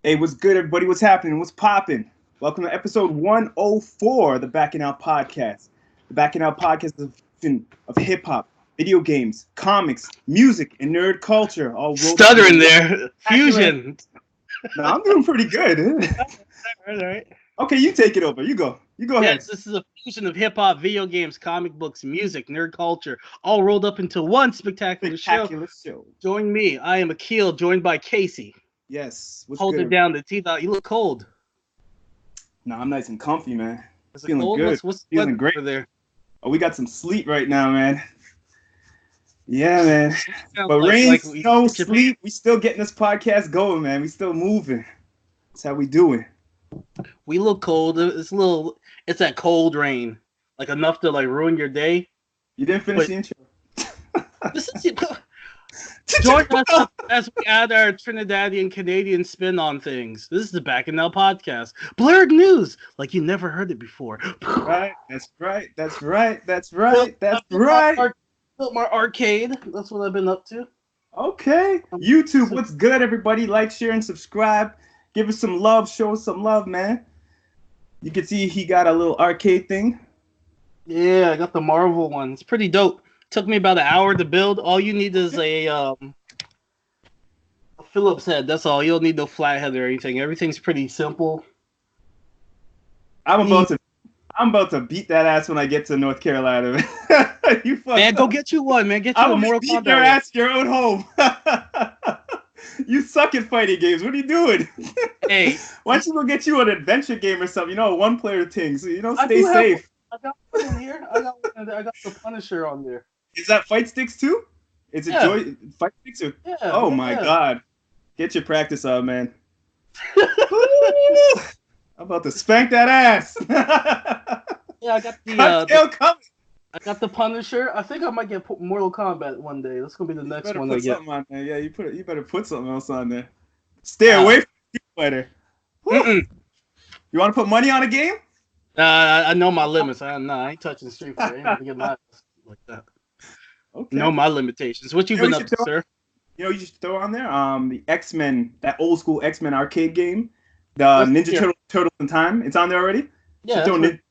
Hey, what's good, everybody? What's happening? What's popping? Welcome to episode 104 of the Bacchanal Podcast. The Bacchanal Podcast is a fusion of hip hop, video games, comics, music, and nerd culture all rolled up Stuttering into there. Fusion. No, I'm doing pretty good. All right. Okay, you take it over. You go. You go ahead. Yes, this is a fusion of hip hop, video games, comic books, music, nerd culture, all rolled up into one spectacular Spectacular show. Join me. I am Akil, joined by Casey. Yes. What's Hold good? it down, the teeth out. You look cold. No, I'm nice and comfy, man. Is it Feeling cold? good. What's Feeling great. over there? Oh, we got some sleep right now, man. Yeah, man. But Like- rain, like snow, sleep, we still getting this podcast going, man. We still moving. That's how we doing. We look cold. It's that cold rain. Like enough to like ruin your day. You didn't finish But- the intro. This is join us as we add our Trinidadian Canadian spin on things. This is the Bacchanal Podcast. Blerd news, like you never heard it before. Right, that's right, that's right, that's right, that's right. Built my arcade. That's what I've been up to. Okay. YouTube, what's good, everybody? Like, share, and subscribe. Give us some love. Show us some love, man. You can see he got a little arcade thing. Yeah, I got the Marvel one. It's pretty dope. Took me about an hour to build. All you need is a Phillips head. That's all. You don't need no flathead or anything. Everything's pretty simple. I'm about to beat that ass when I get to North Carolina. You fucked Man, go up. get you one, man. Get you I'm a gonna Mortal beat Kombat your one. ass your own home. You suck at fighting games. What are you doing? Hey, Why don't you go get you an adventure game or something? You know, a one-player thing. So you know, I stay do have safe. I got one in here. I got the Punisher on there. Is that fight sticks too? Is it Yeah. fight sticks or? Yeah. Oh my yeah. god! Get your practice on, man. I'm about to spank that ass. Yeah, I got the Cocktail coming. I got the Punisher. I think I might get Mortal Kombat one day. That's gonna be the You next better one I put get. something on there. Yeah, you better put something else on there. Stay away from Street Fighter. Mm-mm. You want to put money on a game? I know my limits. I ain't touching Street Fighter. I ain't gonna get my ass like that. Okay. Know my limitations. What you You know been what up you to, sir? You know, you should throw on there the X-Men, that old school X-Men arcade game, the Let's Ninja hear. Turtles in Time. It's on there already. Yeah. Should throw that's Nin-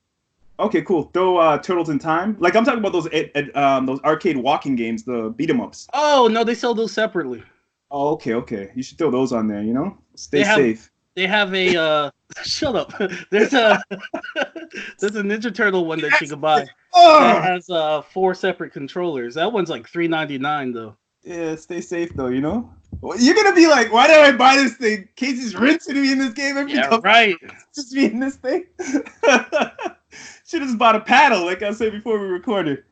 Okay, cool. Throw Turtles in Time. Like I'm talking about those arcade walking games, the beat 'em ups. Oh no, they sell those separately. Oh, okay. You should throw those on there. You know, stay They have- safe. They have a shut up. There's a Ninja Turtle one that you can buy. That Oh, has 4 separate controllers. That one's like $3.99 though. yeah. Stay safe though. You know. Well, you're gonna be like, why did I buy this thing? Casey's rinsing me in this game every Yeah, couple. right. Just me in this thing. Should have just bought a paddle, like I said before we recorded.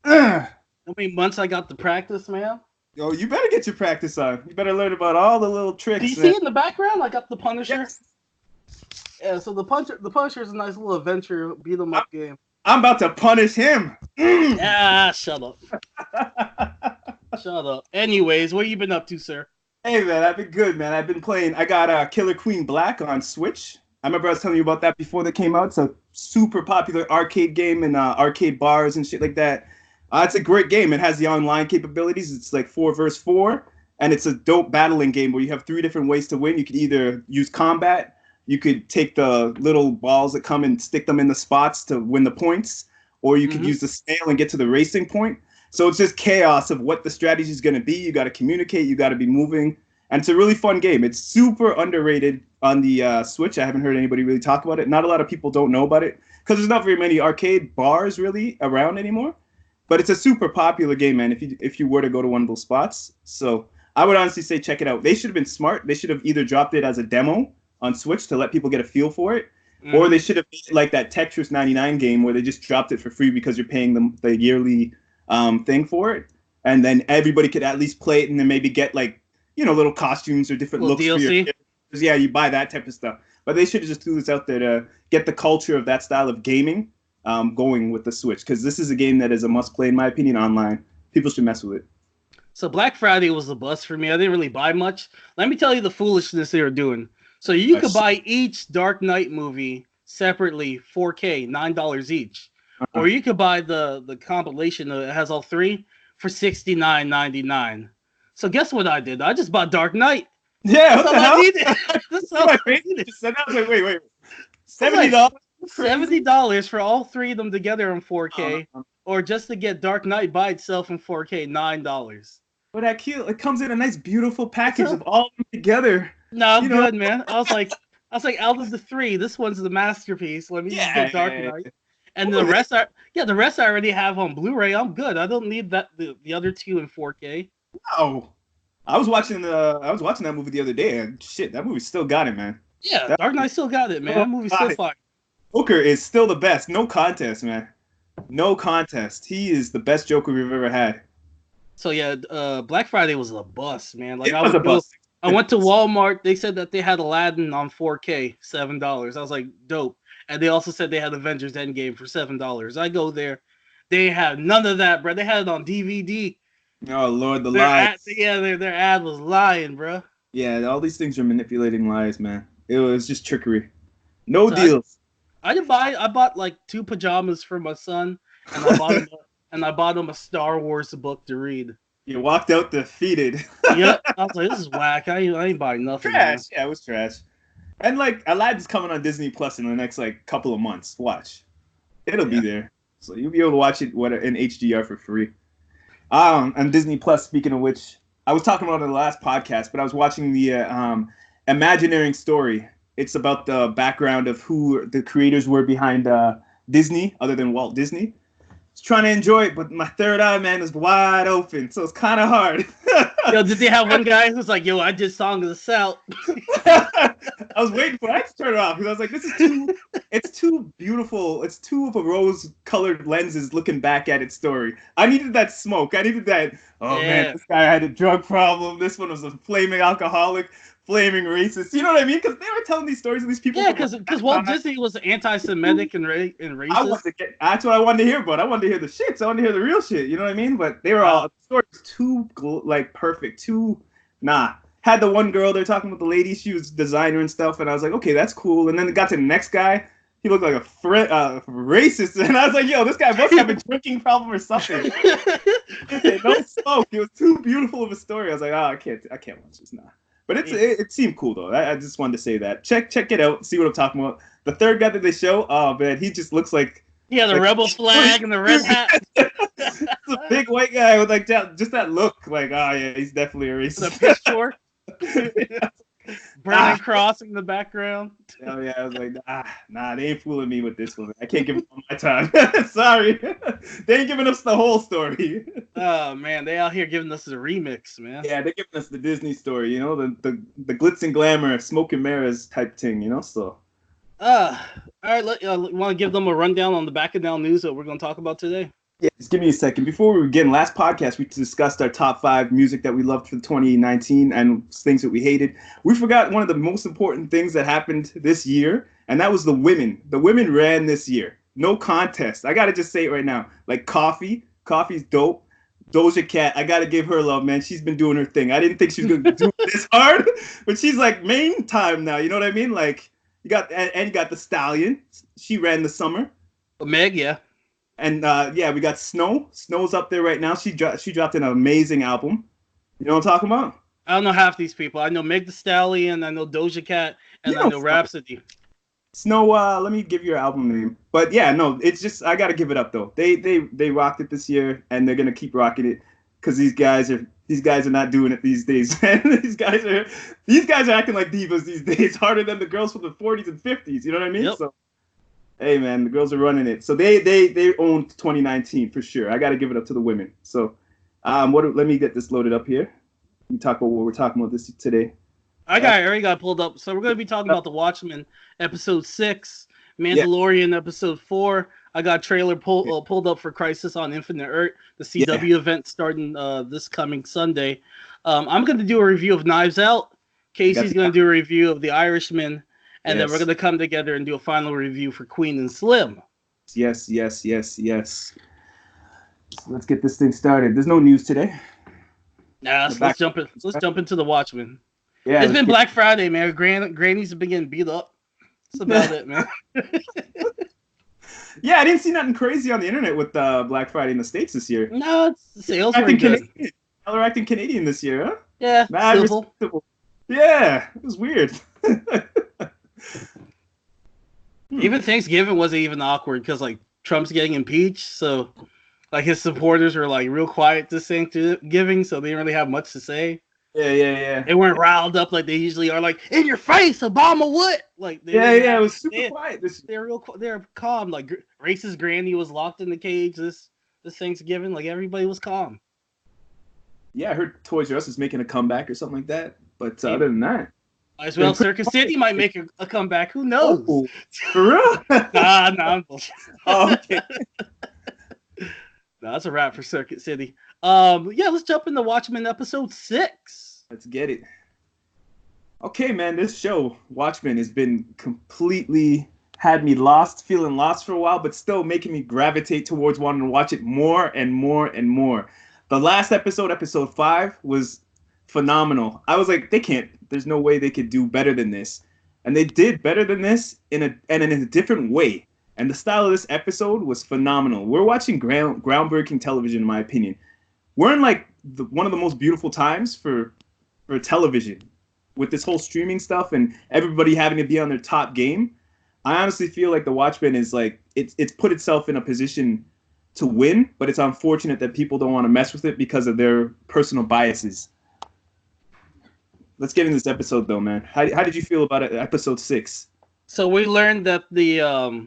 How many months I got to practice, man? Yo, you better get your practice on. You better learn about all the little tricks. Do you man. see in the background? I got the Punisher. Yes. Yeah, so the Punisher is a nice little adventure beat 'em up game. I'm about to punish him. Ah, shut up. Shut up. Anyways, what you been up to, sir? Hey man, I've been good, man. I've been playing. I got Killer Queen Black on Switch. I remember I was telling you about that before that came out. It's a super popular arcade game in arcade bars and shit like that. It's a great game. It has the online capabilities. It's like 4 versus 4, and it's a dope battling game where you have 3 different ways to win. You could either use combat, you could take the little balls that come and stick them in the spots to win the points, or you could use the snail and get to the racing point. So it's just chaos of what the strategy is going to be. You got to communicate. You got to be moving. And it's a really fun game. It's super underrated on the Switch. I haven't heard anybody really talk about it. Not a lot of people don't know about it because there's not very many arcade bars really around anymore. But it's a super popular game, man, if you were to go to one of those spots. So I would honestly say check it out. They should have been smart. They should have either dropped it as a demo on Switch to let people get a feel for it, or they should have made it like that Tetris 99 game where they just dropped it for free because you're paying them the yearly thing for it. And then everybody could at least play it and then maybe get like, you know, little costumes or different Little looks for your DLC. characters. Yeah, you buy that type of stuff. But they should have just threw this out there to get the culture of that style of gaming going with the Switch, because this is a game that is a must-play, in my opinion, online. People should mess with it. So Black Friday was a bust for me. I didn't really buy much. Let me tell you the foolishness they were doing. So you could buy each Dark Knight movie separately, 4K, $9 each. Or you could buy the compilation that has all 3 for $69.99. So guess what I did? I just bought Dark Knight. Yeah, That's what all the I hell? needed. That's all I needed. I was like, wait, $70? $70 for all three of them together in 4K, No. or just to get Dark Knight by itself in 4K, $9. But Akil, it comes in a nice, beautiful package So, of all of them together. no, You I'm know? good, man. I was like, out of the three, this one's the masterpiece. Let me just Yeah. get Dark Knight, and Ooh, the rest I already have on Blu-ray. I'm good. I don't need the other two in 4K. wow. I was watching that movie the other day, and shit, that movie still got it, man. Yeah, That Dark Knight still got it, man. That movie's still fire. Joker is still the best. No contest, man. No contest. He is the best Joker we've ever had. So yeah, Black Friday was a bust, man. Like It was a bust. I went to Walmart. They said that they had Aladdin on 4K, $7. I was like, dope. And they also said they had Avengers Endgame for $7. I go there, they had none of that, bro. They had it on DVD. Oh Lord, the lies. Their ad was lying, bro. Yeah, all these things are manipulating lies, man. It was just trickery. No deals. I bought like 2 pajamas for my son, and I bought him a Star Wars book to read. You walked out defeated. Yep. I was like, this is whack. I ain't buying nothing. Trash. Man. Yeah, it was trash. And like Aladdin's coming on Disney Plus in the next like couple of months. Watch. It'll be there. So you'll be able to watch it in HDR for free. And Disney Plus, speaking of which, I was talking about it in the last podcast, but I was watching the Imagineering story. It's about the background of who the creators were behind Disney, other than Walt Disney. I was trying to enjoy it, but my third eye, man, is wide open, so it's kind of hard. Yo, did they have one guy who's like, yo, I did Song of the South? I was waiting for it to turn it off because I was like, it's too beautiful. It's too of a rose-colored lenses looking back at its story. I needed that smoke. I needed that, man, this guy had a drug problem. This one was a flaming alcoholic, flaming racist. You know what I mean? Because they were telling these stories of these people. Yeah, because Walt Disney was anti-Semitic and racist. That's what I wanted to hear about. I wanted to hear the shits. I wanted to hear the real shit. You know what I mean? But they were all stories too like perfect. Had the one girl, they're talking about the lady, she was designer and stuff, and I was like, okay, that's cool. And then it got to the next guy, he looked like a racist, and I was like, yo, this guy must have a drinking problem or something. No smoke. It was too beautiful of a story. I was like, I can't watch this now. But it seemed cool though. I just wanted to say that. Check it out. See what I'm talking about. The third guy that they show, oh man, he just looks like the rebel flag and the red hat. It's a big white guy with like just that look. Like, yeah, he's definitely a racist. The pitchfork. Burning cross in the background. Oh yeah, I was like, nah, they ain't fooling me with this one. I can't give them all my time. Sorry, they ain't giving us the whole story. Oh man, they out here giving us the remix, man. Yeah, they're giving us the Disney story, you know, the glitz and glamour, smoke and mirrors type thing, you know. So, all right, want to give them a rundown on the Bacchanal news that we're going to talk about today? Yeah, just give me a second. Before we begin, last podcast, we discussed our top 5 music that we loved for 2019 and things that we hated. We forgot one of the most important things that happened this year, and that was the women. The women ran this year. No contest. I got to just say it right now. Like Coffee's dope. Doja Cat, I got to give her love, man. She's been doing her thing. I didn't think she was going to do this hard, but she's like main time now. You know what I mean? Like, you got the Stallion. She ran the summer. Meg, yeah. And we got Snow. Snow's up there right now. She dropped an amazing album. You know what I'm talking about? I don't know half these people. I know Meg the Stallion, I know Doja Cat, and I know Rhapsody. Snow, let me give you your album name. But yeah, no, it's just I gotta give it up though. They rocked it this year, and they're gonna keep rocking it because these guys are not doing it these days. these guys are acting like divas these days, harder than the girls from the 40s and 50s. You know what I mean? Yep. So. Hey man, the girls are running it. So they owned 2019 for sure. I got to give it up to the women. So, let me get this loaded up here. We talk about what we're talking about this today. I already got pulled up. So we're going to be talking about the Watchmen episode 6, Mandalorian episode 4. I got trailer pulled up for Crisis on Infinite Earth, the CW event starting this coming Sunday. I'm going to do a review of Knives Out. Casey's going to do a review of The Irishman. And then we're going to come together and do a final review for Queen and Slim. Yes. So let's get this thing started. There's no news today. Nah, let's jump into the Watchmen. Yeah, it's been Black Friday, man. Grannies have been getting beat up. That's about it, man. Yeah, I didn't see nothing crazy on the internet with Black Friday in the States this year. No, sales were good. They're acting Canadian this year, huh? Yeah, Mad civil. respectable. Yeah, it was weird. Even Thanksgiving wasn't even awkward because like Trump's getting impeached, so like his supporters were like real quiet this Thanksgiving, so they didn't really have much to say. Yeah. They weren't riled up like they usually are, like in your face, Obama what? Like It was super quiet. They're calm. Like racist Granny was locked in the cage this Thanksgiving. Like everybody was calm. Yeah, I heard Toys R Us is making a comeback or something like that. But other than that, as well, Circus City might make a comeback. Who knows? Oh, for real? Nah, I'm bullshit. Oh, okay. No, that's a wrap for Circuit City. Yeah, let's jump into Watchmen episode 6. Let's get it. Okay, man, this show, Watchmen, has been completely had me feeling lost for a while, but still making me gravitate towards wanting to watch it more and more and more. The last episode 5, was phenomenal. I was like, there's no way they could do better than this. And they did better than this in a different way. And the style of this episode was phenomenal. We're watching groundbreaking television, in my opinion. We're in like one of the most beautiful times for television with this whole streaming stuff and everybody having to be on their top game. I honestly feel like the Watchmen is like it's put itself in a position to win, but it's unfortunate that people don't want to mess with it because of their personal biases. Let's get into this episode though, man. How did you feel about it, episode 6? So we learned that the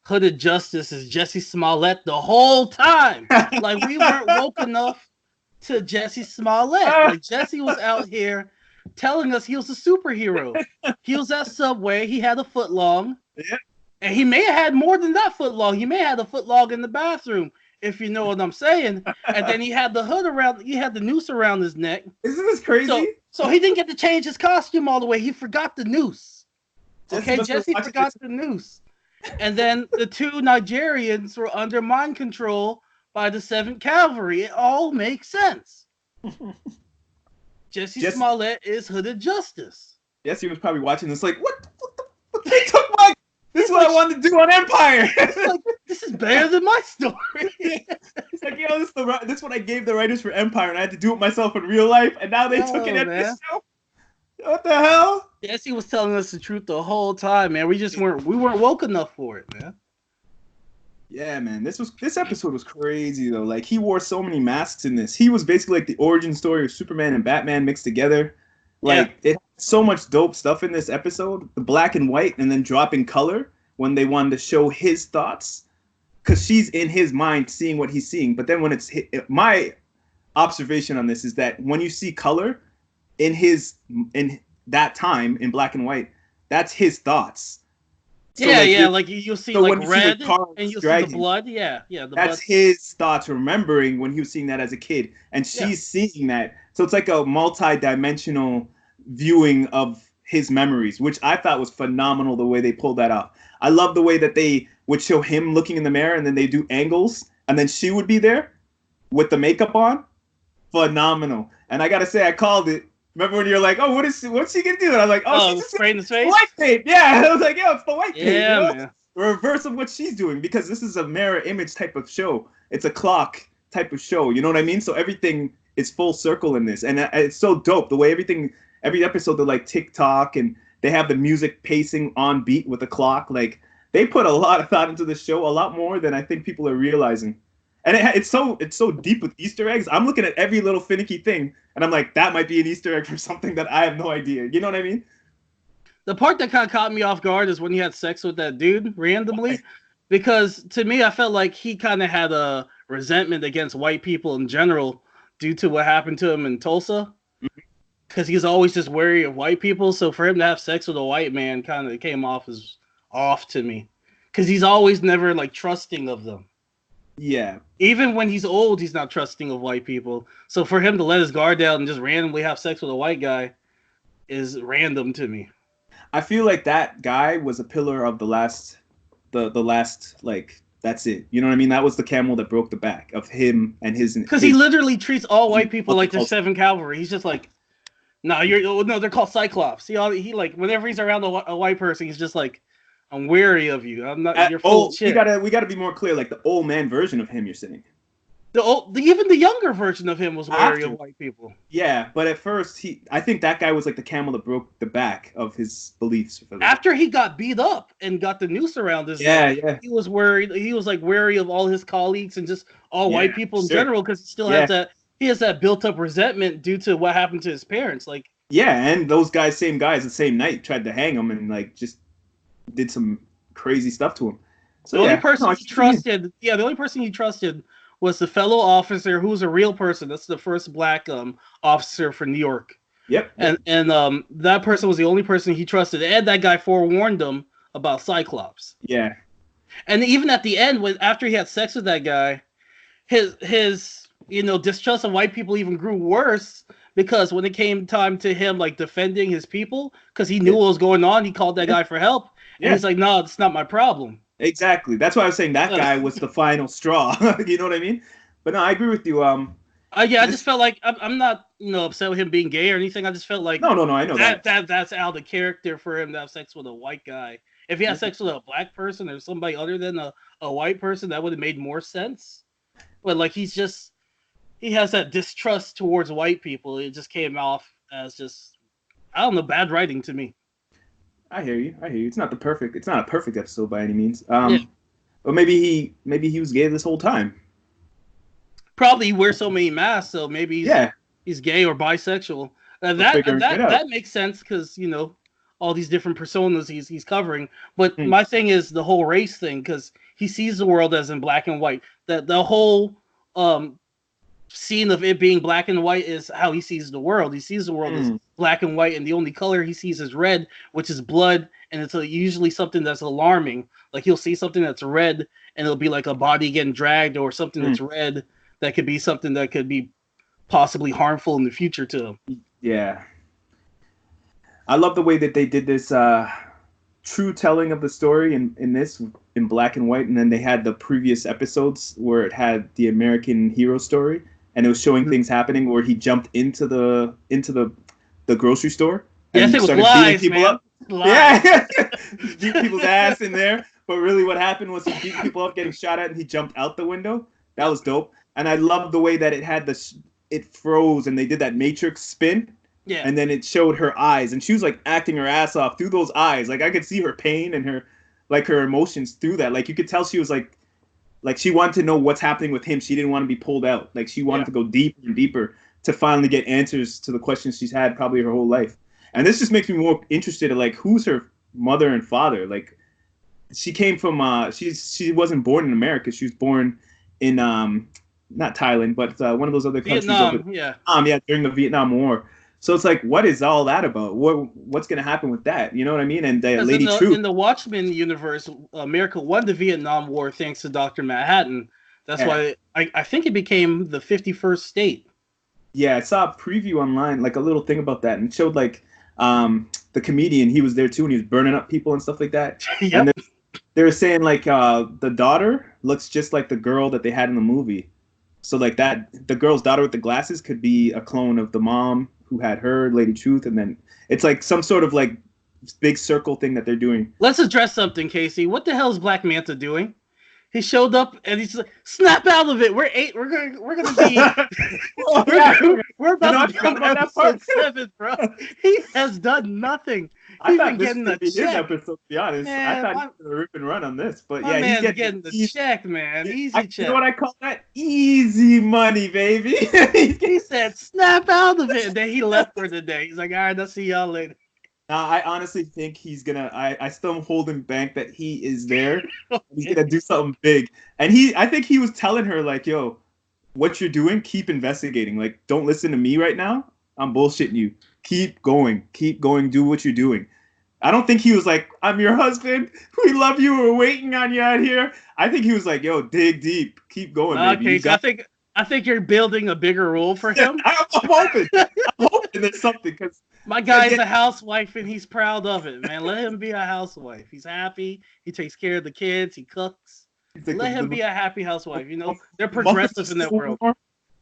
Hooded Justice is Jesse Smollett the whole time. Like we weren't woke enough to Jesse Smollett. Like Jesse was out here telling us he was a superhero. He was at Subway. He had a foot long. Yeah. And he may have had more than that foot long. He may have had a foot long in the bathroom, if you know what I'm saying. And then he had the hood around. He had the noose around his neck. Isn't this crazy? So he didn't get to change his costume all the way. He forgot the noose. Jesse forgot the noose. And then the 2 Nigerians were under mind control by the 7th Cavalry. It all makes sense. Jesse Smollett is Hooded Justice. Jesse was probably watching this like, what they took my... This is what I wanted to do on Empire. Like, this is better than my story. It's like, this is what I gave the writers for Empire, and I had to do it myself in real life, and now they took it at this show? What the hell? Jesse was telling us the truth the whole time, man. We weren't woke enough for it, man. Yeah, man. This episode was crazy though. Like he wore so many masks in this. He was basically like the origin story of Superman and Batman mixed together. Like it had so much dope stuff in this episode. The black and white and then dropping color when they wanted to show his thoughts. Because she's in his mind seeing what he's seeing. But then when my observation on this is that when you see color in that time in black and white, that's his thoughts. So like you'll see like red and you'll see the blood. That's his thoughts remembering when he was seeing that as a kid. And she's seeing that. So it's like a multi-dimensional viewing of his memories, which I thought was phenomenal the way they pulled that off. I love the way that they would show him looking in the mirror and then they do angles and then she would be there with the makeup on. Phenomenal. And I gotta say, I called it. Remember when you're like, oh, what's she gonna do? And I'm like, she's spraying his face? White tape. Yeah. I was like, it's the white tape. Yeah, man. The reverse of what she's doing, because this is a mirror image type of show. It's a clock type of show. You know what I mean? So everything is full circle in this. And it's so dope. The way every episode, they're like TikTok and they have the music pacing on beat with the clock. Like they put a lot of thought into the show, a lot more than I think people are realizing. And it's so deep with Easter eggs. I'm looking at every little finicky thing, and I'm like, that might be an Easter egg for something that I have no idea. You know what I mean? The part that kind of caught me off guard is when he had sex with that dude randomly, because to me, I felt like he kind of had a resentment against white people in general due to what happened to him in Tulsa. Because he's always just wary of white people. So for him to have sex with a white man kind of came off as off to me. Because he's always never like trusting of them. Yeah. Even when he's old, he's not trusting of white people. So for him to let his guard down and just randomly have sex with a white guy is random to me. I feel like that guy was a pillar of the last, like, that's it. You know what I mean? That was the camel that broke the back of him and his... Because he literally treats all white people like they're 7th Cavalry. He's just like, no, they're called Cyclops. He like, whenever he's around a white person, he's just like, I'm wary of you. I'm not. You're full of shit. We gotta be more clear. Like the old man version of him, you're saying. Even the younger version of him was wary of white people. Yeah, but at first I think that guy was like the camel that broke the back of his beliefs. After he got beat up and got the noose around his neck, he was worried. He was like wary of all his colleagues and just all white people in general, because he still has that. He has that built up resentment due to what happened to his parents. Like, yeah, and those same guys, the same night tried to hang him and like just did some crazy stuff to him. So the only person he trusted, the only person he trusted was the fellow officer who was a real person. That's the first black officer for New York. Yep. And that person was the only person he trusted. And that guy forewarned him about Cyclops. Yeah. And even at the end, after he had sex with that guy, his distrust of white people even grew worse, because when it came time to him like defending his people, because he knew what was going on, he called that guy for help. And he's like, no, it's not my problem. Exactly. That's why I was saying that guy was the final straw. You know what I mean? But no, I agree with you. I just felt like I'm not, upset with him being gay or anything. I just felt like no, I know that's out of character for him to have sex with a white guy. If he had sex with a black person or somebody other than a white person, that would have made more sense. But like he has that distrust towards white people. It just came off as just, I don't know, bad writing to me. I hear you. It's not a perfect episode by any means. Or maybe he was gay this whole time. Probably he wears so many masks, so maybe he's gay or bisexual. That makes sense, because all these different personas he's covering. But my thing is the whole race thing, because he sees the world as in black and white. That the whole scene of it being black and white is how he sees the world. He sees the world as black and white, and the only color he sees is red, which is blood, and it's usually something that's alarming. Like he'll see something that's red, and it'll be like a body getting dragged, or something that's red that could be something that could be possibly harmful in the future to him. Yeah. I love the way that they did this true telling of the story in black and white, and then they had the previous episodes where it had the American hero story, and it was showing things happening where he jumped into the grocery store and started beating people up. Yeah, beat people's ass in there. But really, what happened was he beat people up, getting shot at, and he jumped out the window. That was dope, and I love the way that it had it froze, and they did that Matrix spin. Yeah. And then it showed her eyes, and she was like acting her ass off through those eyes. Like I could see her pain and her emotions through that. Like you could tell she was like she wanted to know what's happening with him. She didn't want to be pulled out. Like she wanted to go deeper and deeper to finally get answers to the questions she's had probably her whole life. And this just makes me more interested in like who's her mother and father. Like she came from she wasn't born in America. She was born in not Thailand, but one of those other countries. Vietnam, during the Vietnam War. So it's like, what is all that about? What's going to happen with that? You know what I mean? And Lady Truth. In the Watchmen universe, America won the Vietnam War thanks to Dr. Manhattan. That's why I think it became the 51st state. Yeah, I saw a preview online, like a little thing about that, and it showed like the comedian, he was there too, and he was burning up people and stuff like that. Yep. And they were saying like the daughter looks just like the girl that they had in the movie. So like the girl's daughter with the glasses could be a clone of the mom who had her, Lady Truth, and then it's like some sort of like big circle thing that they're doing. Let's address something, Casey. What the hell is Black Manta doing? He showed up and he's like, snap out of it. We're gonna be we're about to come on episode 7, bro. He has done nothing. I thought this would be his episode, to be honest. Man, I thought he was gonna rip and run on this, but yeah, he's getting the check, man. Easy check. You know what I call that? Easy money, baby. He said, snap out of it, and then he left for the day. He's like, all right, I'll see y'all later. I honestly think he's gonna. I still hold him bank that he is there. He's gonna do something big, and I think he was telling her like, "Yo, what you're doing, keep investigating. Like, don't listen to me right now. I'm bullshitting you. Keep going, do what you're doing." I don't think he was like, "I'm your husband. We love you. We're waiting on you out here." I think he was like, "Yo, dig deep, keep going, baby." Okay, I think you're building a bigger role for him. I'm hoping there's something because. My guy's a housewife and he's proud of it, man. Let him be a housewife. He's happy. He takes care of the kids. He cooks. Let him be a happy housewife. You know, they're progressive in that world.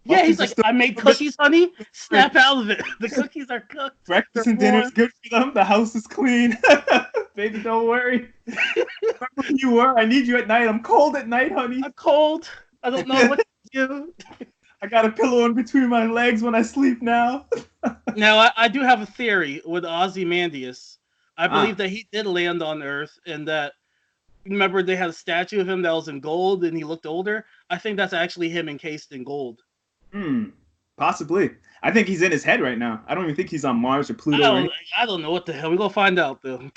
Yeah, he's like, I made cookies, honey. Snap out of it. The cookies are cooked. Breakfast and dinner's good for them. The house is clean. Baby, don't worry. Remember who you were. I need you at night. I'm cold at night, honey. I'm cold. I don't know what to you. I got a pillow in between my legs when I sleep now. Now, I do have a theory with Ozymandias. I believe that he did land on Earth, and that, remember, they had a statue of him that was in gold, and he looked older. I think that's actually him encased in gold. Possibly. I think he's in his head right now. I don't even think he's on Mars or Pluto. I don't know what the hell. We're gonna find out though.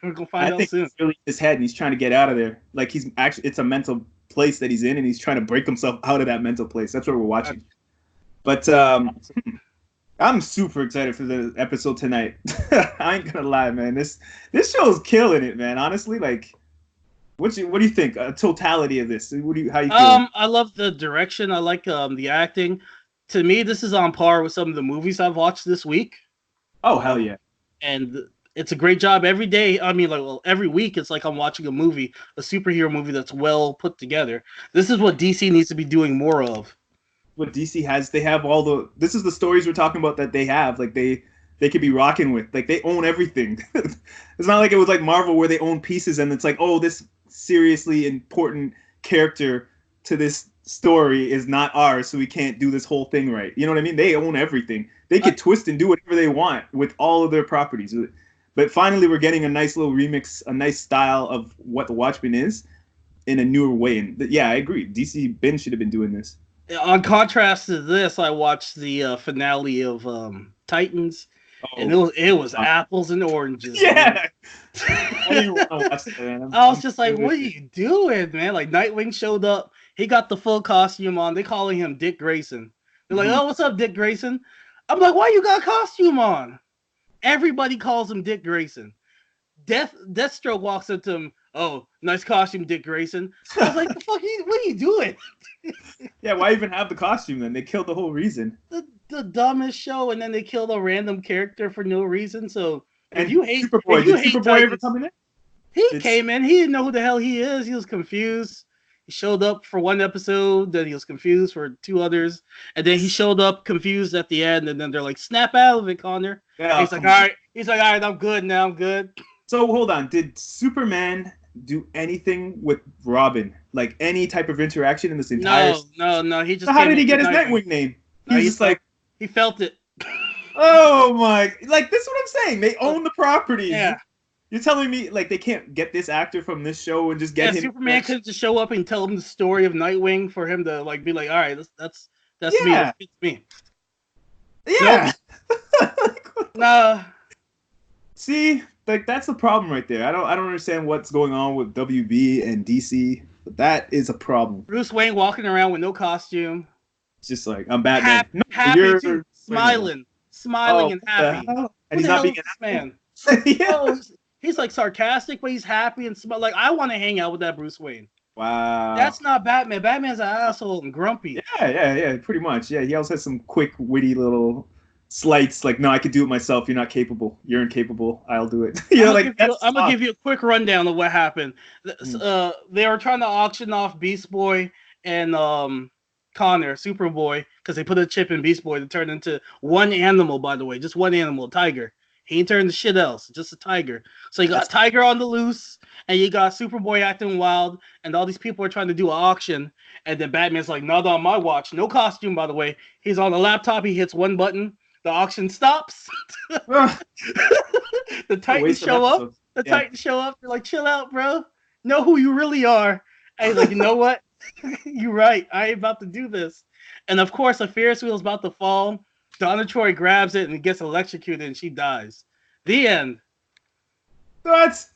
We're gonna find out soon. He's really in his head, and he's trying to get out of there. Like he's actually, it's a mental place that he's in, and he's trying to break himself out of that mental place. That's what we're watching. But I'm super excited for the episode tonight. I ain't gonna lie, man. This show's killing it, man. Honestly, like, what do you think? Totality of this? How you feel? I love the direction. I like the acting. To me, this is on par with some of the movies I've watched this week. Oh, hell yeah. And it's a great job every day. I mean, every week, it's like I'm watching a movie, a superhero movie that's well put together. This is what DC needs to be doing more of. What DC has, they have this is the stories we're talking about that they have. Like, they could be rocking with. Like, they own everything. It's not like it was like Marvel where they own pieces and it's like, oh, this seriously important character to this story is not ours, so we can't do this whole thing right. You know what I mean? They own everything. They could twist and do whatever they want with all of their properties. But finally, we're getting a nice little remix, a nice style of what the Watchmen is in a newer way. And yeah, I agree. DC Ben should have been doing this. On contrast to this, I watched the finale of Titans, and it was apples and oranges. Yeah. I was just like, what are you doing, man? Like, Nightwing showed up. He got the full costume on. They calling him Dick Grayson. They're like, oh, what's up, Dick Grayson? I'm like, why you got a costume on? Everybody calls him Dick Grayson. Deathstroke walks up to him. Oh, nice costume, Dick Grayson. I was like, what are you doing? Yeah, why even have the costume then? They killed the whole reason. The dumbest show, and then they killed a random character for no reason. So if you hate Superboy, did Superboy ever come in there? He came in. He didn't know who the hell he is. He was confused. He showed up for one episode, then he was confused for two others, and then he showed up confused at the end, and then they're like, snap out of it, Connor. Yeah, he's like, all right, I'm good now, I'm good. So hold on, did Superman do anything with Robin? Like any type of interaction in this entire No, he just so how did he get his Nightwing name? He's just like he felt it. Oh my, like this is what I'm saying. They own the property. Yeah. You're telling me like they can't get this actor from this show and just get him? Superman could just show up and tell him the story of Nightwing for him to like be like, all right, that's me. That fits me. Yeah. Nah. See, like that's the problem right there. I don't understand what's going on with WB and DC. But that is a problem. Bruce Wayne walking around with no costume. It's just like I'm Batman. Happy too, smiling and happy. And he's not being an man. Yeah. He's like sarcastic, but he's happy and like I want to hang out with that Bruce Wayne. Wow. That's not Batman. Batman's an asshole and grumpy. Yeah, pretty much. Yeah, he also has some quick, witty little slights like, no, I could do it myself. You're not capable. You're incapable. I'll do it. I'm gonna give you a quick rundown of what happened. They were trying to auction off Beast Boy and Connor, Superboy, because they put a chip in Beast Boy to turn into one animal, by the way, just one animal, a tiger. He ain't turned to shit else, just a tiger. So you got Tiger on the loose, and you got Superboy acting wild, and all these people are trying to do an auction, and then Batman's like, not on my watch. No costume, by the way. He's on the laptop, he hits one button, the auction stops. The Titans show up. Titans show up, they're like, chill out, bro. Know who you really are. And he's like, you know what? You're right. I ain't about to do this. And of course, a Ferris wheel's about to fall. Donna Troy grabs it and gets electrocuted and she dies. The end. That's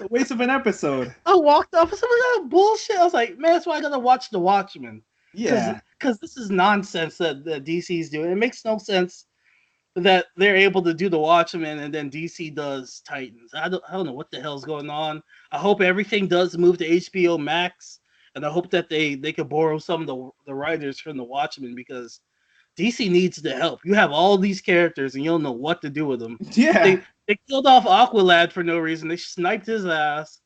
a waste of an episode. I walked off. Some of that bullshit. I was like, man, that's why I gotta watch The Watchmen. Yeah. Because this is nonsense that DC's doing. It makes no sense that they're able to do The Watchmen and then DC does Titans. I don't know what the hell's going on. I hope everything does move to HBO Max, and I hope that they could borrow some of the writers from The Watchmen, because DC needs the help. You have all these characters and you don't know what to do with them. Yeah. They killed off Aqualad for no reason. They sniped his ass.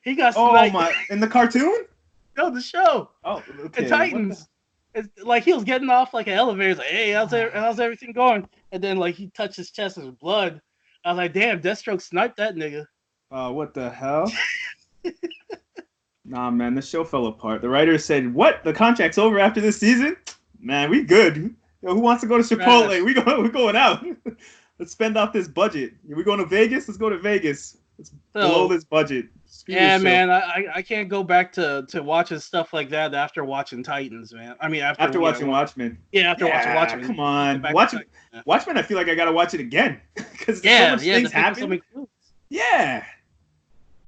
He got sniped. Oh my! In the cartoon? No, the show. Oh, okay. The Titans. It's like he was getting off like an elevator. He's like, hey, how's everything going? And then like he touched his chest with blood. I was like, damn, Deathstroke sniped that nigga. What the hell? Nah, man, the show fell apart. The writer said, "What? The contract's over after this season? Man, we good. Yo, who wants to go to Chipotle? We're going out. Let's spend off this budget. We going to Vegas? Let's go to Vegas. Let's blow this budget." Yeah, man, I can't go back to watching stuff like that after watching Titans, man. I mean, after watching Watchmen. Yeah, after watching Watchmen. Come on, Watchmen. I feel like I gotta watch it again because so much things happen. Yeah.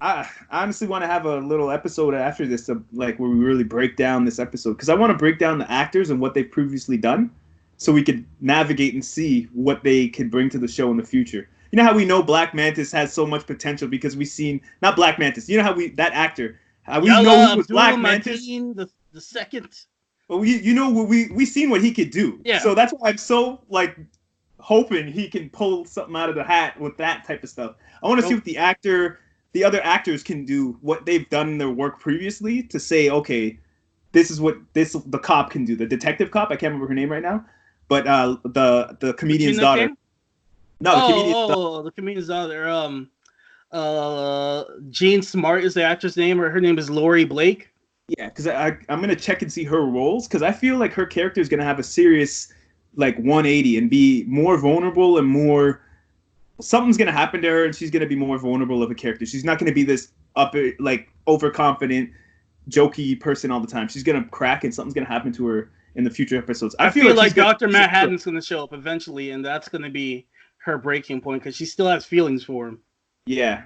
I honestly want to have a little episode after this, like where we really break down this episode, because I want to break down the actors and what they've previously done, so we could navigate and see what they can bring to the show in the future. You know how we know Black Mantis has so much potential because we've seen not Black Mantis. You know how that actor, we know he was Black Mantis. The second. But we seen what he could do. Yeah. So that's why I'm so like hoping he can pull something out of the hat with that type of stuff. I want to see what the other actors can do, what they've done in their work previously, to say, okay, this is what the cop can do. The detective cop, I can't remember her name right now, but the comedian's daughter. No, the comedian's daughter. Jean Smart is the actress name, or her name is Laurie Blake. Yeah, because I'm gonna check and see her roles, because I feel like her character is gonna have a serious like 180 and be more vulnerable and more. Something's gonna happen to her, and she's gonna be more vulnerable of a character. She's not gonna be this overconfident, jokey person all the time. She's gonna crack, and something's gonna happen to her in the future episodes. I feel like Dr. Manhattan's gonna show up eventually, and that's gonna be her breaking point because she still has feelings for him. Yeah,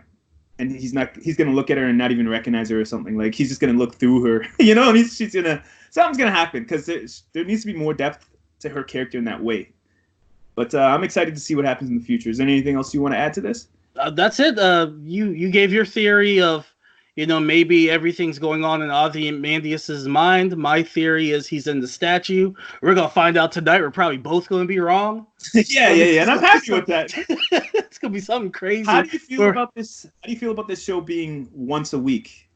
and he's gonna look at her and not even recognize her or something. Like he's just gonna look through her, and something's gonna happen because there needs to be more depth to her character in that way. But I'm excited to see what happens in the future. Is there anything else you want to add to this? That's it. You gave your theory of, maybe everything's going on in Ozymandias' mind. My theory is he's in the statue. We're going to find out tonight. We're probably both going to be wrong. Yeah. And I'm happy with that. It's going to be something crazy. How do you feel about this? How do you feel about this show being once a week?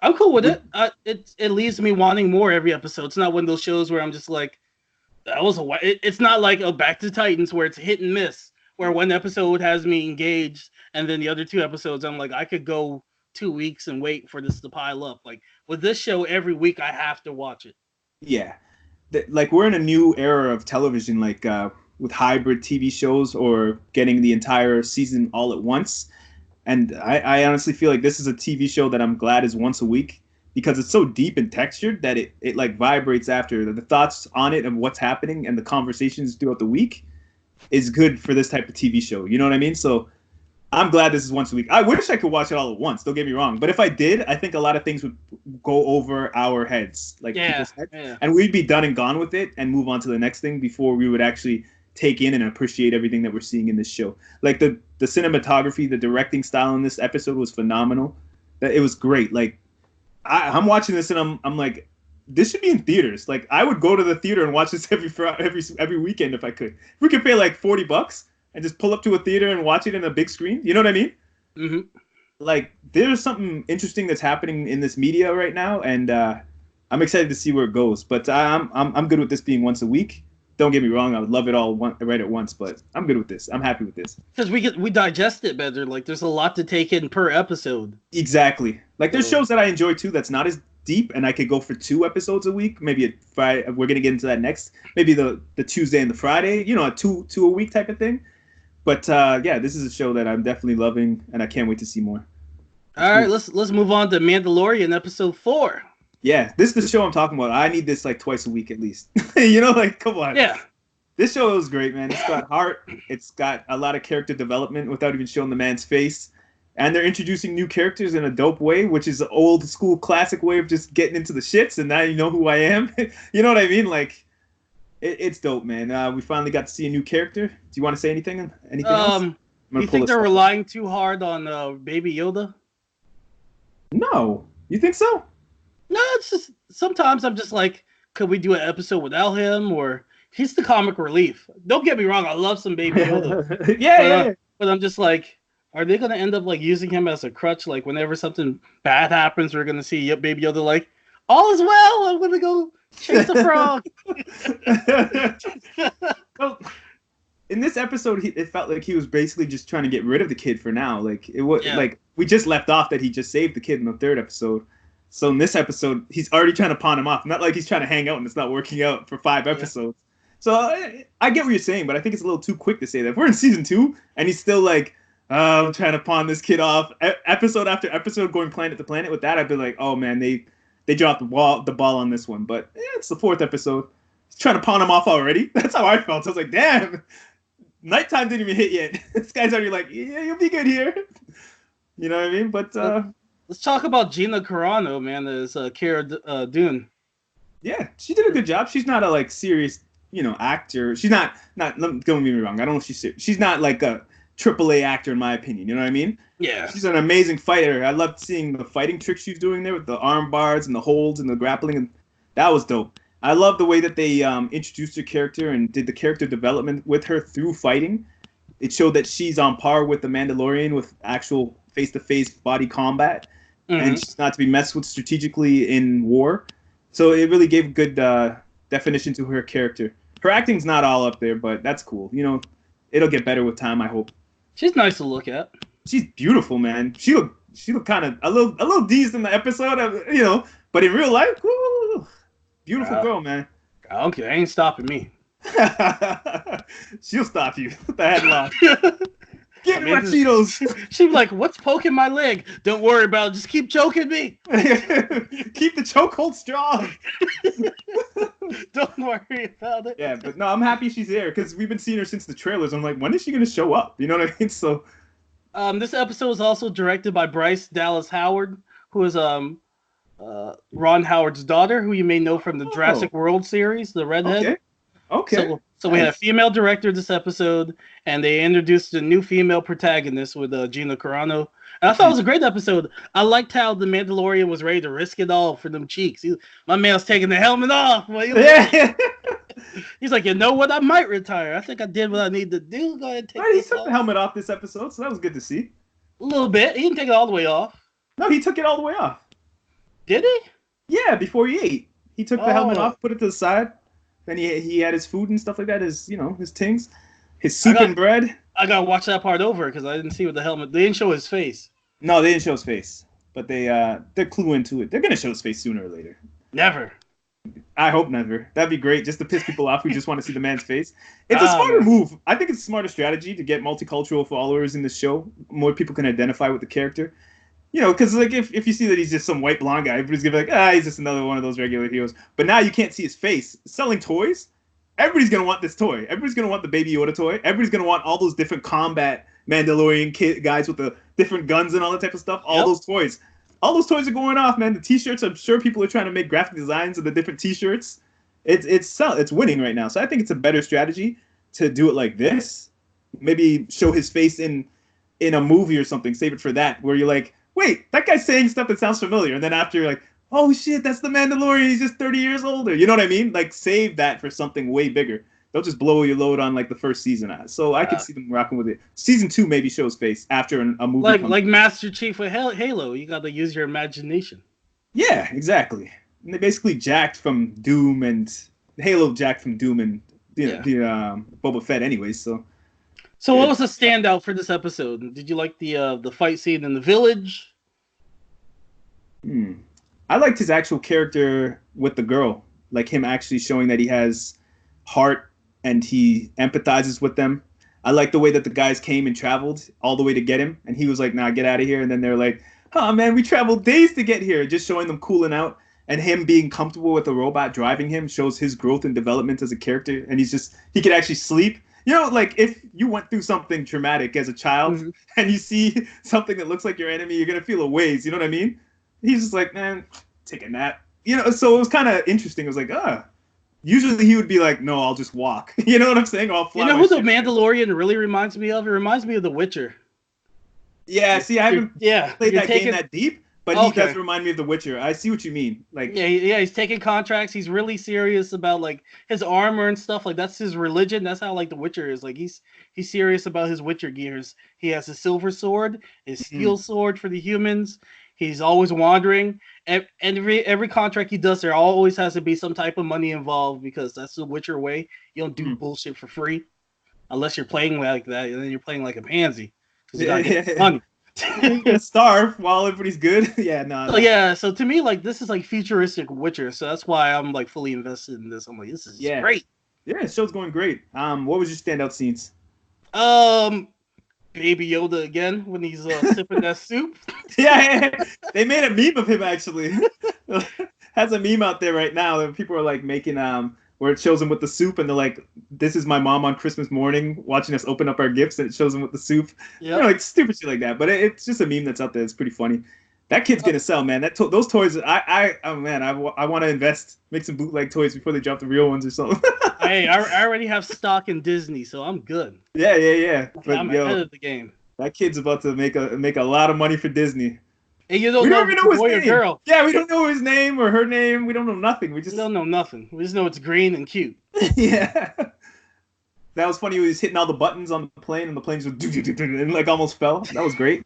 I'm cool with it. It leaves me wanting more every episode. It's not one of those shows where I'm just like, it's not like Back to Titans where it's hit and miss, where one episode has me engaged and then the other two episodes I'm like, I could go 2 weeks and wait for this to pile up. Like with this show, every week I have to watch it. Yeah, like we're in a new era of television, like with hybrid TV shows or getting the entire season all at once. And I honestly feel like this is a TV show that I'm glad is once a week, because it's so deep and textured that it like vibrates after. The thoughts on it and what's happening and the conversations throughout the week is good for this type of TV show. You know what I mean? So I'm glad this is once a week. I wish I could watch it all at once. Don't get me wrong. But if I did, I think a lot of things would go over our heads, like people's heads, and we'd be done and gone with it and move on to the next thing before we would actually take in and appreciate everything that we're seeing in this show. Like the cinematography, the directing style in this episode was phenomenal. It was great. Like I'm watching this and I'm like, this should be in theaters. Like I would go to the theater and watch this every weekend if I could. If we could pay like $40 and just pull up to a theater and watch it in a big screen, you know what I mean? Mm-hmm. Like there's something interesting that's happening in this media right now, and I'm excited to see where it goes. But I'm good with this being once a week. Don't get me wrong, I would love it all right at once, but I'm good with this. I'm happy with this. Because we digest it better. Like there's a lot to take in per episode. Exactly. Like there's shows that I enjoy too that's not as deep, and I could go for 2 episodes a week. Maybe a Friday. We're gonna get into that next. Maybe the Tuesday and the Friday. A two a week type of thing. But yeah, this is a show that I'm definitely loving, and I can't wait to see more. All right, let's move on to Mandalorian episode 4. Yeah, this is the show I'm talking about. I need this like twice a week at least. Like come on. Yeah. This show is great, man. It's got heart. It's got a lot of character development without even showing the man's face. And they're introducing new characters in a dope way, which is an old school classic way of just getting into the shits, and now you know who I am. You know what I mean? Like, it's dope, man. We finally got to see a new character. Do you want to say anything? Anything else? You think they're relying too hard on Baby Yoda? No. You think so? No, it's just sometimes I'm just like, could we do an episode without him? Or he's the comic relief. Don't get me wrong, I love some Baby Yoda. yeah. But I'm just like, are they going to end up like using him as a crutch? Like whenever something bad happens, we're going to see Baby Yoda like, all is well, I'm going to go chase the frog. Well, in this episode, it felt like he was basically just trying to get rid of the kid for now. Like it was like we just left off that he just saved the kid in the 3rd episode. So in this episode, he's already trying to pawn him off. Not like he's trying to hang out and it's not working out for 5 episodes. So I get what you're saying, but I think it's a little too quick to say that. If we're in season 2 and he's still like, I'm trying to pawn this kid off, episode after episode, going planet to planet with that, I'd be like, oh man, they dropped the ball on this one. But it's the 4th episode. He's trying to pawn him off already. That's how I felt. I was like, damn, nighttime didn't even hit yet. This guy's already like, yeah, you'll be good here. You know what I mean? But let's talk about Gina Carano, man. As Cara Dune. Yeah, she did a good job. She's not a like serious, actor. She's not. Don't get me wrong. I don't know if she's not like a AAA actor in my opinion. You know what I mean? Yeah. She's an amazing fighter. I loved seeing the fighting tricks she's doing there with the arm bars and the holds and the grappling, and that was dope. I love the way that they introduced her character and did the character development with her through fighting. It showed that she's on par with the Mandalorian with actual face-to-face body combat, and she's not to be messed with strategically in war. So it really gave good definition to her character. Her acting's not all up there, but that's cool. It'll get better with time, I hope. She's nice to look at. She's beautiful, man. She looked kind of a little dazed in the episode, but in real life, woo, beautiful girl, man. Okay, ain't stopping me. She'll stop you with the headlock. Give me my Cheetos. She'd be like, what's poking my leg? Don't worry about it. Just keep choking me. Keep the chokehold strong. Don't worry about it. Yeah, but no, I'm happy she's there because we've been seeing her since the trailers. I'm like, when is she going to show up? You know what I mean? So, this episode was also directed by Bryce Dallas Howard, who is Ron Howard's daughter, who you may know from the Jurassic World series, the redhead. Okay. So we had a female director this episode, and they introduced a new female protagonist with Gina Carano. And I thought it was a great episode. I liked how the Mandalorian was ready to risk it all for them cheeks. My man's taking the helmet off. He's like, you know what? I might retire. I think I did what I need to do. Go ahead and take he took the helmet off this episode, so that was good to see. A little bit. He didn't take it all the way off. No, he took it all the way off. Did he? Yeah, before he ate. He took the helmet off, put it to the side. Then he had his food and stuff like that, his tings, his soup and bread. I gotta watch that part over because I didn't see what the helmet. They didn't show his face. No, they didn't show his face, but they're clue into it. They're gonna show his face sooner or later. Never. I hope never. That'd be great, just to piss people off who just want to see the man's face. It's a smarter move. I think it's a smarter strategy to get multicultural followers in the show. More people can identify with the character. Because like if you see that he's just some white blonde guy, everybody's gonna be like, he's just another one of those regular heroes. But now you can't see his face. Selling toys, everybody's gonna want this toy. Everybody's gonna want the Baby Yoda toy. Everybody's gonna want all those different combat Mandalorian guys with the different guns and all that type of stuff. All those toys are going off, man. The T-shirts, I'm sure people are trying to make graphic designs of the different T-shirts. It's winning right now. So I think it's a better strategy to do it like this. Maybe show his face in a movie or something. Save it for that, where you're like, wait, that guy's saying stuff that sounds familiar. And then after you're like, oh shit, that's the Mandalorian. He's just 30 years older. You know what I mean? Like, save that for something way bigger. They'll just blow your load on like the first season. So I could see them rocking with it. Season 2 maybe shows face after a movie. Like Master Chief with Halo. You got to use your imagination. Yeah, exactly. And they basically jacked from Doom and Halo jacked from Doom and Boba Fett anyways. So what was the standout for this episode? Did you like the fight scene in the village? I liked his actual character with the girl. Like him actually showing that he has heart and he empathizes with them. I like the way that the guys came and traveled all the way to get him. And he was like, nah, get out of here. And then they're like, oh man, we traveled days to get here. Just showing them cooling out. And him being comfortable with a robot driving him shows his growth and development as a character. And he could actually sleep. Like if you went through something traumatic as a child and you see something that looks like your enemy, you're going to feel a ways. You know what I mean? He's just like, man, take a nap. So it was kind of interesting. It was like, usually he would be like, no, I'll just walk. You know what I'm saying? I'll fly. Who the Mandalorian really reminds me of? It reminds me of The Witcher. Yeah, see, I haven't played that game that deep, but he does remind me of The Witcher. I see what you mean. Like, he's taking contracts. He's really serious about like his armor and stuff. Like that's his religion. That's how like The Witcher is. Like he's serious about his Witcher gears. He has a silver sword, his steel sword for the humans. He's always wandering, and every contract he does, there always has to be some type of money involved because that's the Witcher way. You don't do bullshit for free, unless you're playing like that, and then you're playing like a pansy because you gotta get money. You're gonna starve while everybody's good. Yeah, no. So yeah, so to me, like this is like futuristic Witcher, so that's why I'm like fully invested in this. I'm like, this is great. Yeah, the show's going great. What was your standout scenes? Baby Yoda again when he's sipping that soup. Yeah, they made a meme of him actually. Has a meme out there right now that people are like making where it shows him with the soup and they're like, "This is my mom on Christmas morning watching us open up our gifts," and it shows him with the soup. Yeah, you know, like stupid shit like that. But it's just a meme that's out there. It's pretty funny. That kid's gonna sell, man. Those toys, oh man, I want to invest, make some bootleg toys before they drop the real ones or something. Hey, I already have stock in Disney, so I'm good. Yeah. But I'm ahead of the game. That kid's about to make a lot of money for Disney. And you don't know if it's a boy or girl. Yeah, we don't know his name or her name. We don't know nothing. We don't know nothing. We just know it's green and cute. Yeah. That was funny. He was hitting all the buttons on the plane, and the plane just and like almost fell. That was great.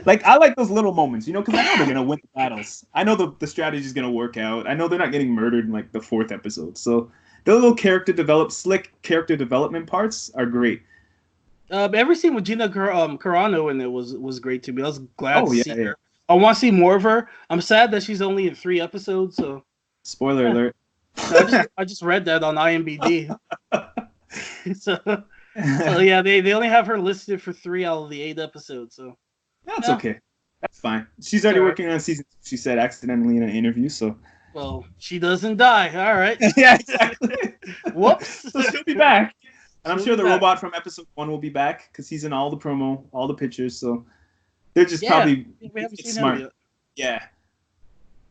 Like I like those little moments, you know, because I know they're gonna win the battles. I know the strategy is gonna work out. I know they're not getting murdered in like the 4th episode. So the little slick character development parts are great. Every scene with Gina Carano in it was great to me. I was glad to see her. Yeah. I want to see more of her. I'm sad that she's only in 3 episodes. So spoiler alert. I just read that on IMDb. so yeah, they only have her listed for 3 out of the 8 episodes. So that's okay. That's fine. She's already working on season 2, she said accidentally in an interview. So well, she doesn't die. All right. Yeah, exactly. Whoops. So she'll be back. And I'm sure the robot from episode 1 will be back because he's in all the promo, all the pictures. So they're just probably smart. Yeah.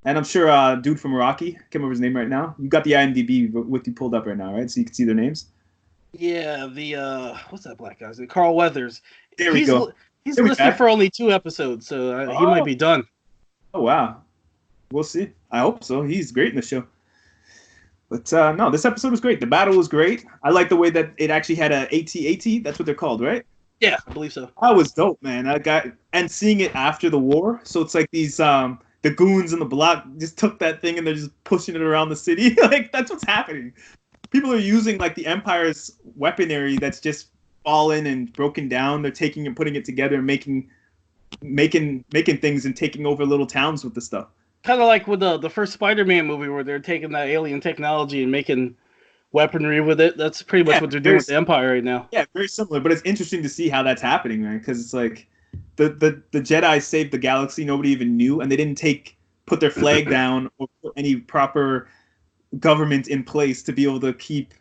And I'm sure dude from Rocky, I can't remember his name right now. You got the IMDb with you pulled up right now, right? So you can see their names. Yeah, the what's that black guy's name? Carl Weathers. There we go. He's listed for only 2 episodes, so he might be done. Oh wow. We'll see. I hope so. He's great in the show. But no, this episode was great. The battle was great. I like the way that it actually had a AT-AT. That's what they're called, right? Yeah, I believe so. That was dope, man. And seeing it after the war. So it's like these the goons in the block just took that thing and they're just pushing it around the city. Like that's what's happening. People are using like the Empire's weaponry that's just fallen and broken down. They're taking and putting it together and making things and taking over little towns with the stuff. Kind of like with the first Spider-Man movie where they're taking that alien technology and making weaponry with it. That's pretty much what they're doing with the Empire right now. Yeah, very similar. But it's interesting to see how that's happening, man. Because it's like the Jedi saved the galaxy. Nobody even knew, and they didn't put their flag down or put any proper government in place to be able to keep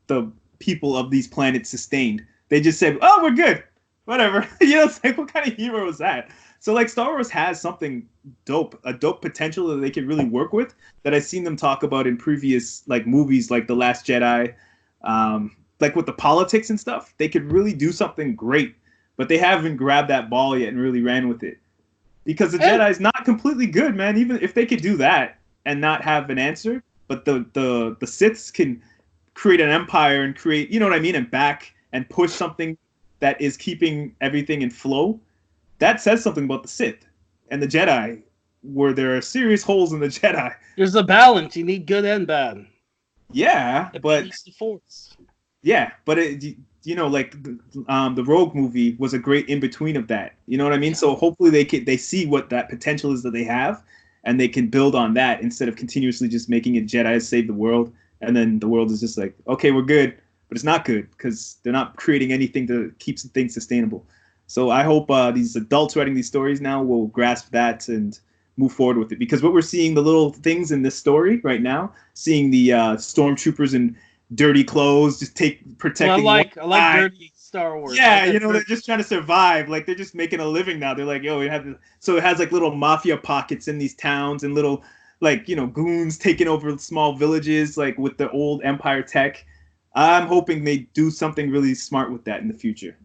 the people of these planets sustained. They just said, "Oh, we're good, whatever." You know, it's like what kind of hero was that? So like Star Wars has something dope, a dope potential that they could really work with that I've seen them talk about in previous like movies like The Last Jedi, like with the politics and stuff. They could really do something great, but they haven't grabbed that ball yet and really ran with it. Because the Jedi is not completely good, man. Even if they could do that and not have an answer, but the Siths can create an empire and create, you know what I mean, and back and push something that is keeping everything in flow. That says something about the Sith and the Jedi, where there are serious holes in the Jedi. There's a balance. You need good and bad. Yeah, but the Force. Yeah, but you know, like the Rogue movie was a great in between of that. You know what I mean? Yeah. So hopefully they see what that potential is that they have, and they can build on that instead of continuously just making it Jedi save the world, and then the world is just like, okay, we're good, but it's not good because they're not creating anything to keep things sustainable. So I hope these adults writing these stories now will grasp that and move forward with it. Because what we're seeing, the little things in this story right now, seeing the stormtroopers in dirty clothes, just protecting. Well, I like dirty Star Wars. Yeah, you know, they're just trying to survive. Like they're just making a living now. They're like, yo, we have to. So it has like little mafia pockets in these towns and little like, you know, goons taking over small villages like with the old Empire tech. I'm hoping they do something really smart with that in the future.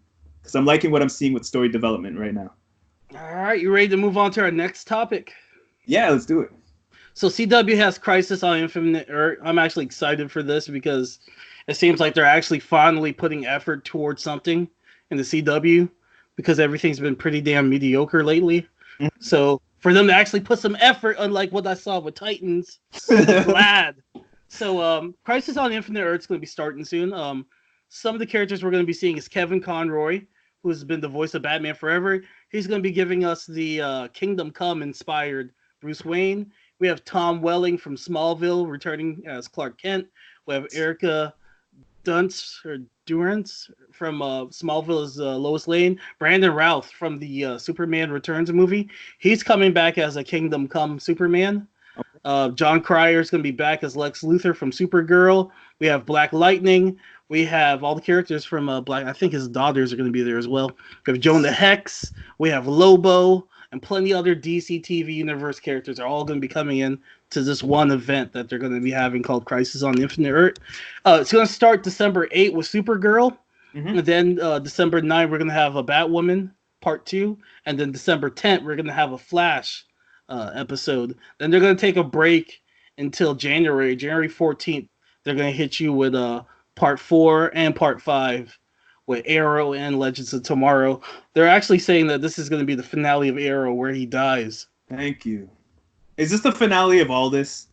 Because I'm liking what I'm seeing with story development right now. All right, you ready to move on to our next topic? Yeah, let's do it. So CW has Crisis on Infinite Earth. I'm actually excited for this because it seems like they're actually finally putting effort towards something in the CW because everything's been pretty damn mediocre lately. Mm-hmm. So for them to actually put some effort, unlike what I saw with Titans, I'm glad. So Crisis on Infinite Earth is going to be starting soon. Some of the characters we're going to be seeing is Kevin Conroy, who's been the voice of Batman forever. He's going to be giving us the Kingdom Come inspired Bruce Wayne. We have Tom Welling from Smallville returning as Clark Kent. We have Erica Durance from Smallville as Lois Lane. Brandon Routh from the Superman Returns movie. He's coming back as a Kingdom Come Superman. John Cryer is going to be back as Lex Luthor from Supergirl. We have Black Lightning. We have all the characters from Black. I think his daughters are going to be there as well. We have Jonah Hex. We have Lobo, and plenty other DC TV universe characters are all going to be coming in to this one event that they're going to be having called Crisis on Infinite Earth. It's going to start December 8th with Supergirl. And then December 9th, we're going to have a Batwoman Part 2. And then December 10th, we're going to have a Flash episode. Then they're going to take a break until January 14th. They're going to hit you with Part 4 and Part 5 with Arrow and Legends of Tomorrow. They're actually saying that this is going to be the finale of Arrow where he dies. Thank you. Is this the finale of all this?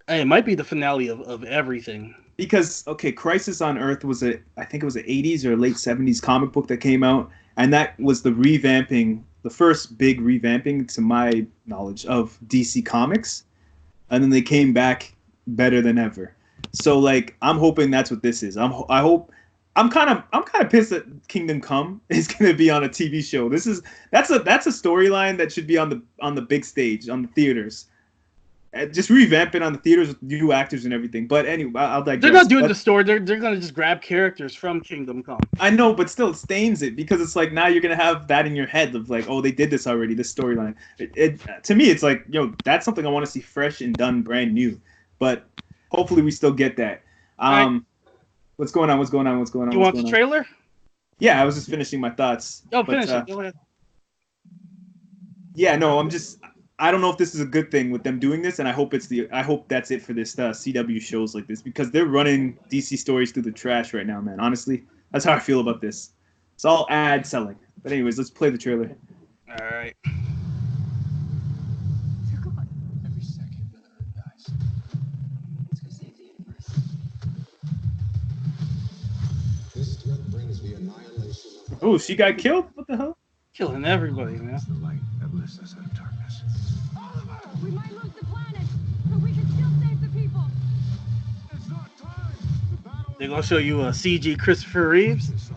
It might be the finale of everything. Because, okay, Crisis on Earth was I think it was an 80s or late 70s comic book that came out, and that was the first big revamping, to my knowledge, of DC Comics. And then they came back better than ever. So, like, I'm hoping that's what this is. I'm kind of pissed that Kingdom Come is going to be on a TV show. That's a storyline that should be on the big stage, on the theaters. Just revamp it on the theaters with new actors and everything. But anyway, I'll digress. They're not doing the story. They're going to just grab characters from Kingdom Come. I know, but still, it stains it, because it's like now you're going to have that in your head of like, oh, they did this already, this storyline. To me, it's like, yo, that's something I want to see fresh and done brand new. But hopefully we still get that. Right. What's going on? You want the trailer? Yeah, I was just finishing my thoughts. Oh, finish it. Go ahead. Yeah, no, I don't know if this is a good thing with them doing this, and I hope that's it for this CW shows like this, because they're running DC stories through the trash right now, man. Honestly, that's how I feel about this. It's all ad selling. But anyways, let's play the trailer. All right. Every second when the Earth dies, it's gonna save the universe. This threat brings the annihilation of... Oh, she got killed? What the hell? Killing everybody, man. It's the light that lifts us out of darkness. We might lose the planet, but we can still save the people. It's not time. The battle... They're gonna show you a CG Christopher Reeves.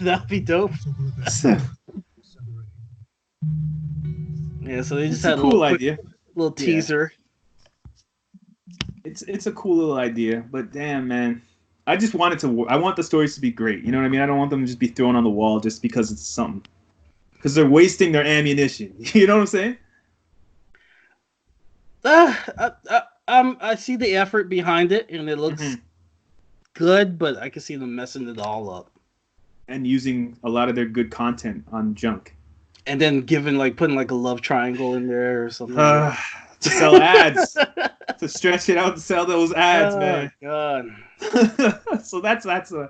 That'd be dope. Yeah, so they just had a cool idea. Little teaser. It's a cool little idea, but damn, man, I want the stories to be great. You know what I mean? I don't want them to just be thrown on the wall just because it's something. Because they're wasting their ammunition. You know what I'm saying? I see the effort behind it, and it looks good, but I can see them messing it all up. And using a lot of their good content on junk. And then putting a love triangle in there or something. To sell ads. To stretch it out to sell those ads, man. God. So that's my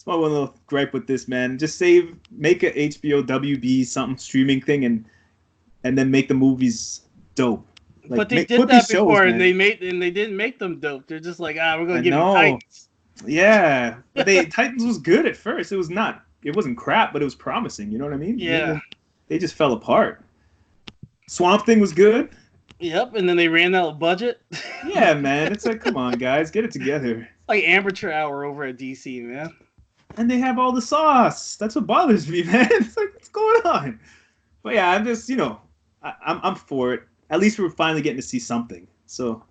one little gripe with this, man. Just make a HBO WB something streaming thing and then make the movies dope. Like, but they did that before, and they didn't make them dope. They're just like, we're gonna give you Titans. Yeah, but Titans was good at first. It wasn't crap, but it was promising. You know what I mean? Yeah. They just fell apart. Swamp Thing was good. Yep, and then they ran out of budget. Yeah, man. It's like, come on, guys, get it together. Like amateur hour over at DC, man. And they have all the sauce. That's what bothers me, man. It's like, what's going on? But yeah, I'm just, I'm for it. At least we're finally getting to see something. So.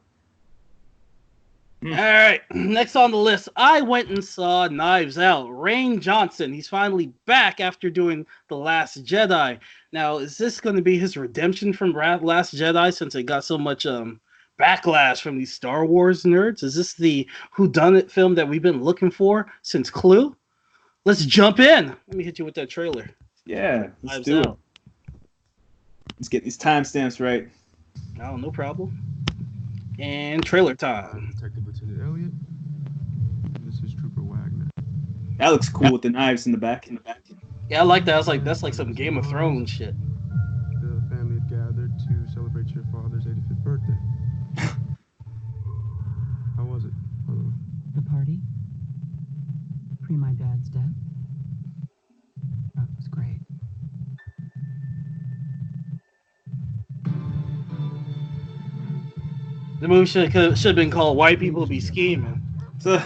All right, next on the list, I went and saw Knives Out. Rian Johnson, he's finally back after doing The Last Jedi. Now, is this going to be his redemption from Last Jedi, since it got so much backlash from these Star Wars nerds? Is this the whodunit film that we've been looking for since Clue? Let's jump in. Let me hit you with that trailer. Yeah, let's Knives do Out. it. Let's get these timestamps right. Oh, no problem. And trailer time. Detective Lieutenant Elliot. This is Trooper Wagner. That looks cool with the knives in the back. Yeah, I like that. I was like, that's like some Game of Thrones shit. The family had gathered to celebrate your father's 85th birthday. How was it? The party? Pre my dad's death? The movie should have been called "White People Be Scheming." So,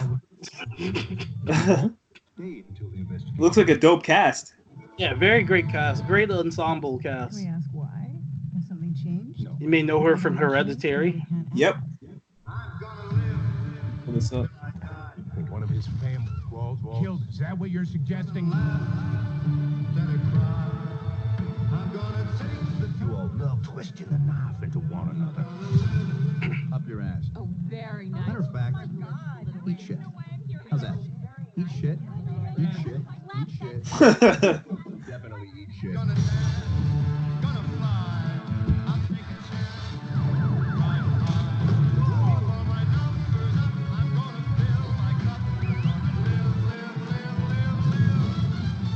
looks like a dope cast. Yeah, very great cast, great ensemble cast. Can we ask why? Has something changed? You may know her from Hereditary. Yep. Pull this up. One of his family killed. Is that what you're suggesting? You all love twisting the knife into one another. Up your ass. Oh, very nice. Matter of fact, eat shit. How's that? Eat shit. Eat shit. Eat shit. Definitely eat shit.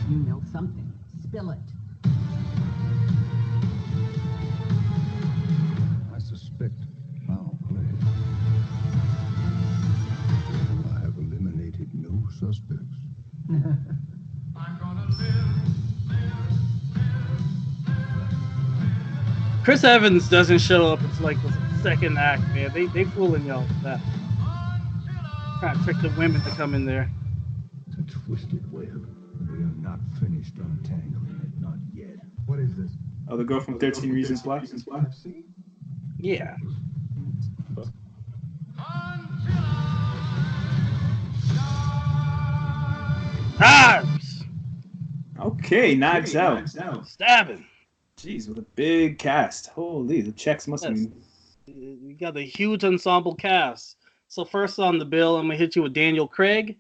You know something. Spill it. I suspect foul play. I have eliminated no suspects. Chris Evans doesn't show up. It's like the second act, man. They fooling y'all with that. Trying to trick the women to come in there. It's a twisted web. We are not finished untangling it, not yet. What is this? Oh, the girl from 13 Reasons Why. Yeah. Knives! Okay, Knives Out. Stabbing. Jeez, with a big cast. Holy, the checks must have Yes. been. We got a huge ensemble cast. So first on the bill, I'm gonna hit you with Daniel Craig.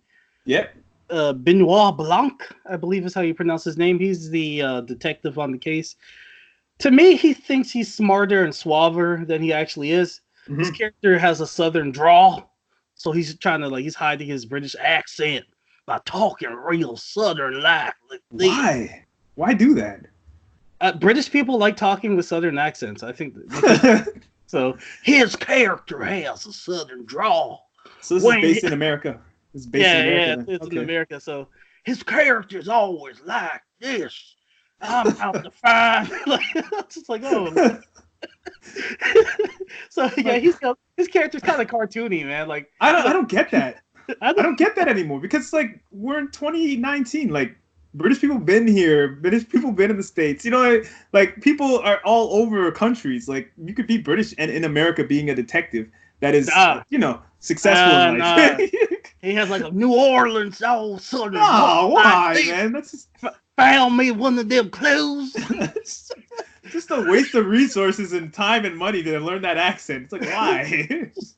Yep. Benoit Blanc, I believe is how you pronounce his name. He's the detective on the case. To me, he thinks he's smarter and suaver than he actually is. His character has a southern drawl, so he's trying to he's hiding his British accent by talking real southern like this. Why? Why do that? British people like talking with southern accents. I think so. His character has a southern drawl. So this is based in America. It's based in America. Yeah, it's in America. So his character's always like this. I'm out to find. It's just like, oh. So yeah, his character's kind of cartoony, man. Like I don't get that. I don't get that anymore because like we're in 2019. Like British people been here. British people been in the States. You know, like people are all over countries. Like you could be British and in America being a detective that is, successful in life. He has like a New Orleans old southern. Oh, why, man? That's just found me one of them clues. just a waste of resources and time and money to learn that accent. It's like, why? It's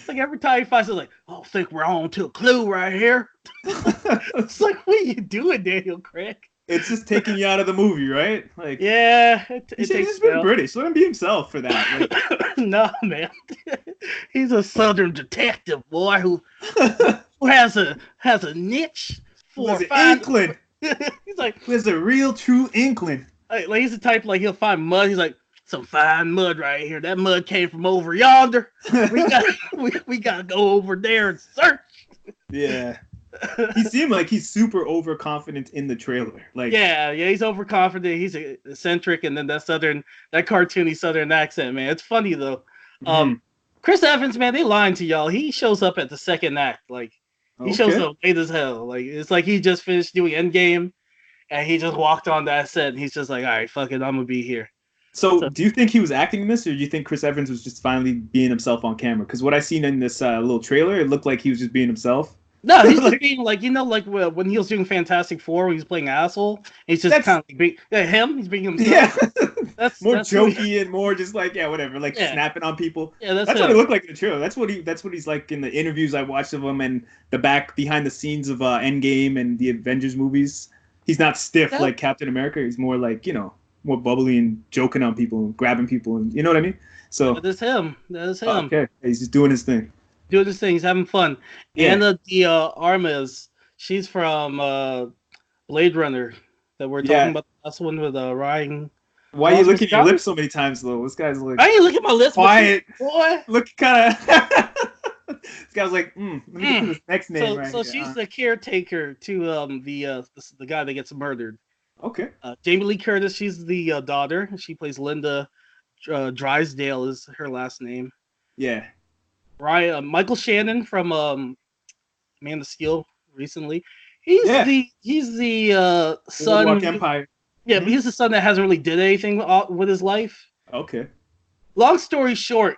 like every time he finds it, like, oh, I think we're on to a clue right here. It's like, what are you doing, Daniel Craig? It's just taking you out of the movie, right? Like, yeah, he's just been British. Let him be himself for that. Like, no, man, he's a southern detective boy who has a niche for inkling. He's like, there's a real true inkling. Like he's the type he'll find mud. He's like, some fine mud right here. That mud came from over yonder. We gotta go over there and search. Yeah. He seemed like he's super overconfident in the trailer. Like yeah, he's overconfident. He's eccentric, and then that cartoony southern accent, man. It's funny though. Chris Evans, man, they lying to y'all. He shows up at the second act. Like he shows up late as hell. Like it's like he just finished doing Endgame, and he just walked on that set, and he's just like, all right, fuck it, I'm gonna be here. So do you think he was acting in this, or do you think Chris Evans was just finally being himself on camera? Because what I seen in this little trailer, it looked like he was just being himself. No, he's just being like, when he was doing Fantastic Four, when he was playing asshole, he's just kind of being him. He's being himself. Yeah, that's jokey and more just like whatever, snapping on people. Yeah, that's what it looked like in the trailer. That's what he's like in the interviews I watched of him and the behind the scenes of Endgame and the Avengers movies. He's not stiff like Captain America. He's more like more bubbly and joking on people and grabbing people and you know what I mean. So that's him. That's him. Okay, he's just doing his thing. Doing this thing, he's having fun. Yeah. Anna de Armas, she's from Blade Runner that we're talking about. That's the one with Ryan. Why are you looking at your lips so many times, though? This guy's like. Why are you looking at my lips? Quiet, boy. Look kind of. This guy was like, let me get to this next name So she's the caretaker to the guy that gets murdered. Okay. Jamie Lee Curtis, she's the daughter. She plays Linda Drysdale is her last name. Yeah. Right, Michael Shannon from Man of Steel recently. He's Yeah. the son. Boardwalk Empire. Yeah, but he's the son that hasn't really did anything with his life. Okay. Long story short,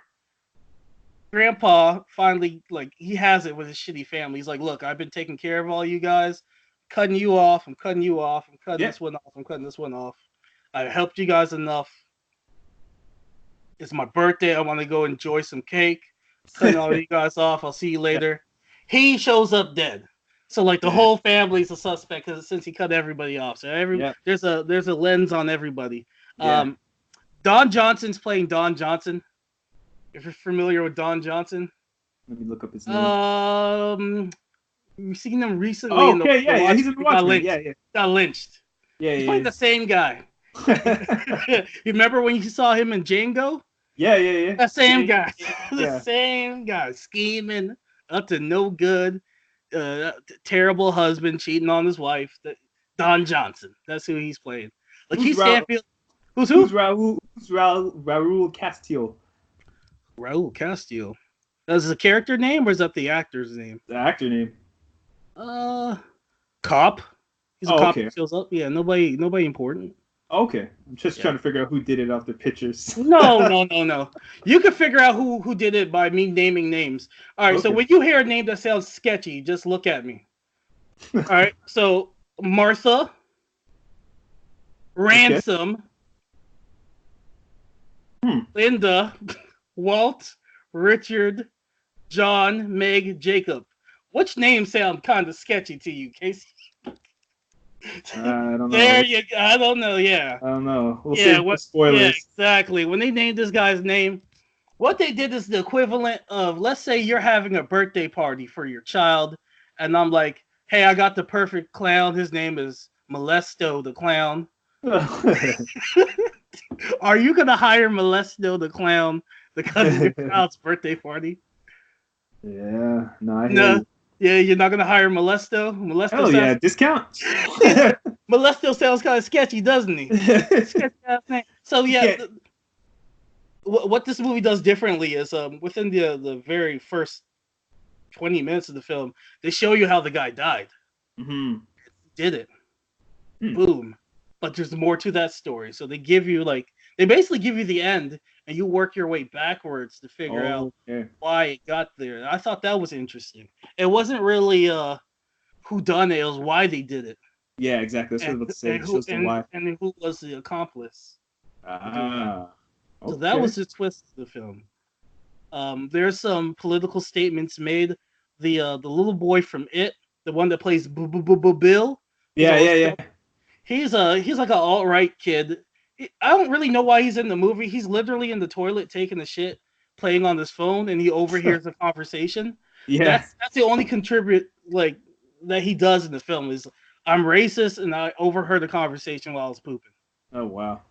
Grandpa finally he has it with his shitty family. He's like, look, I've been taking care of all you guys, cutting you off. I'm cutting you off. I'm cutting this one off. I'm cutting this one off. I helped you guys enough. It's my birthday. I want to go enjoy some cake. Cutting all you guys off. I'll see you later. He shows up dead. So the whole family's a suspect since he cut everybody off. So there's a lens on everybody. Yeah. Don Johnson's playing Don Johnson. If you're familiar with Don Johnson. Let me look up his name. You've seen him recently. He's in the Watchmen. Got lynched. He's playing the same guy. You remember when you saw him in Django? Yeah. That same guy. Yeah. Same guy. Scheming, up to no good, terrible husband, cheating on his wife. Don Johnson. That's who he's playing. Keith Stanfield. Who's who? Who's Raul Castillo? Raul Castillo. Is it a character name or is that the actor's name? The actor name. Cop. He's a cop okay. who shows up. Yeah, nobody important. Okay. I'm just trying to figure out who did it off the pictures. No. You can figure out who did it by me naming names. All right, so when you hear a name that sounds sketchy, just look at me. All right, so Martha, Ransom, Linda, Walt, Richard, John, Meg, Jacob. Which names sound kind of sketchy to you, Casey? I don't know. There you go. I don't know. Yeah. I don't know. We'll see the spoilers. Yeah, exactly. When they named this guy's name, what they did is the equivalent of, let's say you're having a birthday party for your child, and I'm like, hey, I got the perfect clown. His name is Molesto the Clown. Are you gonna hire Molesto the Clown to come to your child's birthday party? Yeah. No. Yeah, you're not gonna hire Molesto. Discount. Molesto sounds kind of sketchy, doesn't he? So what this movie does differently is within the very first 20 minutes of the film, they show you how the guy died. Mm-hmm. Did it. Boom. But there's more to that story. So they give you they basically give you the end, and you work your way backwards to figure out why it got there. And I thought that was interesting. It wasn't really who done it; it was why they did it. Yeah, exactly. That's what I was about to say. Why. And who was the accomplice? Okay. So that was the twist of the film. There's some political statements made. The little boy from It, the one that plays Bill. Yeah. He's like an alt-right kid. I don't really know why he's in the movie. He's literally in the toilet taking a shit, playing on his phone, and he overhears the conversation. Yeah, that's the only contribute that he does in the film is I'm racist and I overheard the conversation while I was pooping. Oh wow,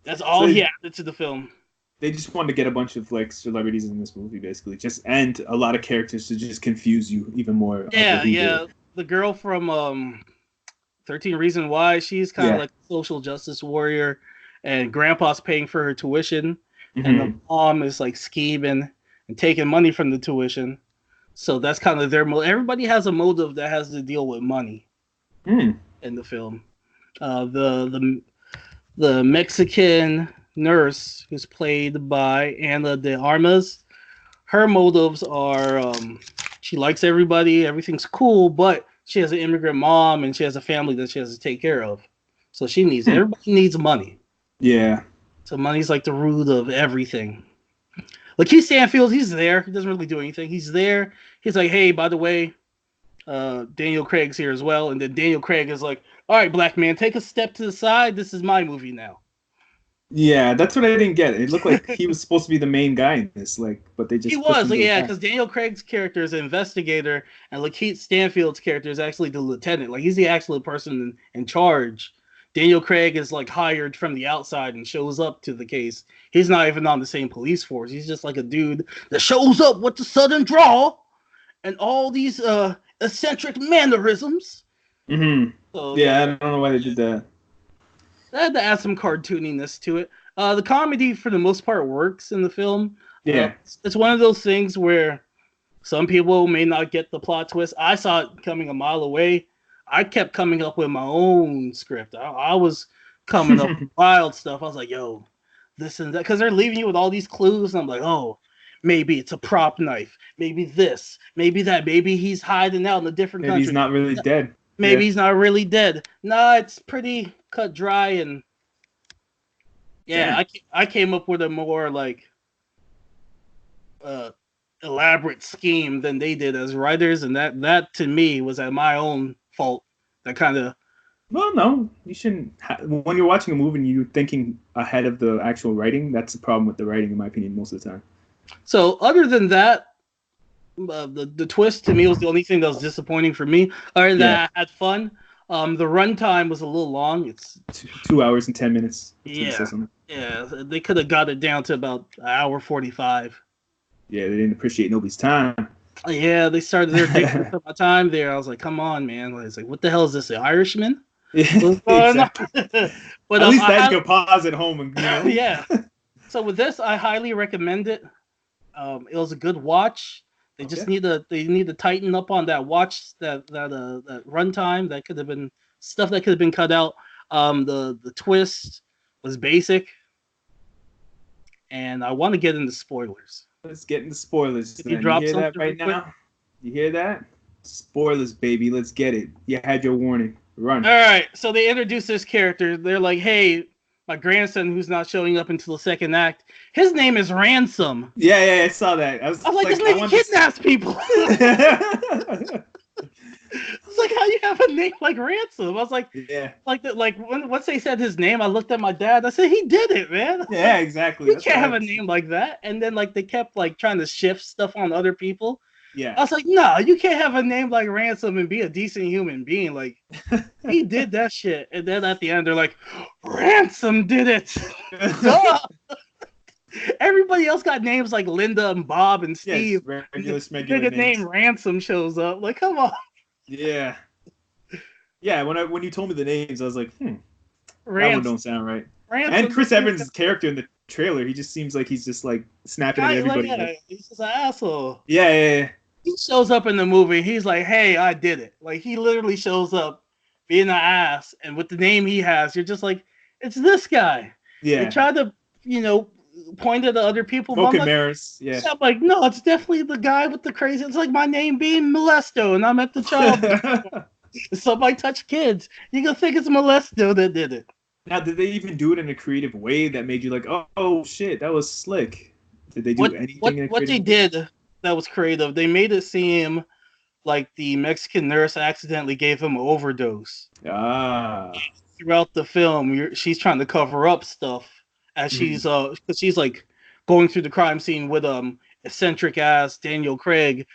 that's all he added to the film. They just wanted to get a bunch of celebrities in this movie, basically, and a lot of characters to just confuse you even more. Yeah. The girl from 13 Reasons Why, she's kind of like a social justice warrior. And grandpa's paying for her tuition, and the mom is scheming and taking money from the tuition. So that's kind of their motive. Everybody has a motive that has to deal with money in the film. The Mexican nurse, who's played by Ana de Armas, her motives are she likes everybody, everything's cool, but she has an immigrant mom and she has a family that she has to take care of. So she needs everybody needs money. Yeah. So money's the root of everything. Keith Stanfield, he's there. He doesn't really do anything. He's there. He's like, hey, by the way, Daniel Craig's here as well. And then Daniel Craig is like, all right, black man, take a step to the side. This is my movie now. Yeah, that's what I didn't get. It looked like he was supposed to be the main guy in this, but they just he was, because Daniel Craig's character is an investigator, and Lakeith Stanfield's character is actually the lieutenant. He's the actual person in charge. Daniel Craig is hired from the outside and shows up to the case. He's not even on the same police force. He's just a dude that shows up with the sudden draw and all these eccentric mannerisms. Mm-hmm. So, I don't know why they did that. I had to add some cartooniness to it. The comedy, for the most part, works in the film. Yeah. It's one of those things where Some people may not get the plot twist. I saw it coming a mile away. I kept coming up with my own script. I was coming up with wild stuff. I was like, yo, this and that. Because they're leaving you with all these clues. And I'm like, oh, maybe it's a prop knife. Maybe this. Maybe that. Maybe he's hiding out in a different country. Maybe he's not really dead. Maybe he's not really dead. No, it's pretty cut dry. And I came up with a more like elaborate scheme than they did as writers. And that to me was at my own fault. That kind of... Well, no, you shouldn't. When you're watching a movie and you're thinking ahead of the actual writing, that's the problem with the writing, in my opinion, most of the time. So, other than that, the twist to me was the only thing that was disappointing for me. Other than that, I had fun. The runtime was a little long. It's 2 hours and 10 minutes. Yeah, they could have got it down to about an hour 45. Yeah, they didn't appreciate nobody's time. Yeah, they started their taking my time there. I was like, come on, man. I was like, what the hell is this, an Irishman? Yeah, exactly. But at least that you can pause at home. And, Yeah. So with this, I highly recommend it. It was a good watch. They just need to tighten up on that watch, that runtime. That could have been stuff that could have been cut out. The twist was basic, and I want to get into spoilers. Let's get into spoilers. You drop hear that right now? You hear that? Spoilers, baby. Let's get it. You had your warning. Run. All right. So they introduce this character. They're like, hey, my grandson who's not showing up until the second act, his name is Ransom. Yeah, I saw that. I was like, this nigga kidnaps people. I was like, how you have a name like Ransom? I was like, once they said his name, I looked at my dad. I said, he did it, man. Yeah, exactly. You can't have a name like that. And then they kept trying to shift stuff on other people. Yeah. I was like, no, you can't have a name like Ransom and be a decent human being. Like, he did that shit. And then at the end, they're like, Ransom did it. Duh. Everybody else got names like Linda and Bob and Steve. Yes, regular name Ransom shows up. Like, come on. Yeah. Yeah, when you told me the names, I was like, that one don't sound right. Ransom, and Chris Evans' character in the trailer, he just seems like he's just snapping at everybody. He's just an asshole. Yeah. He shows up in the movie. He's like, hey, I did it. Like, he literally shows up being an ass. And with the name he has, you're just like, it's this guy. Yeah. They tried to, point at the other people. Smoke and mirrors. Yeah. I'm like, no, it's definitely the guy with the crazy. It's like my name being Molesto, and I'm at the child. Somebody touched kids. You're going to think it's Molesto that did it. Now, did they even do it in a creative way that made you like, oh shit, that was slick? Did they do anything in a what they did that was creative, they made it seem like the Mexican nurse accidentally gave him an overdose. Throughout the film, she's trying to cover up stuff as she's because she's going through the crime scene with eccentric ass Daniel Craig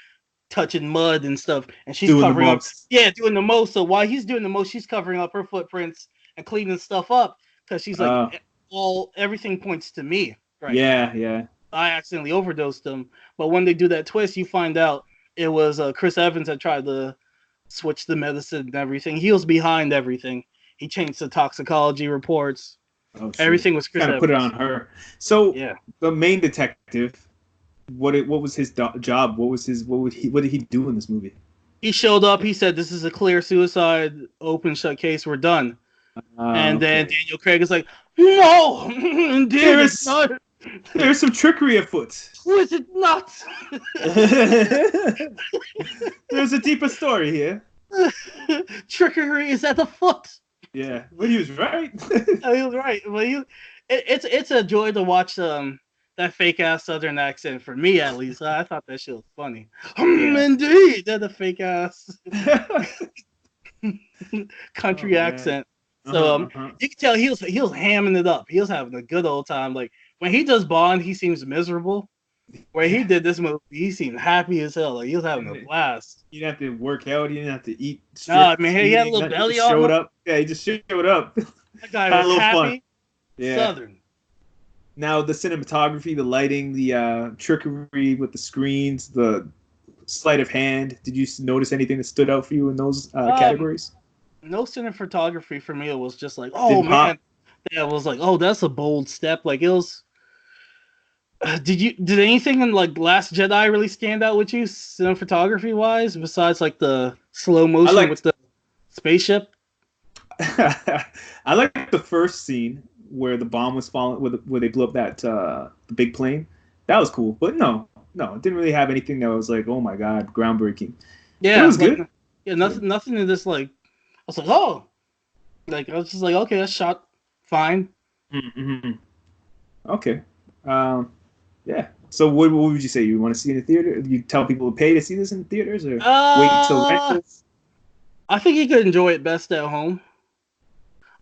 touching mud and stuff, and she's doing covering up. Yeah, doing the most. So while he's doing the most, she's covering up her footprints and cleaning stuff up because she's like, everything points to me. Right? Yeah. I accidentally overdosed him. But when they do that twist, you find out it was Chris Evans that tried to switch the medicine and everything. He was behind everything. He changed the toxicology reports. Everything was Chris Evans. Put it on her. So the main detective, what was his job? What did he do in this movie? He showed up. He said, "This is a clear suicide, open shut case. We're done." And then Daniel Craig is like, "No, indeed, it's not. There's some trickery afoot." Was it not? There's a deeper story here. Trickery is at the foot. Yeah, but he was right. He was right. Well, it's a joy to watch that fake ass Southern accent. For me, at least, I thought that shit was funny. Indeed, that's a fake ass country accent. So you can tell he was hamming it up. He was having a good old time. Like when he does Bond, he seems miserable. Where he did this movie, he seemed happy as hell. Like he was having a blast. You didn't have to work out. You didn't have to eat. No, man, he had a little belly on. Showed up. Yeah, he just showed up. That guy was happy. Fun. Yeah. Southern. Now the cinematography, the lighting, the trickery with the screens, the sleight of hand. Did you notice anything that stood out for you in those categories? No cinematography for me. It was just like, oh man, yeah, it was like, oh, that's a bold step. Like it was. Did anything in like Last Jedi really stand out with you, cinematography wise, besides like the slow motion with the spaceship? I like the first scene where the bomb was falling, where they blew up that the big plane. That was cool, but no, it didn't really have anything that was like, oh my god, groundbreaking. Yeah, it was good. Yeah, nothing in this like. I was like, oh, like I was just like, okay, that's shot fine. Mm-hmm. Okay. Yeah. So what would you say? You want to see it in the theater? You tell people to pay to see this in theaters, or wait until rentals? I think you could enjoy it best at home.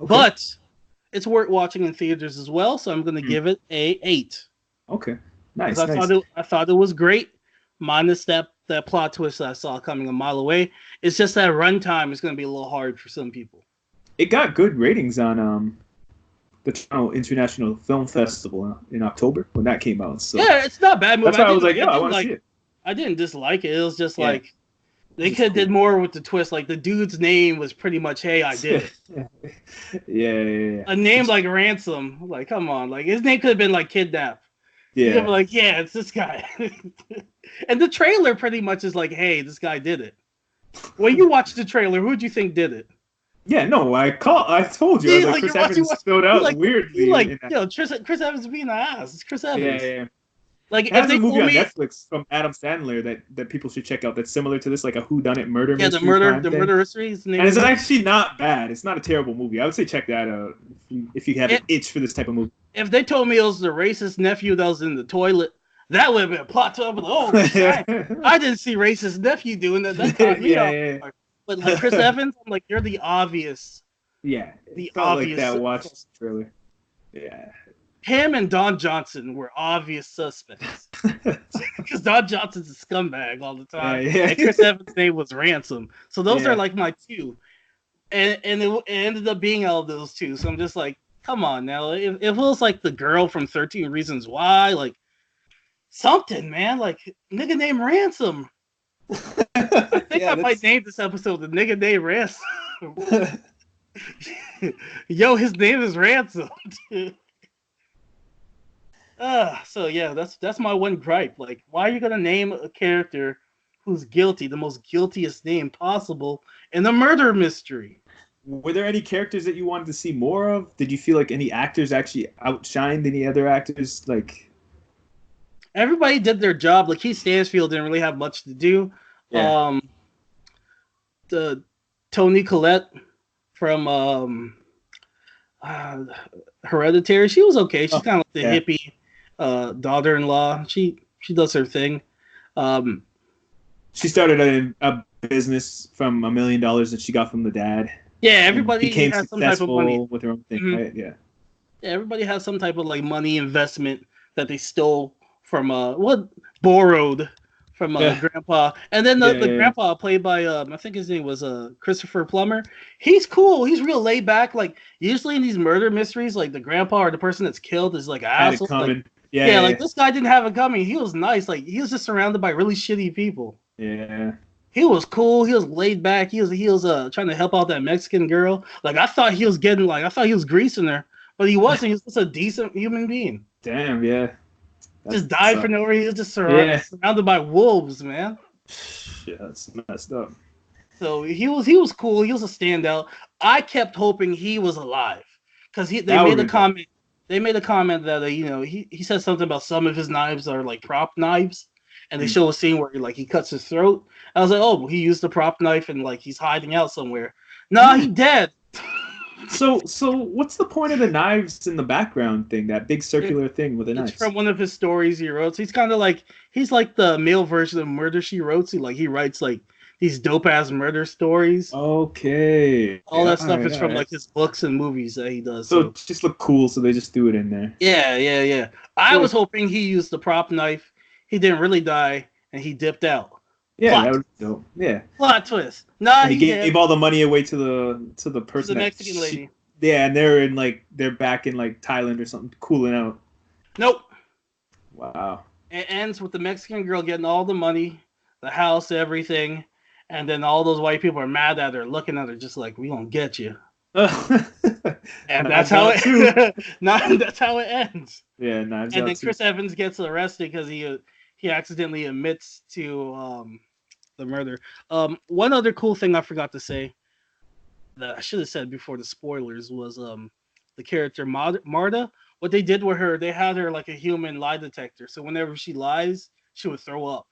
Okay. But it's worth watching in theaters as well, so I'm going to give it a 8. Okay, nice. I thought it was great, minus that plot twist that I saw coming a mile away. It's just that runtime is going to be a little hard for some people. It got good ratings on the Toronto International Film Festival in October when that came out. So yeah, it's not a bad movie. That's why I was like, I want to see it. I didn't dislike it. It was just like they could have did more with the twist. Like the dude's name was pretty much, "Hey, I did it." yeah. A name like Ransom, like come on, like his name could have been like Kidnap. Yeah, like it's this guy. And the trailer pretty much is like, "Hey, this guy did it." When you watch the trailer, who'd you think did it? Yeah, no, I told you. I was like, Chris Evans spilled out weirdly. Chris Evans being an ass. It's Chris Evans. Yeah. Like, there's a movie on Netflix from Adam Sandler that people should check out that's similar to this, like a whodunit murder mystery. Yeah, the murder mystery. And it's actually not bad. It's not a terrible movie. I would say check that out if you have an itch for this type of movie. If they told me it was the racist nephew that was in the toilet, that would have been a plot twist. I didn't see racist nephew doing that. That caught me off. But like Chris Evans, I'm like, you're the obvious. Yeah. The obvious. Like that watched the trailer. Yeah. Him and Don Johnson were obvious suspects. Because Don Johnson's a scumbag all the time. Yeah. And Chris Evans' name was Ransom. So those are like my two. And it ended up being all of those two. So I'm just like, come on now. If it was like the girl from 13 Reasons Why, like something, man. Like nigga named Ransom. I think I might name this episode the nigga named Ransom. Yo, his name is Ransom. So yeah, that's my one gripe. Like, why are you gonna name a character who's guilty, the most guiltiest name possible, in a murder mystery? Were there any characters that you wanted to see more of? Did you feel like any actors actually outshined any other actors? Like, everybody did their job. Like Keith Stansfield didn't really have much to do. Yeah. The Toni Collette from Hereditary, she was okay. She's kind of like the hippie daughter-in-law. She does her thing. She started a business from $1 million that she got from the dad. Yeah, everybody became has some type of money with her own thing, right? Yeah. Yeah, everybody has some type of like money investment that they stole from borrowed from grandpa. And then the grandpa played by I think his name was Christopher Plummer. He's cool. He's real laid back. Like usually in these murder mysteries, like the grandpa or the person that's killed is like an asshole. Like, like this guy didn't have it coming. He was nice. Like he was just surrounded by really shitty people. Yeah. He was cool. He was laid back. He was trying to help out that Mexican girl. Like I thought he was greasing her, but he wasn't. He was just a decent human being. Damn, yeah. Just died for no reason. He was just surrounded by wolves, man. Yeah, that's messed up. So he was cool. He was a standout. I kept hoping he was alive because they made a comment. They made a comment that he said something about some of his knives are like prop knives, and they show a scene where he cuts his throat. I was like, oh, he used the prop knife and like he's hiding out somewhere. Nah, he dead. So what's the point of the knives in the background thing? That big circular thing with the knives. It's from one of his stories he wrote. So he's kind of like the male version of Murder She Wrote. So he writes like these dope ass murder stories. Okay. All that stuff is from like his books and movies that he does. So it just look cool, so they just threw it in there. Yeah. I was hoping he used the prop knife. He didn't really die, and he dipped out. Yeah, that was dope. Yeah. Plot twist. Nah, he gave all the money away to the person. The Mexican lady. Yeah, and they're back in like Thailand or something, cooling out. Nope. Wow. It ends with the Mexican girl getting all the money, the house, everything, and then all those white people are mad at her, looking at her just like, we gonna get you. And that's how it. That's how it ends. Yeah, Knives And Out then 2. Chris Evans gets arrested because he accidentally admits to the murder. One other cool thing I forgot to say that I should have said before the spoilers was the character Marta. What they did with her, they had her like a human lie detector. So whenever she lies, she would throw up.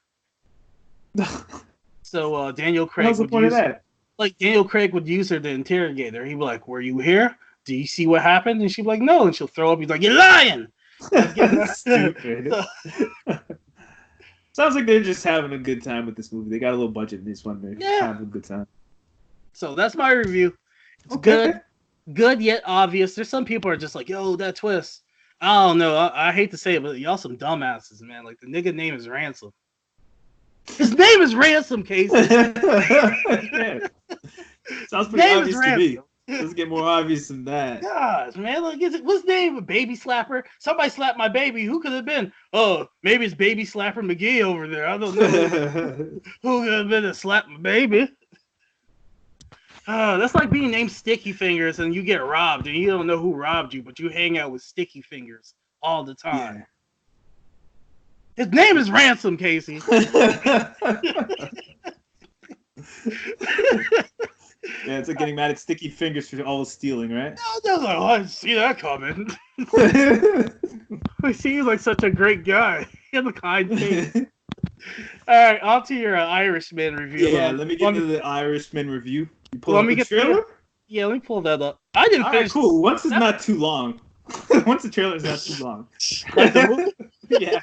So Daniel Craig What's the would point of use that? like Daniel Craig would use her to interrogate her. He'd be like, "Were you here? Do you see what happened?" And she'd be like, "No." And she'll throw up. He's like, "You're lying." Stupid. Sounds like they're just having a good time with this movie. They got a little budget and they just want to have a good time. So that's my review. It's good yet obvious. There's some people are just like, "Yo, that twist." I don't know. I hate to say it, but y'all some dumbasses, man. Like the nigga name is Ransom. His name is Ransom, Casey. Yeah. Sounds pretty Name obvious is to me. Ransom. Doesn't get more obvious than that. Gosh, man, like, what's his name? A baby slapper? Somebody slapped my baby. Who could have been? Oh, maybe it's baby slapper McGee over there. I don't know. Who could have been to slap my baby? That's like being named Sticky Fingers and you get robbed and you don't know who robbed you, but you hang out with Sticky Fingers all the time. Yeah. His name is Ransom, Casey. Yeah, it's like getting mad at Sticky Fingers for all the stealing, right? No, like, I didn't see that coming. I see you like such a great guy. You have a kind face. All right, on to your Irishman review. Yeah, let me get into the Irishman review. You pull up the get trailer? Yeah, let me pull that up. I didn't finish. Right, cool. Once it's not too long. Once the trailer is not too long. Like the movie? Yeah.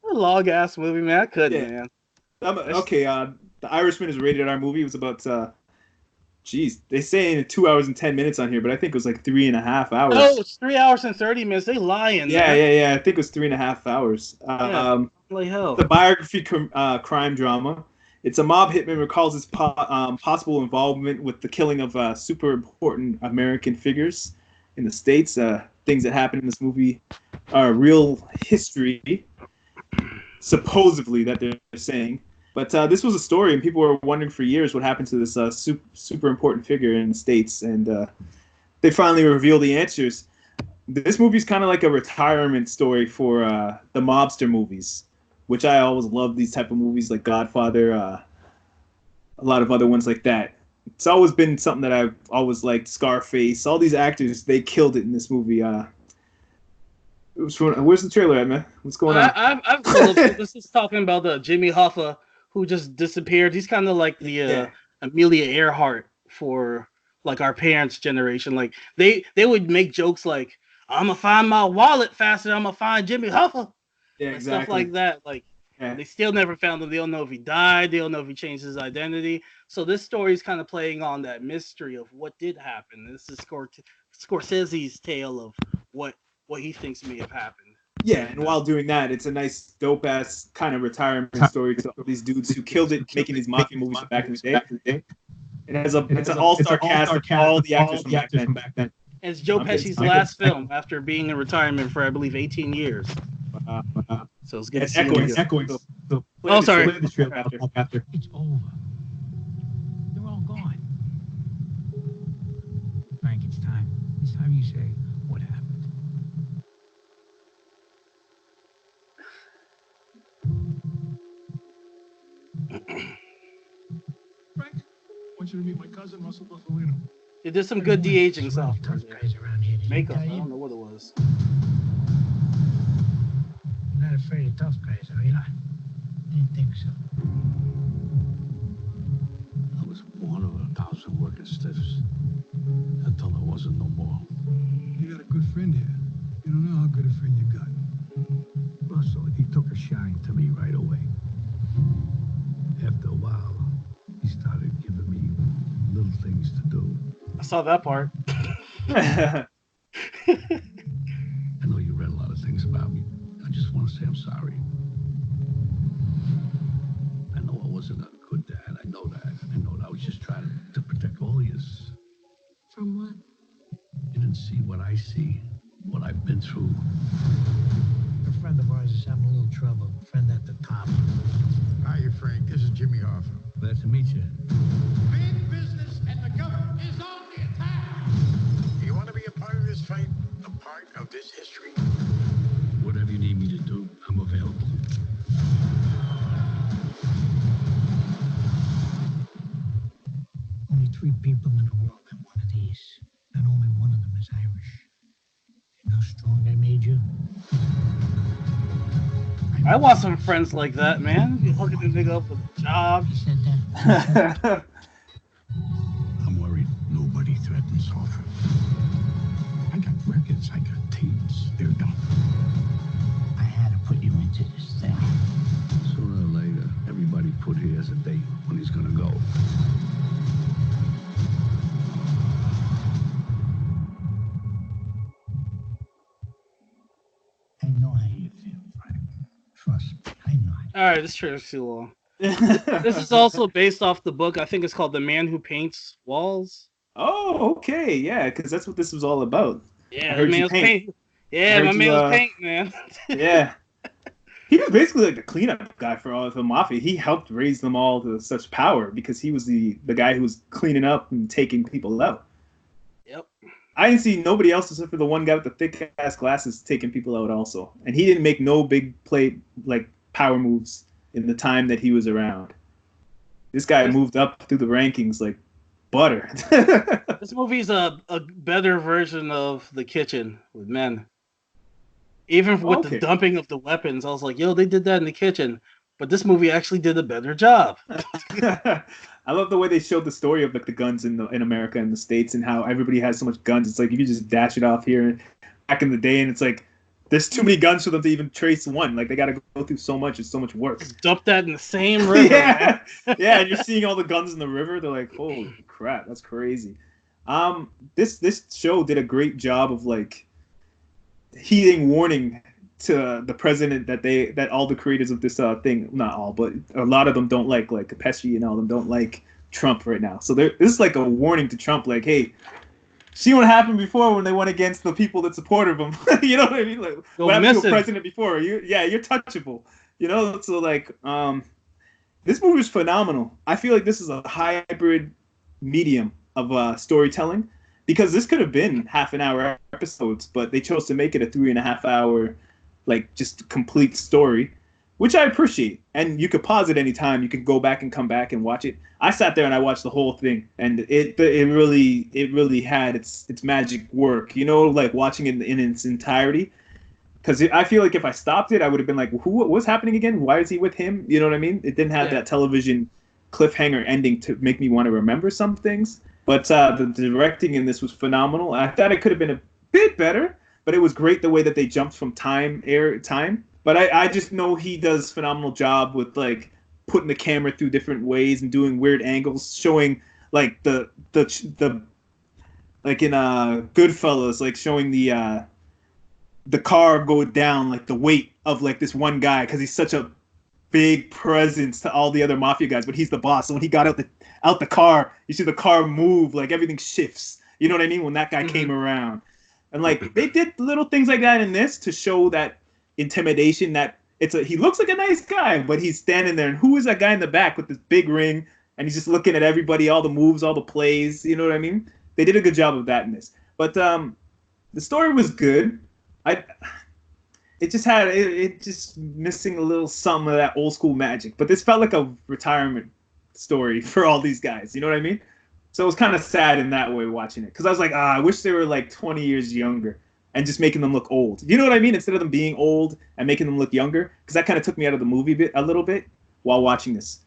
A long ass movie, man. I couldn't, man. Okay, The Irishman is a rated R movie. It was about they say in 2 hours and 10 minutes on here, but I think it was like 3.5 hours. Oh, it's 3 hours and 30 minutes. They lying. Yeah. I think it was 3.5 hours. Like hell. The biography crime drama. It's a mob hitman recalls his possible involvement with the killing of super important American figures in the States. Things that happened in this movie are real history, supposedly, that they're saying. But this was a story, and people were wondering for years what happened to this super important figure in the States, and they finally revealed the answers. This movie's kind of like a retirement story for the mobster movies, which I always love these type of movies, like Godfather, a lot of other ones like that. It's always been something that I've always liked. Scarface, all these actors, they killed it in this movie. Where's the trailer at, man? What's going on? I've pulled up. This is talking about Jimmy Hoffa, who just disappeared. He's kind of like the Amelia Earhart for like our parents' generation. Like they would make jokes like, "I'm gonna find my wallet faster than I'm gonna find Jimmy Hoffa." Yeah, and exactly. stuff like that. Like they still never found him. They don't know if he died. They don't know if he changed his identity. So this story is kind of playing on that mystery of what did happen. This is Scorsese's tale of what he thinks may have happened. Yeah, and while doing that, it's a nice, dope-ass kind of retirement story to all these dudes who killed it making these mafia movies back in the day. It's an all-star cast of all the actors from back then. And it's Joe Pesci's last film after being in retirement for, I believe, 18 years. So it's good to see him. Echoing. Oh, sorry. It's over. They're all gone. Frank, it's time. It's time you say what happened. Frank, I want you to meet my cousin, Russell Buffalino. It did some good de-aging stuff. Tough guys around here. Makeup, I don't know what it was. You're not afraid of tough guys, are you? I didn't think so. I was one of 1,000 working stiffs until there wasn't no more. You got a good friend here. You don't know how good a friend you got. Russell, he took a shine to me right away. After a while, he started giving me little things to do. I saw that part. I know you read a lot of things about me. I just want to say I'm sorry. I know I wasn't a good dad. I know that. I was just trying to protect all of you. From what? You didn't see what I see, what I've been through. A friend of ours is having a little trouble. A friend at the top. Hiya, Frank. This is Jimmy Hoffa. Glad to meet you. Big business and the government is on the You want to be a part of this fight? A part of this history? Whatever you need me to do, I'm available. Only 3 people in the world have one of these, and only one of them is Irish. You know how strong I made you? I want some friends like that, man. You hooking the nigga up with a job. He said that. I'm worried nobody threatens Hoffa. I got records, I got tapes. They're done. I had to put you into this thing. Sooner or later, everybody put here as a date when he's gonna go. I know how you feel, Frank. Trust me, I know. All right, this trailer's too long. This is also based off the book. I think it's called The Man Who Paints Walls. Oh, okay, yeah, because that's what this was all about. Yeah, heard my you man's paint. paint. Yeah, my man was painting, man. Yeah. He was basically like the cleanup guy for all of the mafia. He helped raise them all to such power because he was the guy who was cleaning up and taking people out. Yep. I didn't see nobody else except for the one guy with the thick ass glasses taking people out also. And he didn't make no big play like power moves in the time that he was around. This guy moved up through the rankings like butter. This movie's a better version of The Kitchen with men. Even with the dumping of the weapons, I was like, yo, they did that in The Kitchen. But this movie actually did a better job. I love the way they showed the story of like the guns in America and the States and how everybody has so much guns. It's like you just dash it off here back in the day, and it's like there's too many guns for them to even trace one. Like they got to go through so much. It's so much work. Just dump that in the same river. Yeah, yeah. And you're seeing all the guns in the river. They're like, holy crap, that's crazy. This show did a great job of like heeding warning to the president that all the creators of this thing, not all, but a lot of them don't like Pesci and all of them don't like Trump right now. So this is like a warning to Trump, like, hey, see what happened before when they went against the people that supported them. You know what I mean? Like, what happened to a president before? You're touchable. You know, so like, this movie is phenomenal. I feel like this is a hybrid medium of storytelling because this could have been half an hour episodes, but they chose to make it a 3.5 hour, like just complete story, which I appreciate. And you could pause it anytime. You could go back and come back and watch it. I sat there and I watched the whole thing, and it really had its magic work. You know, like watching it in its entirety. Because I feel like if I stopped it, I would have been like, what's happening again? Why is he with him? You know what I mean? It didn't have that television cliffhanger ending to make me want to remember some things. But the directing in this was phenomenal. I thought it could have been a bit better, but it was great the way that they jumped from time. But I just know he does a phenomenal job with like putting the camera through different ways and doing weird angles, showing like the like in Goodfellas, like showing the car go down, like the weight of like this one guy because he's such a big presence to all the other mafia guys, but he's the boss. So when he got out the car, you see the car move, like everything shifts. You know what I mean? When that guy came around. And like they did little things like that in this to show that intimidation, that he looks like a nice guy, but he's standing there, and who is that guy in the back with this big ring, and he's just looking at everybody, all the moves, all the plays, you know what I mean? They did a good job of that in this. But the story was good. It just missing a little some of that old school magic. But this felt like a retirement story for all these guys, you know what I mean? So it was kind of sad in that way watching it. Because I was like, I wish they were like 20 years younger and just making them look old. You know what I mean? Instead of them being old and making them look younger. Because that kind of took me out of the movie a little bit while watching this.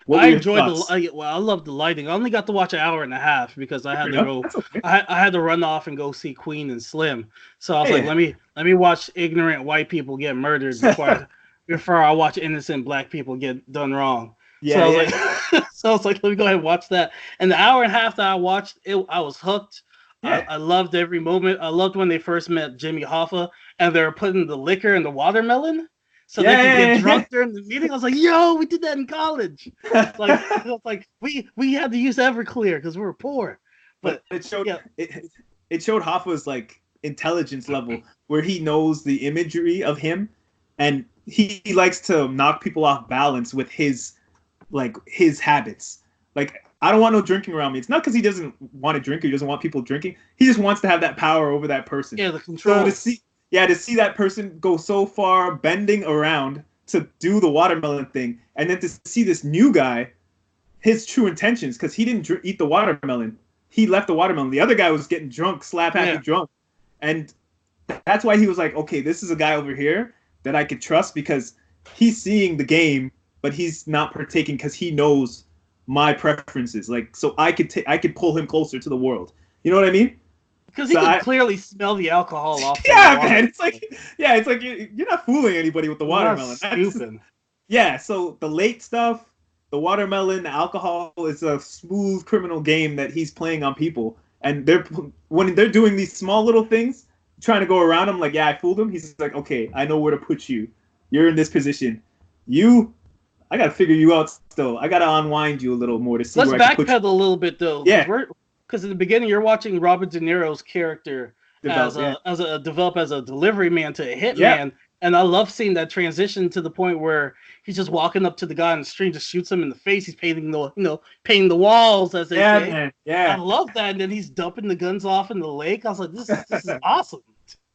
I enjoyed I loved the lighting. I only got to watch an hour and a half because I had to go. Okay. I had to run off and go see Queen and Slim. So I was like, let me watch ignorant white people get murdered before I watch innocent black people get done wrong. Yeah. So I was like, let me go ahead and watch that. And the hour and a half that I watched, I was hooked. Yeah. I loved every moment. I loved when they first met Jimmy Hoffa and they were putting the liquor in the watermelon. So they could get drunk during the meeting. I was like, yo, we did that in college. Like we had to use Everclear because we were poor. But it showed it showed Hoffa's like intelligence level where he knows the imagery of him, and he likes to knock people off balance with his habits. Like I don't want no drinking around me. It's not because he doesn't want to drink or he doesn't want people drinking. He just wants to have that power over that person. Yeah, the control. So to see that person go so far bending around to do the watermelon thing, and then to see this new guy, his true intentions, because he didn't eat the watermelon. He left the watermelon. The other guy was getting drunk, slap-happy drunk. And that's why he was like, okay, this is a guy over here that I could trust because he's seeing the game, but he's not partaking because he knows my preferences. Like, so I could pull him closer to the world. You know what I mean? Because he could clearly smell the alcohol off. Yeah, man. It's like you're not fooling anybody with the watermelon. Stupid. Yeah. So the late stuff, the watermelon, the alcohol is a smooth criminal game that he's playing on people. And when they're doing these small little things, trying to go around him, like, yeah, I fooled him. He's like, okay, I know where to put you. You're in this position. I gotta figure you out still. I gotta unwind you a little more to see where I can put you. Let's backpedal a little bit though. Yeah. Because in the beginning, you're watching Robert De Niro's character develop as a delivery man to a hitman, and I love seeing that transition to the point where he's just walking up to the guy on the street, just shoots him in the face. He's painting the walls, as they say. Man. Yeah, I love that. And then he's dumping the guns off in the lake. I was like, this is awesome.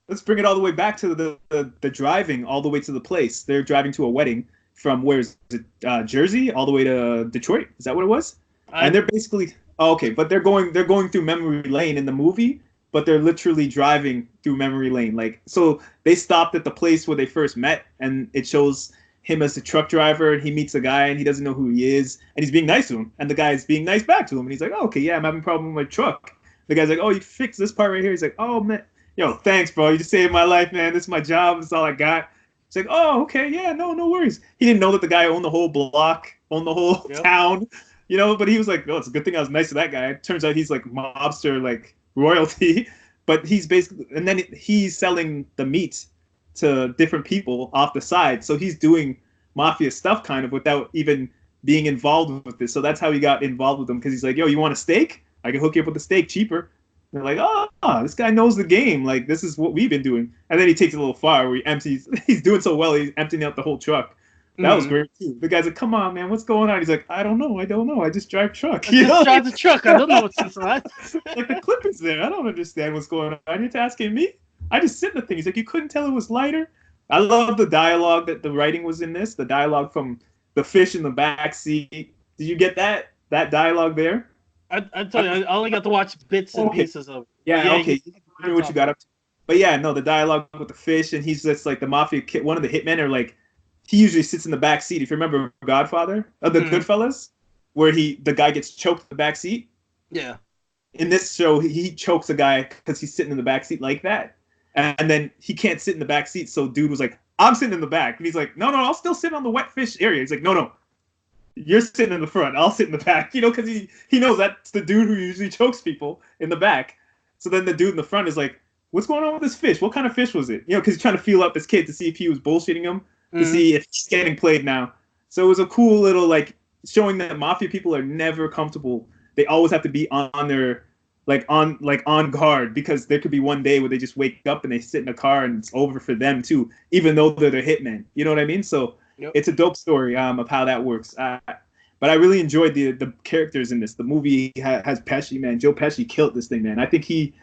Let's bring it all the way back to the driving all the way to the place. They're driving to a wedding from where's it, Jersey, all the way to Detroit. Is that what it was? And they're basically but they're going through memory lane in the movie, but they're literally driving through memory lane. Like, so they stopped at the place where they first met, and it shows him as a truck driver, and he meets a guy, and he doesn't know who he is, and he's being nice to him, and the guy's being nice back to him, and he's like, oh, okay, yeah, I'm having a problem with my truck. The guy's like, oh, you fixed this part right here. He's like, oh, man, yo, thanks, bro. You just saved my life, man. This is my job. This is all I got. He's like, oh, okay, yeah, no worries. He didn't know that the guy owned the whole block, owned the whole town, but he was like, oh, it's a good thing I was nice to that guy. It turns out he's like mobster, like royalty, but he's basically, and then he's selling the meat to different people off the side. So he's doing mafia stuff kind of without even being involved with this. So that's how he got involved with them, because he's like, yo, you want a steak? I can hook you up with a steak cheaper. They're like, oh, this guy knows the game. Like, this is what we've been doing. And then he takes it a little far where he's doing so well, he's emptying out the whole truck. That was great, too. The guy's like, come on, man, what's going on? He's like, I don't know. I just drive truck. I just drive the truck. I don't know what's inside. Like, the clip is there. I don't understand what's going on. You're asking me? I just sit in the thing. He's like, you couldn't tell it was lighter? I love the dialogue that the writing was in this. The dialogue from the fish in the back seat. Did you get that dialogue there? I tell you, I only got to watch bits and pieces of it. Yeah, okay. You can remember what you got up to. But yeah, no, the dialogue with the fish, and he's just like the mafia kid, one of the hitmen, or like, he usually sits in the back seat. If you remember Godfather, the Goodfellas, where the guy gets choked in the back seat. Yeah. In this show, he chokes a guy because he's sitting in the back seat like that. And then he can't sit in the back seat, so dude was like, I'm sitting in the back. And he's like, no, I'll still sit on the wet fish area. He's like, no, you're sitting in the front. I'll sit in the back. Because he knows that's the dude who usually chokes people in the back. So then the dude in the front is like, what's going on with this fish? What kind of fish was it? Because he's trying to feel up this kid to see if he was bullshitting him, to see if he's getting played now. So it was a cool little, like, showing that mafia people are never comfortable. They always have to be on their, on guard, because there could be one day where they just wake up and they sit in a car and it's over for them too, even though they're the hitmen. You know what I mean? So It's a dope story of how that works. But I really enjoyed the characters in this. The movie has Pesci, man. Joe Pesci killed this thing, man. I think he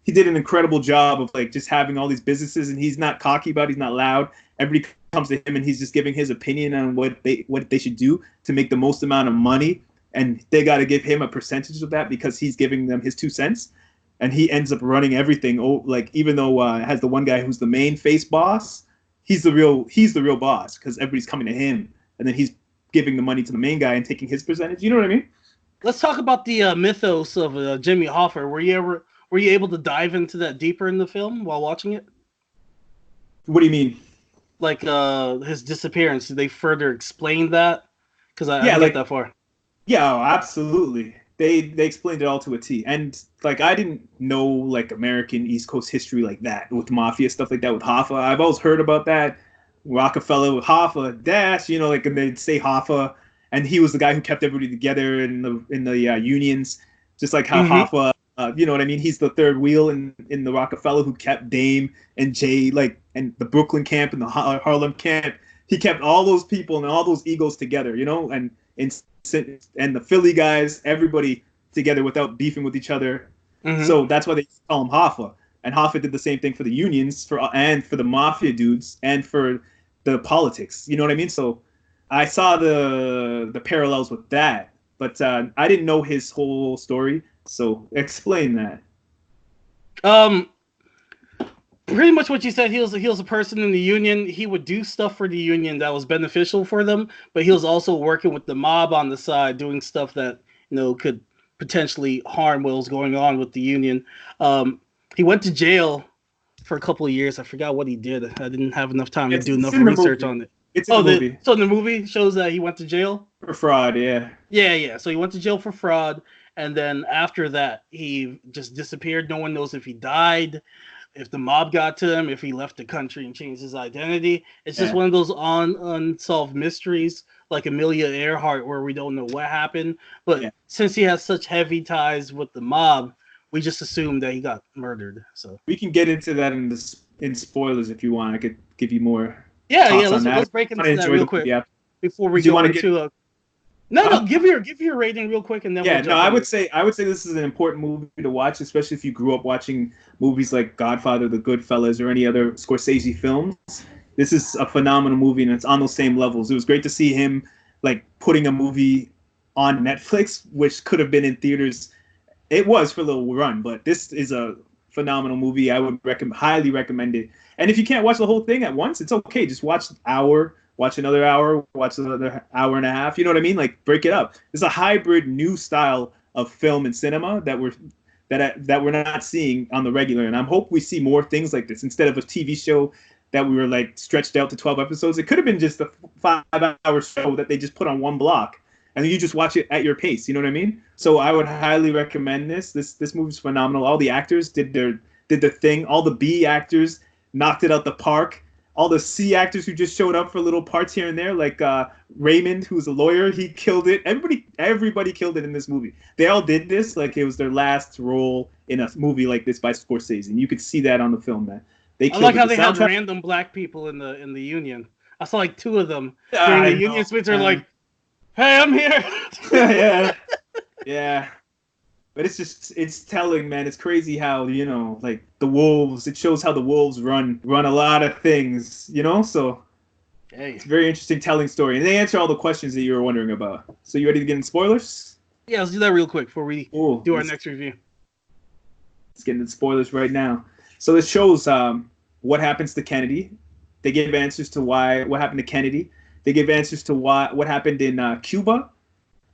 did an incredible job of like just having all these businesses, and he's not cocky about it. He's not loud. Everybody comes to him and he's just giving his opinion on what they should do to make the most amount of money. And they got to give him a percentage of that because he's giving them his 2 cents. And he ends up running everything. Even though it has the one guy who's the main face boss, he's the real boss because everybody's coming to him. And then he's giving the money to the main guy and taking his percentage. You know what I mean? Let's talk about the mythos of Jimmy Hoffa. Were you able to dive into that deeper in the film while watching it? What do you mean? Like his disappearance. Did they further explain that? Because I didn't get that far. Yeah, absolutely. They explained it all to a T. And like I didn't know like American East Coast history like that with mafia stuff like that with Hoffa. I've always heard about that. Rockefeller with Hoffa, Dash, and they'd say Hoffa, and he was the guy who kept everybody together in the unions, just like how Hoffa, you know what I mean? He's the third wheel in the Rockefeller who kept Dame and Jay, and the Brooklyn camp and the Harlem camp. He kept all those people and all those egos together, and and the Philly guys, everybody together without beefing with each other. Mhm. So that's why they call him Hoffa. And Hoffa did the same thing for the unions, for the mafia dudes, and for the politics. You know what I mean? So I saw the parallels with that, but I didn't know his whole story. So explain that. Pretty much what you said. He was a person in the union. He would do stuff for the union that was beneficial for them, but he was also working with the mob on the side, doing stuff that could potentially harm what was going on with the union. He went to jail for a couple of years. I forgot what he did. I didn't have enough time to do enough research on it. It's in the movie. So the movie shows that he went to jail For fraud, yeah. Yeah. So he went to jail for fraud, and then after that, he just disappeared. No one knows if he died, if the mob got to him, if he left the country and changed his identity. It's just one of those unsolved mysteries, like Amelia Earhart, where we don't know what happened. But since he has such heavy ties with the mob, we just assume that he got murdered. So we can get into that in spoilers if you want. I could give you more. Let's break into that real quick before we go into. No, give your rating real quick and then. I would say this is an important movie to watch, especially if you grew up watching movies like Godfather, The Goodfellas, or any other Scorsese films. This is a phenomenal movie, and it's on those same levels. It was great to see him like putting a movie on Netflix, which could have been in theaters. It was for a little run, but this is a phenomenal movie. I would highly recommend it. And if you can't watch the whole thing at once, it's okay. Just watch an hour. Watch another hour, watch another hour and a half. You know what I mean? Like break it up. It's a hybrid new style of film and cinema that we're not seeing on the regular. And I hope we see more things like this instead of a TV show that we were like stretched out to 12 episodes. It could have been just a 5-hour show that they just put on one block and you just watch it at your pace. You know what I mean? So I would highly recommend this. This movie's phenomenal. All the actors did their thing. All the B actors knocked it out the park. All the C actors who just showed up for little parts here and there, like Raymond, who's a lawyer, he killed it. Everybody killed it in this movie. They all did this like it was their last role in a movie like this by Scorsese, and you could see that on the film, man. I like how they have random black people in the union. I saw like 2 of them during the union speech. They're like, "Hey, I'm here." Yeah. But it's telling, man. It's crazy how, like the wolves, it shows how the wolves run a lot of things, So it's a very interesting telling story. And they answer all the questions that you were wondering about. So you ready to get in spoilers? Yeah, let's do that real quick before we do our next review. Let's get into spoilers right now. So this shows what happens to Kennedy. They give answers to what happened to Kennedy. They give answers to what happened in Cuba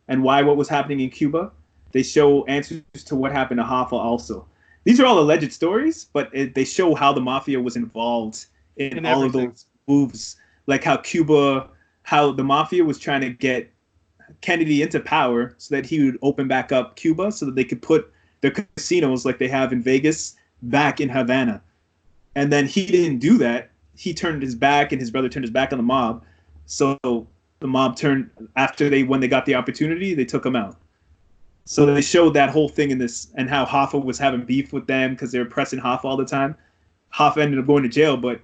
and what was happening in Cuba. They show answers to what happened to Hoffa also. These are all alleged stories, but they show how the mafia was involved in all of those moves. Like how the mafia was trying to get Kennedy into power so that he would open back up Cuba so that they could put the casinos like they have in Vegas back in Havana. And then he didn't do that. He turned his back and his brother turned his back on the mob. So the mob turned, when they got the opportunity, they took him out. So they showed that whole thing in this and how Hoffa was having beef with them because they were pressing Hoffa all the time. Hoffa ended up going to jail, but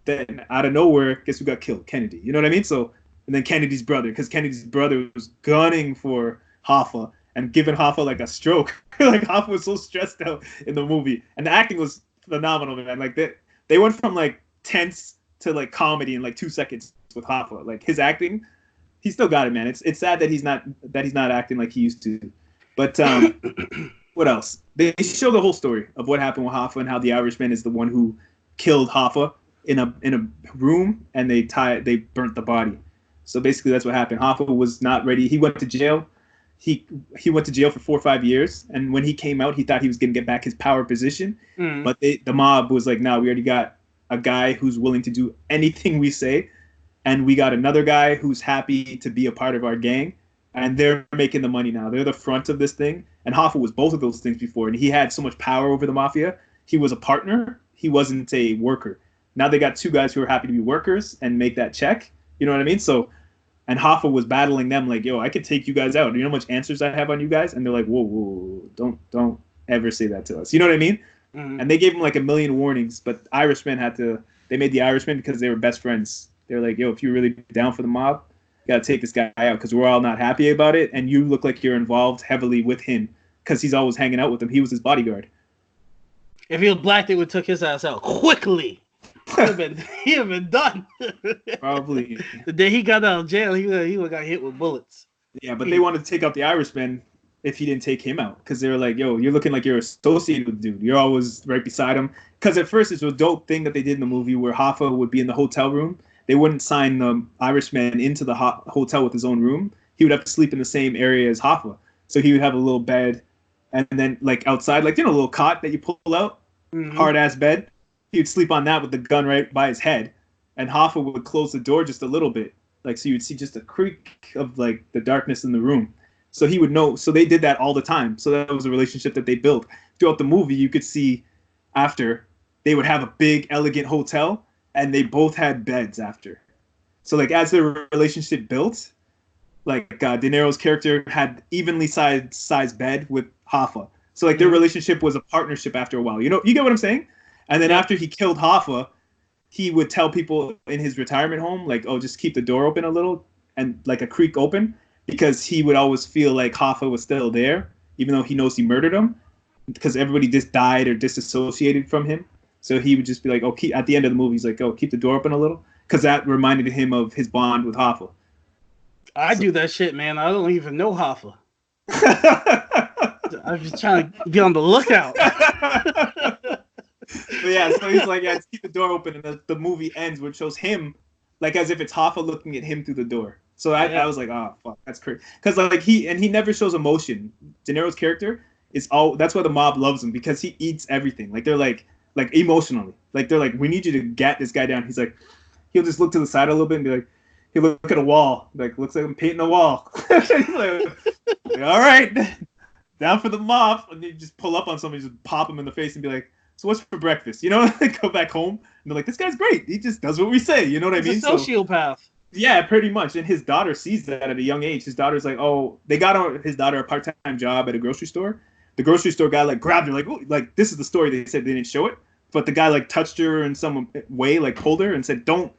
then out of nowhere, guess who got killed? Kennedy. You know what I mean? So, and then Kennedy's brother, because Kennedy's brother was gunning for Hoffa and giving Hoffa like a stroke. Like Hoffa was so stressed out in the movie. And the acting was phenomenal, man. Like they went from like tense to like comedy in like 2 seconds with Hoffa. Like his acting, he still got it, man. It's sad that he's not acting like he used to. But what else? They show the whole story of what happened with Hoffa and how the Irishman is the one who killed Hoffa in a room, and they burnt the body. So basically, that's what happened. Hoffa was not ready. He went to jail. He went to jail for 4 or 5 years, and when he came out, he thought he was going to get back his power position. But the mob was like, "No, we already got a guy who's willing to do anything we say, and we got another guy who's happy to be a part of our gang." And they're making the money now. They're the front of this thing. And Hoffa was both of those things before. And he had so much power over the mafia. He was a partner. He wasn't a worker. Now they got 2 guys who are happy to be workers and make that check. You know what I mean? So, and Hoffa was battling them like, "Yo, I could take you guys out. Do you know how much answers I have on you guys?" And they're like, whoa, don't ever say that to us. You know what I mean? Mm-hmm. And they gave him like a million warnings. But Irishman they made the Irishman because they were best friends. They were like, "Yo, if you're really down for the mob, you gotta take this guy out because we're all not happy about it, and you look like you're involved heavily with him because he's always hanging out with him. He was his bodyguard. If he was black, they would took his ass out quickly. He'd have been done. Probably. The day he got out of jail, he would got hit with bullets. Yeah, but they wanted to take out the Irishman if he didn't take him out because they were like, yo, you're looking like you're associated with the dude. You're always right beside him. Because at first it's a dope thing that they did in the movie where Hoffa would be in the hotel room. They wouldn't sign the Irishman into the hotel with his own room. He would have to sleep in the same area as Hoffa. So he would have a little bed and then like outside, like, you know, a little cot that you pull out, hard ass bed. He would sleep on that with the gun right by his head. And Hoffa would close the door just a little bit. Like, so you'd see just a creak of like the darkness in the room. So he would know. So they did that all the time. So that was a relationship that they built. Throughout the movie, you could see after they would have a big, elegant hotel, and they both had beds after. So like as their relationship built, like De Niro's character had evenly sized bed with Hoffa. So like their relationship was a partnership after a while. You know, you get what I'm saying? And then after he killed Hoffa, he would tell people in his retirement home, like, oh, just keep the door open a little and like a creak open, because he would always feel like Hoffa was still there, even though he knows he murdered him, because everybody just died or disassociated from him. So he would just be like, oh, at the end of the movie, he's like, oh, keep the door open a little, because that reminded him of his bond with Hoffa. I do that shit, man. I don't even know Hoffa. I'm just trying to get on the lookout. But yeah, so he's like, yeah, just keep the door open, and the movie ends, which shows him, like as if it's Hoffa looking at him through the door. So I was like, oh fuck, that's crazy, because like he never shows emotion. De Niro's character is that's why the mob loves him, because he eats everything. Like they're like emotionally, like they're like, we need you to get this guy down. He's like, he'll just look to the side a little bit and be like, he'll look at a wall, like looks like I'm painting a wall. He's like, all right, down for the mob, and you just pull up on somebody, just pop him in the face and be like, so what's for breakfast? You know, go back home and they're like, this guy's great. He just does what we say. You know what I mean? He's a sociopath. So, yeah, pretty much. And his daughter sees that at a young age. His daughter's like, oh, they got his daughter a part-time job at a grocery store. The grocery store guy like grabbed her, like, oh, like this is the story. They said they didn't show it, but the guy like touched her in some way, like pulled her and said, don't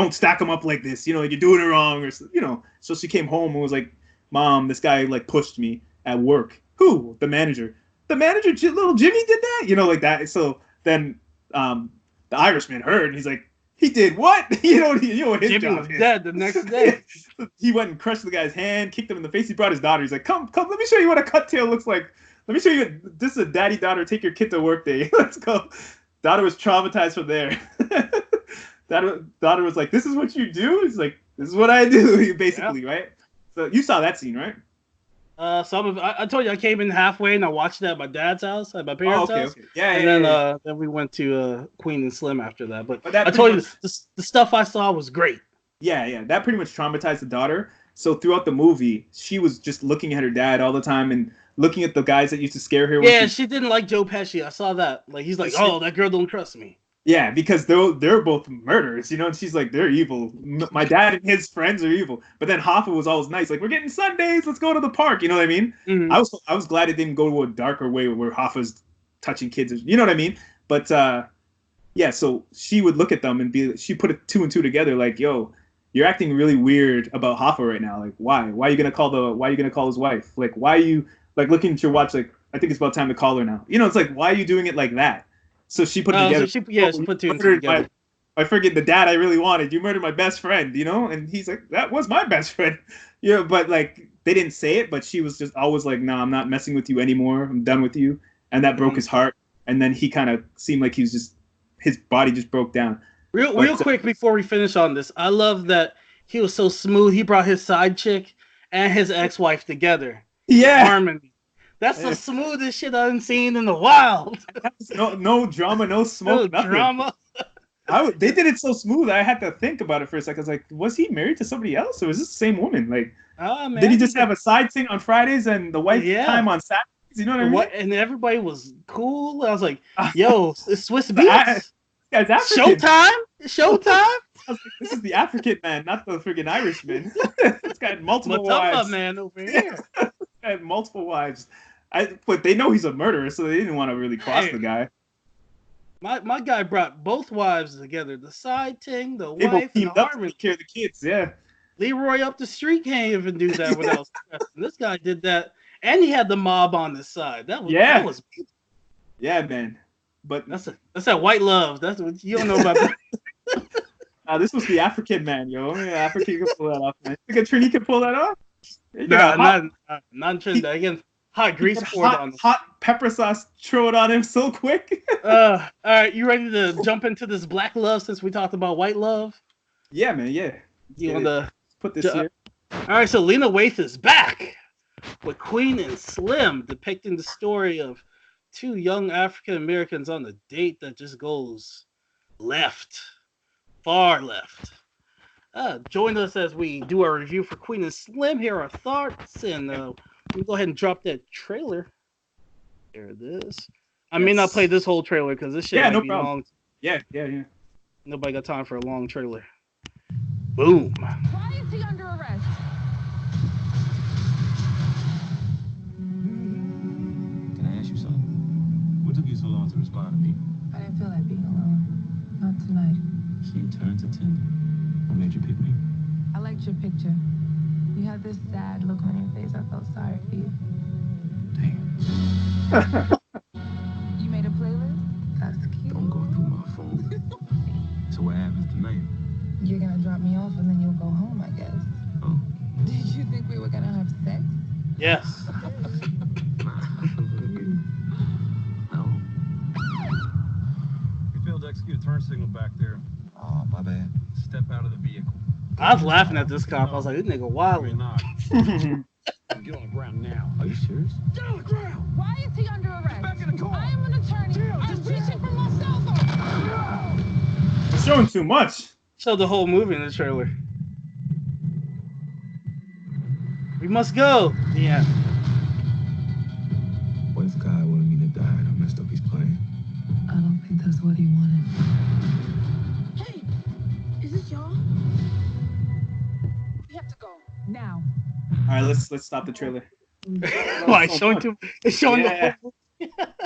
stack them up like this. You know, like, you're doing it wrong, or you know. So she came home and was like, Mom, this guy like pushed me at work. Who? The manager. The manager, little Jimmy did that. You know, like that. So then the Irishman heard, and he's like, he did what? You know what his Jimmy job was is. dead the next day. He went and crushed the guy's hand, kicked him in the face. He brought his daughter. He's like, come, let me show you what a cut tail looks like. Let me show you. This is a daddy-daughter, take your kid to work day. Let's go. Daughter was traumatized from there. Daughter was like, this is what you do? He's like, this is what I do, basically, right? So you saw that scene, right? I told you I came in halfway and I watched it at my dad's house, at my parents' house. Okay. Yeah, and then we went to Queen and Slim after that. But I told you the stuff I saw was great. Yeah. That pretty much traumatized the daughter. So throughout the movie, she was just looking at her dad all the time and looking at the guys that used to scare her. Yeah, she didn't like Joe Pesci. I saw that. Like he's like, oh, that girl don't trust me. Yeah, because they're both murderers, you know, and she's like, they're evil. My dad and his friends are evil. But then Hoffa was always nice, like, we're getting Sundays, let's go to the park, you know what I mean? Mm-hmm. I was glad it didn't go to a darker way where Hoffa's touching kids, you know what I mean? But yeah, so she would look at them and she put 2 and 2 together, like, yo, you're acting really weird about Hoffa right now. Like, why? Why are you gonna call his wife? Like, why are you like looking at your watch? Like, I think it's about time to call her now. You know, it's like, why are you doing it like that? So she put it together. So she put 2 and 2 together. I forget the dad I really wanted. You murdered my best friend, you know? And he's like, that was my best friend. You know, but like, they didn't say it, but she was just always like, no, I'm not messing with you anymore. I'm done with you. And that broke his heart. And then he kind of seemed like his body just broke down. Real quick before we finish on this, I love that he was so smooth. He brought his side chick and his ex-wife together. Yeah. Harmony. That's the smoothest shit I've seen in the wild. No drama, no smoke, nothing. Drama. They did it so smooth. I had to think about it for a second. I was like, was he married to somebody else, or is this the same woman? Like, did he just have a side thing on Fridays and the wife time on Saturdays? You know what I mean? And everybody was cool. I was like, yo, it's Swiss Beats. Guy's African. Showtime. I was like, this is the African man, not the friggin' Irishman. This guy had multiple wives. Man over here. Had multiple wives. But they know he's a murderer, so they didn't want to really cross the guy. My guy brought both wives together. The side thing, the wife, and the harmony. Care of the kids, yeah. Leroy up the street can't even do that without stressing. This guy did that, and he had the mob on his side. That was yeah, man. But that's that white love. That's what you don't know about that. This was the African man, yo. Only an African can pull that off, man. You think a Trini can pull that off? Nah, not Trinidad. Again, hot grease poured on him. Hot pepper sauce, throw it on him so quick. All right, you ready to jump into this black love since we talked about white love? Yeah, man, yeah. You want to put this here? All right, so Lena Waithe is back with Queen and Slim, depicting the story of two young African Americans on a date that just goes left. Far left. Join us as we do our review for Queen and Slim. Here are our thoughts, and we'll go ahead and drop that trailer. There it is. I may not play this whole trailer because this shit might be long. Yeah. Nobody got time for a long trailer. Boom. Why is he under arrest? Can I ask you something? What took you so long to respond to me? I didn't feel like being alone. Not tonight. So you turned to Tinder. What made you pick me? I liked your picture. You had this sad look on your face. I felt sorry for you. Damn. You made a playlist? That's cute. Don't go through my phone. So what happens tonight? You're gonna drop me off and then you'll go home, I guess. Oh. Did you think we were gonna have sex? Yes. No. You failed to execute a turn signal back there. Oh, my bad. Step out of the vehicle. I was laughing at this cop. I was like, this nigga You're wild. not. Get on the ground now. Are you serious? Get on the ground! Why is he under arrest? Back in the car! I am an attorney. I'm reaching for my cell phone. You're showing too much. Show the whole movie in the trailer. We must go. Yeah. What if God wanted me to die and I messed up his plan? I don't think that's what he wanted. Hey, is this y'all? We have to go now. All right, let's stop the trailer. Why? It's showing Yeah. the whole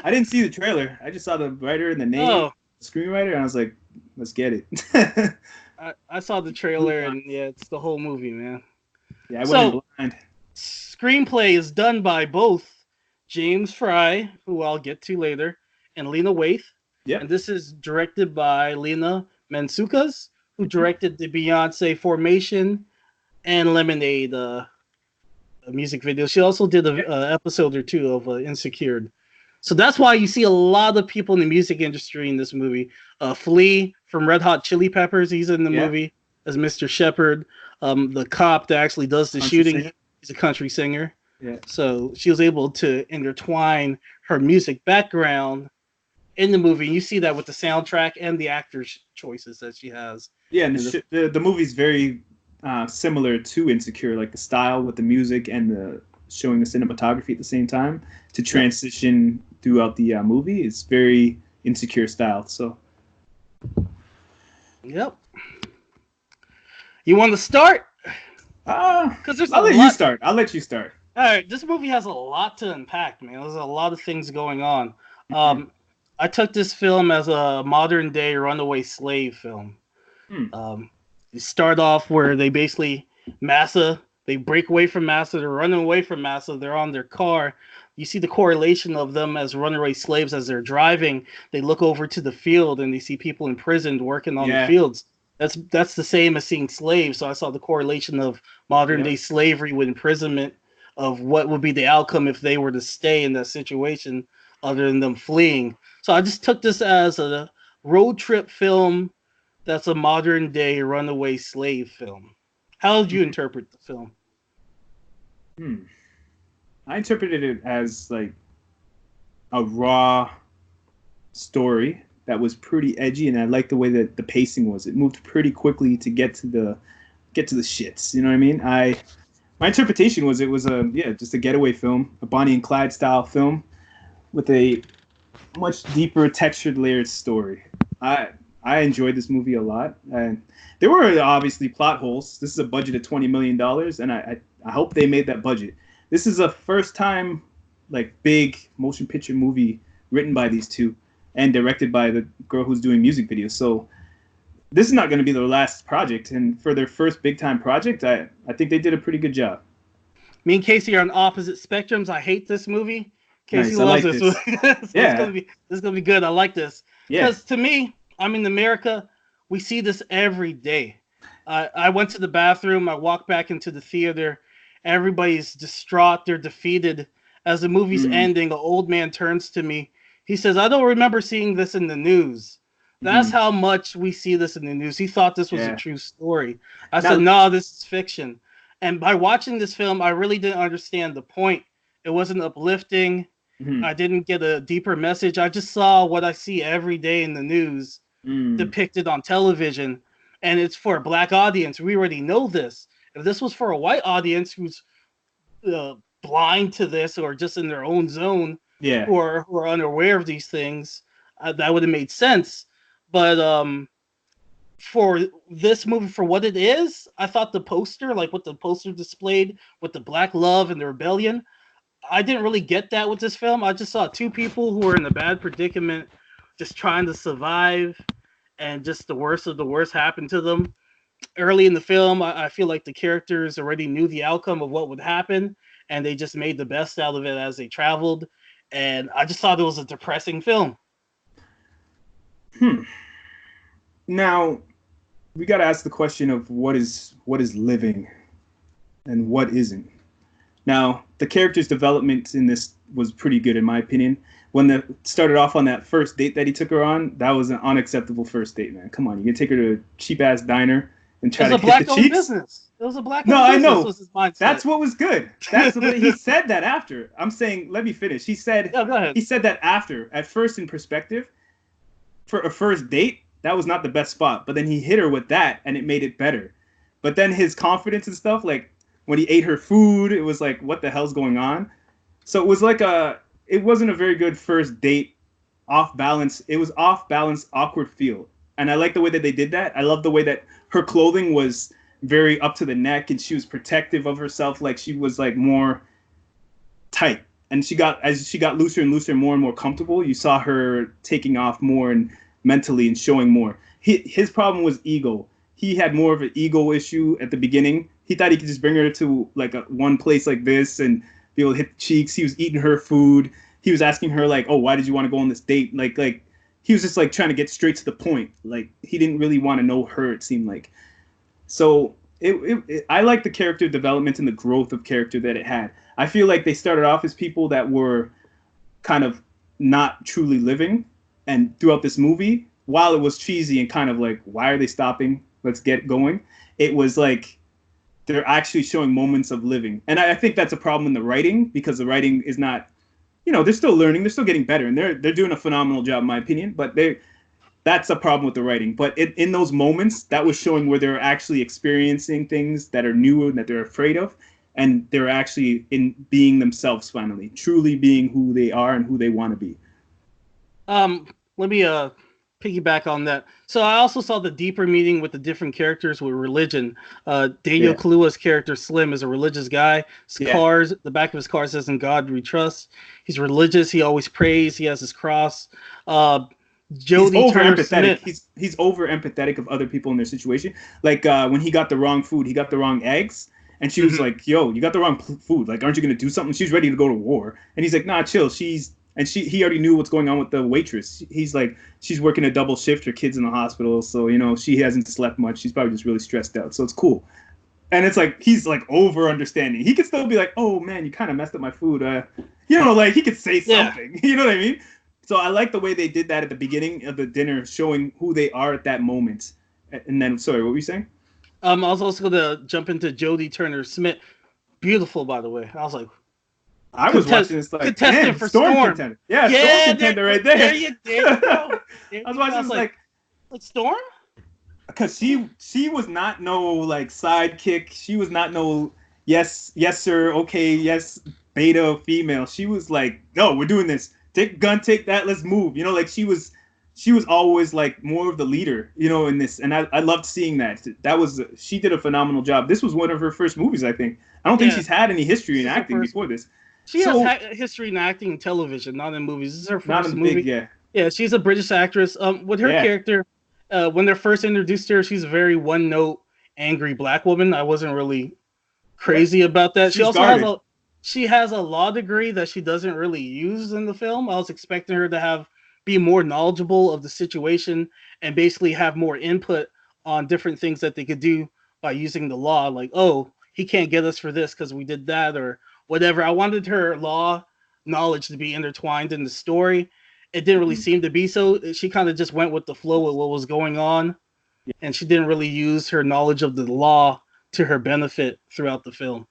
I didn't see the trailer. I just saw the writer and the name, the screenwriter, and I was like, let's get it. I saw the trailer, and yeah, it's the whole movie, man. Yeah, I wasn't blind. Screenplay is done by both James Fry, who I'll get to later, and Lena Waithe. Yeah. And this is directed by Lena Mansukas, who directed the Beyonce Formation and Lemonade music video. She also did an episode or two of Insecure. So that's why you see a lot of people in the music industry in this movie. Flea from Red Hot Chili Peppers, he's in the movie as Mr. Shepard. The cop that actually does the shooting, he's a country singer. Yeah. So she was able to intertwine her music background in the movie. You see that with the soundtrack and the actors' choices that she has. Yeah, and the movie's very similar to Insecure, like the style with the music and the showing the cinematography at the same time to transition throughout the movie. It's very Insecure style. So. Yep. You want to start? Because there's I'll let you start. All right, this movie has a lot to unpack, man. There's a lot of things going on. I took this film as a modern day runaway slave film. You start off where they basically they break away from Massa, they're running away from Massa, they're on their car. You see the correlation of them as runaway slaves as they're driving. They look over to the field and they see people imprisoned working on the fields. That's the same as seeing slaves. So I saw the correlation of modern day slavery with imprisonment, of what would be the outcome if they were to stay in that situation other than them fleeing. So I just took this as a road trip film that's a modern day runaway slave film. How did you interpret the film? I interpreted it as like a raw story that was pretty edgy, and I liked the way that the pacing was. It moved pretty quickly to get to the shits. You know what I mean? My interpretation was it was just a getaway film, a Bonnie and Clyde style film with a much deeper, textured, layered story. I enjoyed this movie a lot, and there were obviously plot holes. This is a budget of $20 million, and I hope they made that budget. This is a first time like big motion picture movie written by these two and directed by the girl who's doing music videos. So this is not going to be their last project, and for their first big time project, I think they did a pretty good job. Me and Casey are on opposite spectrums. I hate this movie. Casey Nice, I loves like this this. movie. So Yeah. this is gonna be good. I like this. Yeah. Because to me, I'm in America. We see this every day. I went to the bathroom. I walked back into the theater. Everybody's distraught. They're defeated. As the movie's ending, an old man turns to me. He says, "I don't remember seeing this in the news." That's how much we see this in the news. He thought this was a true story. I said, "No, this is fiction." And by watching this film, I really didn't understand the point. It wasn't uplifting. I didn't get a deeper message. I just saw what I see every day in the news depicted on television. And it's for a black audience. We already know this. If this was for a white audience who's blind to this or just in their own zone or who are unaware of these things, that would have made sense. But for this movie, for what it is, I thought the poster, like what the poster displayed with the black love and the rebellion, I didn't really get that with this film. I just saw two people who were in a bad predicament, just trying to survive, and just the worst of the worst happened to them. Early in the film, I feel like the characters already knew the outcome of what would happen, and they just made the best out of it as they traveled. And I just thought it was a depressing film. Now, we got to ask the question of what is living and what isn't. Now, the character's development in this was pretty good, in my opinion. When they started off on that first date that he took her on, that was an unacceptable first date, man. Come on, you can take her to a cheap-ass diner and try to hit the cheeks? Business. It was a black-owned No, I business. know. Was his mindset. That's what was good. That's what he said that after. I'm saying, let me finish. He said, go ahead. He said that after. At first, in perspective, for a first date, that was not the best spot. But then he hit her with that, and it made it better. But then his confidence and stuff, like when he ate her food, it was like, what the hell's going on? So it was like it wasn't a very good first date, off balance. It was off balance, awkward feel. And I like the way that they did that. I love the way that her clothing was very up to the neck, and she was protective of herself. Like she was like more tight. And as she got looser and looser, more and more comfortable, you saw her taking off more and mentally and showing more. His problem was ego. He had more of an ego issue at the beginning. He thought he could just bring her to like one place like this and be able to hit the cheeks. He was eating her food. He was asking her like, "Oh, why did you want to go on this date?" Like he was just like trying to get straight to the point. Like he didn't really want to know her, it seemed like. So I like the character development and the growth of character that it had. I feel like they started off as people that were kind of not truly living, and throughout this movie, while it was cheesy and kind of like, why are they stopping? Let's get going. It was like they're actually showing moments of living. And I think that's a problem in the writing, because the writing is not, they're still learning, they're still getting better, and they're doing a phenomenal job in my opinion, but that's a problem with the writing. But in those moments, that was showing where they're actually experiencing things that are new and that they're afraid of, and they're actually in being themselves finally, truly being who they are and who they want to be. Let me piggyback on that. So I also saw the deeper meaning with the different characters with religion. Daniel Kaluuya's character Slim is a religious guy. The back of his car says, "In God we trust." He's religious. He always prays. He has his cross. Jodie Turner Smith. He's over empathetic of other people in their situation. Like when he got the wrong food, he got the wrong eggs, and she was like, "Yo, you got the wrong food. Like, aren't you gonna do something?" She's ready to go to war, and he's like, "Nah, chill." He already knew what's going on with the waitress. He's like, she's working a double shift. Her kid's in the hospital, so she hasn't slept much. She's probably just really stressed out. So it's cool. And it's like he's like over understanding. He could still be like, "Oh man, you kind of messed up my food." Like he could say something. You know what I mean? So I like the way they did that at the beginning of the dinner, showing who they are at that moment. And then, sorry, what were you saying? I was also going to jump into Jodie Turner Smith. Beautiful, by the way. I was like, I was watching this like, contestant for Storm. Contender. Yeah, Storm contender right there. There you go. I was watching this like Storm? Because she was not no like sidekick. She was not no yes sir, okay, yes, beta female. She was like, "No, we're doing this. Take gun, take that, let's move." Like she was always like more of the leader, in this. And I loved seeing that. She did a phenomenal job. This was one of her first movies, I think. I don't think she's had any history in acting before this. She has history in acting and television, not in movies. This is her first movie. Big, Yeah, she's a British actress. With her character, when they're first introduced to her, she's a very one-note, angry black woman. I wasn't really crazy about that. She also has a law degree that she doesn't really use in the film. I was expecting her to be more knowledgeable of the situation and basically have more input on different things that they could do by using the law. Like, oh, he can't get us for this because we did that or whatever. I wanted her law knowledge to be intertwined in the story. It didn't really seem to be so. She kind of just went with the flow of what was going on, and she didn't really use her knowledge of the law to her benefit throughout the film.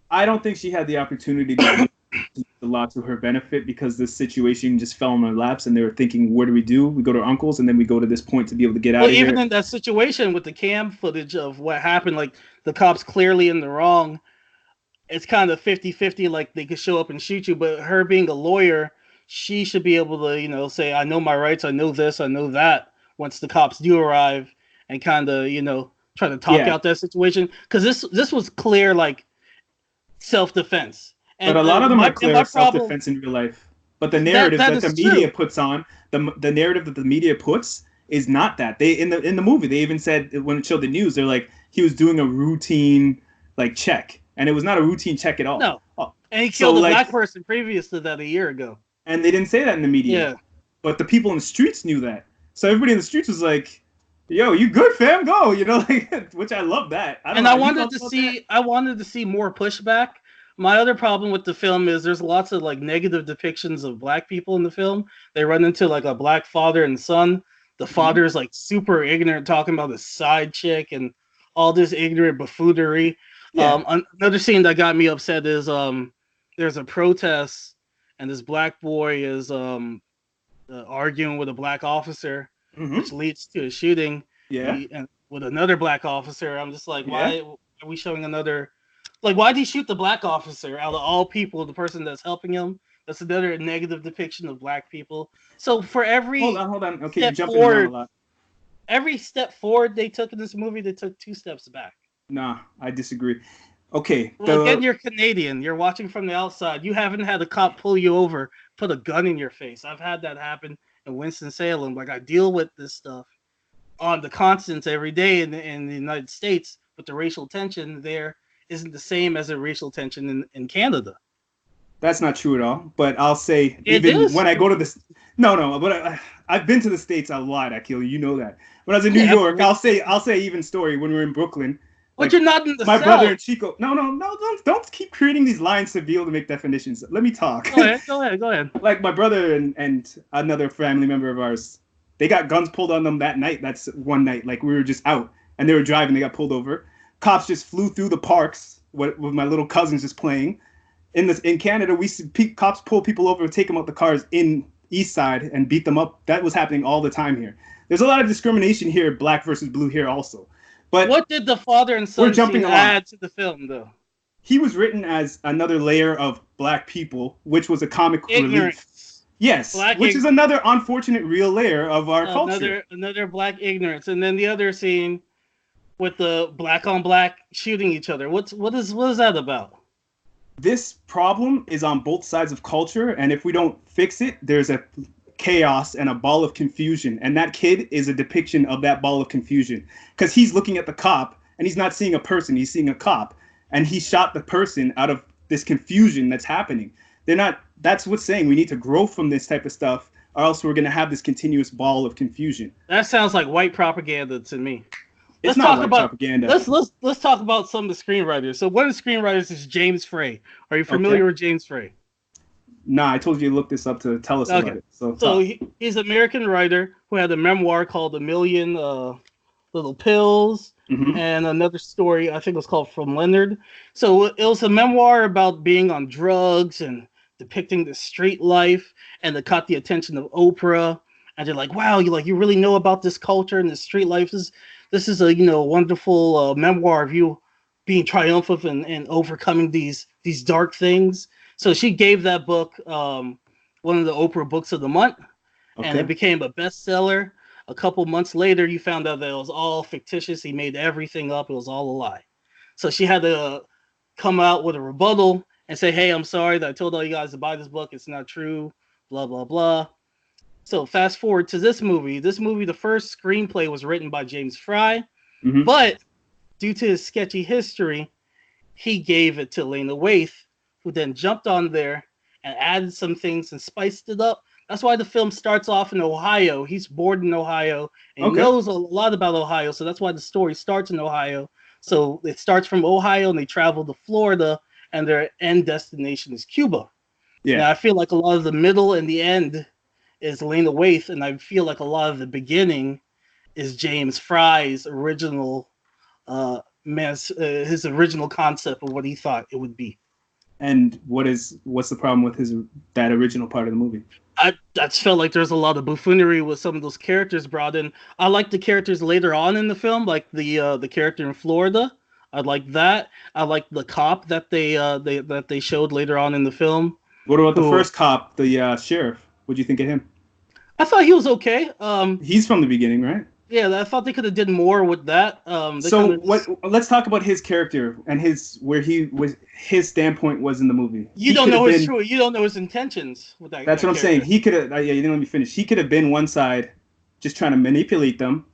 I don't think she had the opportunity to use the law to her benefit because this situation just fell on her laps, and they were thinking, "What do? We go to our uncle's, and then we go to this point to be able to get out of here." Even in that situation with the cam footage of what happened, like the cops clearly in the wrong, it's kind of 50-50, like they could show up and shoot you, but her being a lawyer, she should be able to, say, I know my rights, I know this, I know that, once the cops do arrive, and kind of, try to talk out that situation. Because this was clear, like, self-defense. And but a lot of them are clear self-defense in real life. But the narrative that the media puts on, the narrative that the media puts is not that. They in the movie, they even said, when it showed the news, they're like, he was doing a routine, like, check. And it was not a routine check at all. No. And he killed a black person previous to that a year ago. And they didn't say that in the media. Yeah. But the people in the streets knew that. So everybody in the streets was like, yo, you good, fam? Go. Which I love that. I wanted to see more pushback. My other problem with the film is there's lots of like negative depictions of black people in the film. They run into like a black father and son. The father is like super ignorant, talking about his side chick and all this ignorant buffoonery. Yeah. Another scene that got me upset is there's a protest and this black boy is arguing with a black officer, which leads to a shooting. Yeah. And with another black officer, I'm just like, why are we showing another? Like, why did he shoot the black officer out of all people? The person that's helping him. That's another negative depiction of black people. So for every hold on. Okay, you're jumping around a lot. Every step forward they took in this movie, they took 2 steps back. Nah, I disagree. Okay. Well, again, you're Canadian. You're watching from the outside. You haven't had a cop pull you over, put a gun in your face. I've had that happen in Winston-Salem. Like, I deal with this stuff on the constants every day in the United States, but the racial tension there isn't the same as the racial tension in Canada. That's not true at all. But I'll say, when I go to this, but I've been to the States a lot, Akil. You know that. When I was in New York, I'll say even story when we were in Brooklyn. But you're not in the my South. Brother and Chico. No, don't keep creating these lines to be able to make definitions. Let me talk. Go ahead. Like my brother and another family member of ours, they got guns pulled on them that night. That's one night. Like we were just out and they were driving. They got pulled over. Cops just flew through the parks with my little cousins just playing. In Canada, we see cops pull people over, take them out the cars in East Side and beat them up. That was happening all the time here. There's a lot of discrimination here, black versus blue here also. But what did the father and son add to the film, though? He was written as another layer of black people, which was a comic relief. Yes, which is another unfortunate real layer of our culture. Another black ignorance, and then the other scene with the black on black shooting each other. What is that about? This problem is on both sides of culture, and if we don't fix it, there's a chaos and a ball of confusion. And that kid is a depiction of that ball of confusion because he's looking at the cop and he's not seeing a person, he's seeing a cop, and he shot the person out of this confusion that's happening. That's what's saying we need to grow from this type of stuff, or else we're going to have this continuous ball of confusion. That sounds like white propaganda to me. It's not white propaganda. Let's talk about some of the screenwriters. So one of the screenwriters is James Frey. Are you familiar with James Frey? Nah, I told you to look this up to tell us about it. So he's an American writer who had a memoir called A Million Little Pills, and another story, I think it was called From Leonard. So it was a memoir about being on drugs and depicting the street life, and it caught the attention of Oprah. And they're like, wow, you really know about this culture and the street life. This is a wonderful memoir of you being triumphant and overcoming these dark things. So she gave that book one of the Oprah Books of the Month, and it became a bestseller. A couple months later, you found out that it was all fictitious. He made everything up. It was all a lie. So she had to come out with a rebuttal and say, hey, I'm sorry that I told all you guys to buy this book. It's not true, blah, blah, blah. So fast forward to this movie. This movie, the first screenplay was written by James Fry, Mhm. but due to his sketchy history, he gave it to Lena Waithe, who then jumped on there and added some things and spiced it up. That's why the film starts off in Ohio. He's born in Ohio and he Okay. knows a lot about Ohio, so that's why the story starts in Ohio. So it starts from Ohio and they travel to Florida, and their end destination is Cuba. Yeah. Now, I feel like a lot of the middle and the end is Lena Waithe, and I feel like a lot of the beginning is James Fry's original his original concept of what he thought it would be. And what's the problem with that original part of the movie? I just felt like there's a lot of buffoonery with some of those characters brought in. I like the characters later on in the film, like the character in Florida. I like that. I like the cop that they showed later on in the film. What about the first cop, the sheriff? What'd you think of him? I thought he was okay. He's from the beginning, right? Yeah, I thought they could have did more with that. Let's talk about his character and his standpoint was in the movie. You don't know his intentions with that. That's what I'm saying. He could have. You didn't let me finish. He could have been one side, just trying to manipulate them,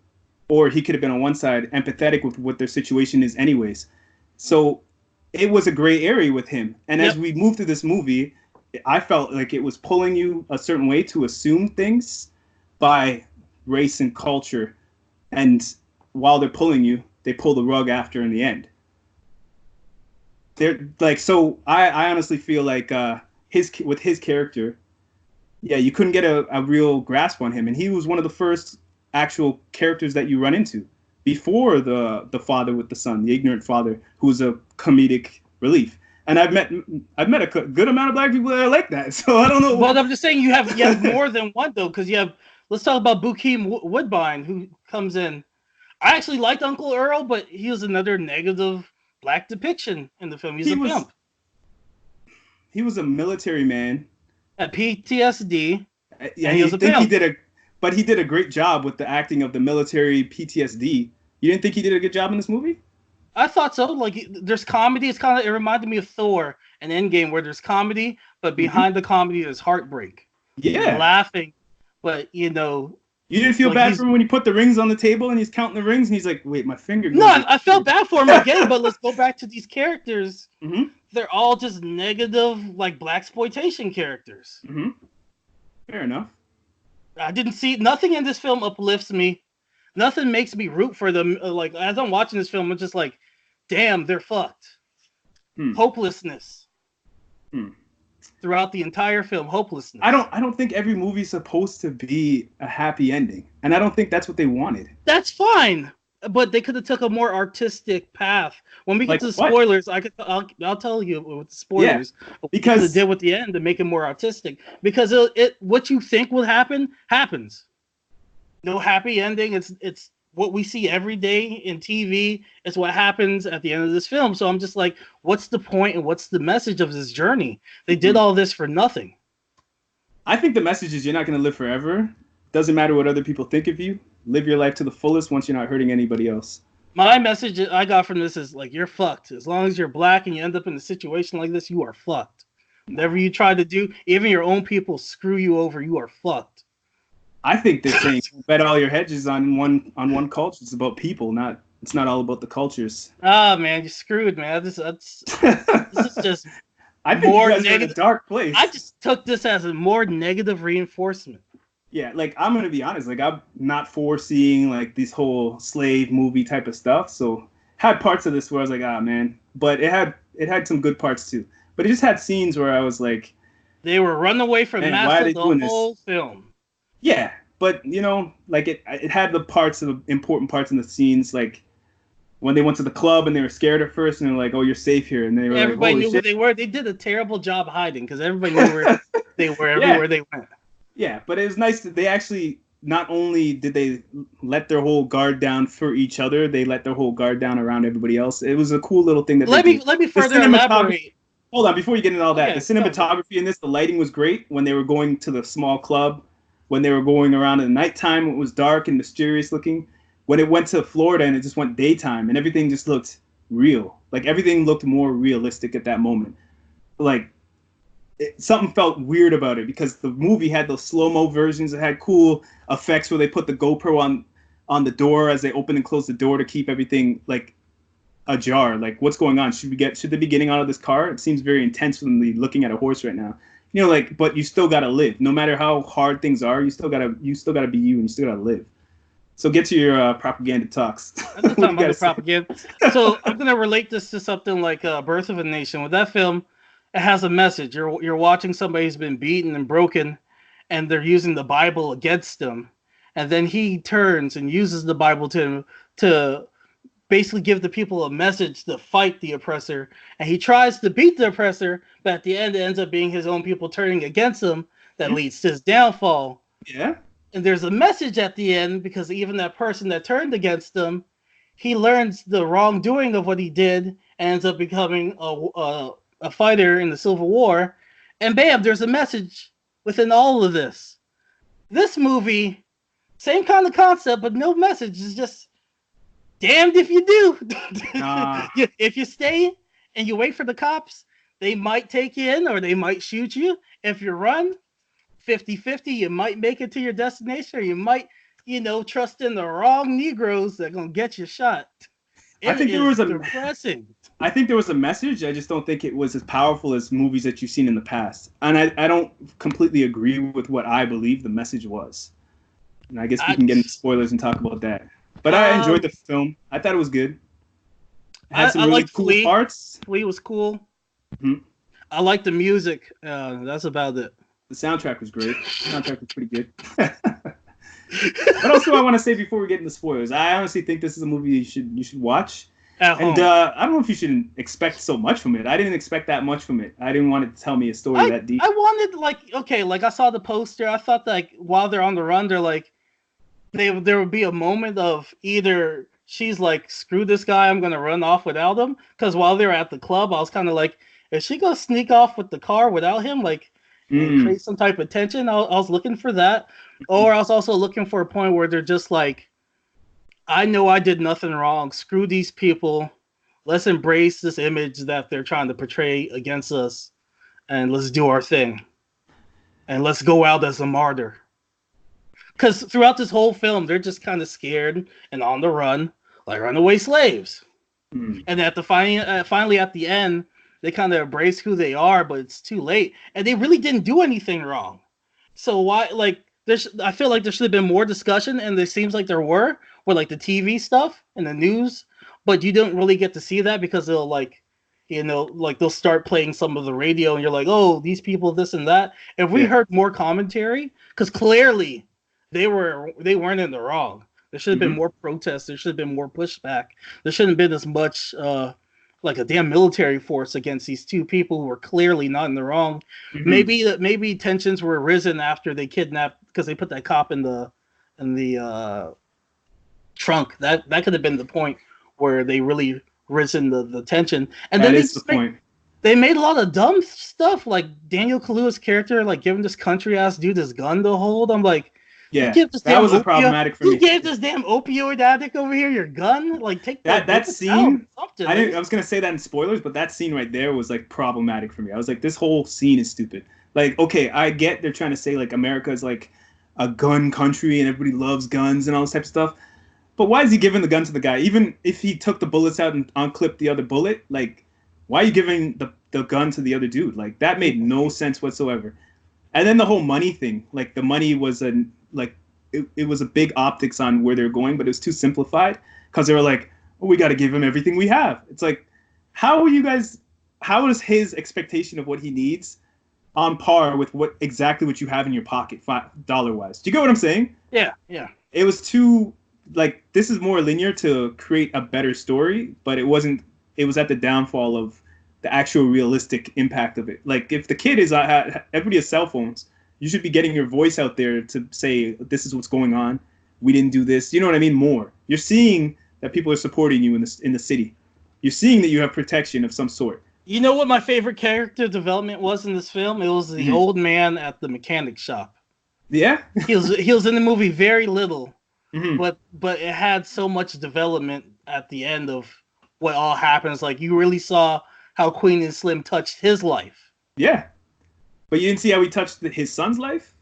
or he could have been on one side, empathetic with what their situation is, anyways. So it was a gray area with him. And as we moved through this movie, I felt like it was pulling you a certain way to assume things by race and culture. And while they're pulling you, they pull the rug after in the end. They're like, so I honestly feel like with his character, you couldn't get a real grasp on him. And he was one of the first actual characters that you run into before the father with the son, the ignorant father, who's a comedic relief. And I've met a good amount of black people that are like that. So I don't know. Well, I'm just saying you have more than one though, because you have. Let's talk about Bokeem Woodbine, who comes in. I actually liked Uncle Earl, but he was another negative black depiction in the film. He's a pimp. He was a military man. At PTSD. Yeah, he was a pimp. But he did a great job with the acting of the military PTSD. You didn't think he did a good job in this movie? I thought so. Like, there's comedy. It reminded me of Thor and Endgame, where there's comedy, but behind the comedy there's heartbreak. Yeah. You're laughing. But, you didn't feel bad for him when he put the rings on the table and he's counting the rings and he's like, wait, my finger goes. No, I felt bad for him again, but let's go back to these characters. Mm-hmm. They're all just negative, like, blaxploitation characters. Mm-hmm. Fair enough. I didn't see nothing in this film uplifts me. Nothing makes me root for them. Like, as I'm watching this film, I'm just like, damn, they're fucked. Hopelessness. Throughout the entire film, hopelessness. I don't think every movie's supposed to be a happy ending, and I don't think that's what they wanted. That's fine, but they could have took a more artistic path. When we get to the spoilers, I'll tell you with the spoilers. Yeah, because they did with the end to make it more artistic. Because what you think will happen happens. No happy ending. It's what we see every day in TV. It's what happens at the end of this film. So I'm just like, what's the point and what's the message of this journey? They did all this for nothing. I think the message is you're not going to live forever. Doesn't matter what other people think of you. Live your life to the fullest once you're not hurting anybody else. My message I got from this is like, you're fucked. As long as you're black and you end up in a situation like this, you are fucked. Whatever you try to do, even your own people screw you over, you are fucked. I think they're saying bet all your hedges on one culture. It's about people, it's not all about the cultures. Ah, man, you're screwed, man. This is just I think more you guys are in a dark place. I just took this as a more negative reinforcement. Yeah, like I'm gonna be honest, like I'm not foreseeing like this whole slave movie type of stuff. So had parts of this where I was like, man, but it had some good parts too. But it just had scenes where I was like, they were running away from massa the whole film. Yeah, but like it had the important parts in the scenes, like when they went to the club and they were scared at first and they're like, "Oh, you're safe here," and they were everybody knew who they were. They did a terrible job hiding because everybody knew where they were everywhere they went. Yeah, but it was nice that they actually not only did they let their whole guard down for each other, they let their whole guard down around everybody else. It was a cool little thing that let me further elaborate. Hold on, before you get into all that, the cinematography in this, the lighting was great when they were going to the small club. When they were going around at nighttime, it was dark and mysterious looking. When it went to Florida and it just went daytime and everything just looked real. Like everything looked more realistic at that moment. Like something felt weird about it because the movie had those slow-mo versions. It had cool effects where they put the GoPro on the door as they open and close the door to keep everything like ajar. Like, what's going on? Should they be getting out of this car? It seems very intensely looking at a horse right now. You know, like, but you still gotta live. No matter how hard things are, you still gotta be you, and you still gotta live. So get to your propaganda talks. I'm not talking about the propaganda. So I'm gonna relate this to something like Birth of a Nation. With that film, it has a message. You're watching somebody who's been beaten and broken, and they're using the Bible against them, and then he turns and uses the Bible to basically give the people a message to fight the oppressor, and he tries to beat the oppressor, but at the end it ends up being his own people turning against him that leads to his downfall. Yeah. And there's a message at the end because even that person that turned against him, he learns the wrongdoing of what he did and ends up becoming a fighter in the Civil War, and bam, there's a message within all of this. This movie, same kind of concept, but no message. It's just damned if you do. If you stay and you wait for the cops, they might take you in or they might shoot you. If you run 50-50, you might make it to your destination, or you might, trust in the wrong Negroes that are going to get you shot. I think there was depressing. I think there was a message. I just don't think it was as powerful as movies that you've seen in the past. And I don't completely agree with what I believe the message was. And I guess we can get into spoilers and talk about that. But I enjoyed the film. I thought it was good. It had some really cool parts. Flea was cool. Mm-hmm. I liked the music. That's about it. The soundtrack was great. The soundtrack was pretty good. What else do I want to say before we get into spoilers? I honestly think this is a movie you should watch. I don't know if you should expect so much from it. I didn't expect that much from it. I didn't want it to tell me a story that deep. I wanted I saw the poster. I thought while they're on the run, they're there would be a moment of either she's like, screw this guy, I'm gonna run off without him. Because while they were at the club, I was kind of like, is she gonna sneak off with the car without him? And create some type of tension. I was looking for that. Or I was also looking for a point where they're just like, I know I did nothing wrong. Screw these people. Let's embrace this image that they're trying to portray against us. And let's do our thing. And let's go out as a martyr. Because throughout this whole film, they're just kind of scared and on the run, like runaway slaves. And finally at the end, they kind of embrace who they are, but it's too late. And they really didn't do anything wrong. So why, I feel like there should have been more discussion, and it seems like there were, with the TV stuff and the news, but you don't really get to see that because they'll they'll start playing some of the radio, and you're like, oh, these people, this and that. If we heard more commentary, because clearly they weren't in the wrong. There should have been more protests. There should have been more pushback. There shouldn't have been as much a damn military force against these two people who were clearly not in the wrong. Maybe tensions were risen after they kidnapped, because they put that cop in the trunk. That could have been the point where they really risen the tension. And then they made a lot of dumb stuff, like Daniel Kaluuya's character giving this country ass dude this gun to hold. I'm like, yeah, that was problematic for me. You gave this damn opioid addict over here your gun? Take that scene. I was gonna say that in spoilers, but that scene right there was problematic for me. I was like, this whole scene is stupid. Okay, I get they're trying to say America is a gun country and everybody loves guns and all this type of stuff. But why is he giving the gun to the guy? Even if he took the bullets out and unclipped the other bullet, why are you giving the gun to the other dude? That made no sense whatsoever. And then the whole money thing, the money was it was a big optics on where they're going, but it was too simplified because they were like, oh, we got to give him everything we have. It's how is his expectation of what he needs on par with exactly what you have in your pocket $5 Do you get what I'm saying? Yeah. It was too this is more linear to create a better story, but it wasn't. It was at the downfall of the actual realistic impact of it. If the kid everybody has cell phones, you should be getting your voice out there to say, this is what's going on. We didn't do this. You know what I mean? More. You're seeing that people are supporting you in the city. You're seeing that you have protection of some sort. You know what my favorite character development was in this film? It was the old man at the mechanic shop. Yeah? He was in the movie very little, but it had so much development at the end of what all happens. You really saw how Queen and Slim touched his life. Yeah. But you didn't see how he touched his son's life,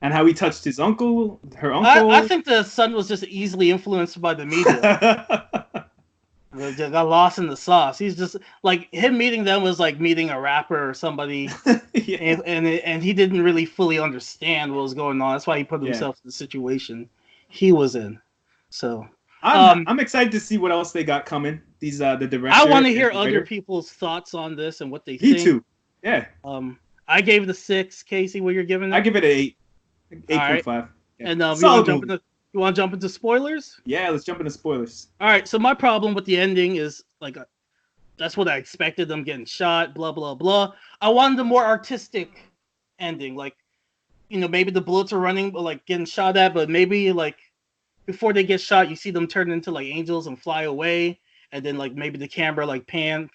and how he touched his uncle, her uncle. I think the son was just easily influenced by the media. Just got lost in the sauce. He's just like him meeting them was like meeting a rapper or somebody, yeah. and he didn't really fully understand what was going on. That's why he put himself in the situation he was in. So I'm excited to see what else they got coming. These the director. I want to hear other people's thoughts on this and what they think. Me too. Yeah. I gave it a 6. Casey, what you're giving it? I give it an 8. 8.5. Right. Yeah. And you want to jump into spoilers? Yeah, let's jump into spoilers. All right. So my problem with the ending is like, that's what I expected. Them getting shot, blah blah blah. I wanted a more artistic ending, like, you know, maybe the bullets are running, but like getting shot at, but maybe like before they get shot, you see them turn into like angels and fly away, and then like maybe the camera like pan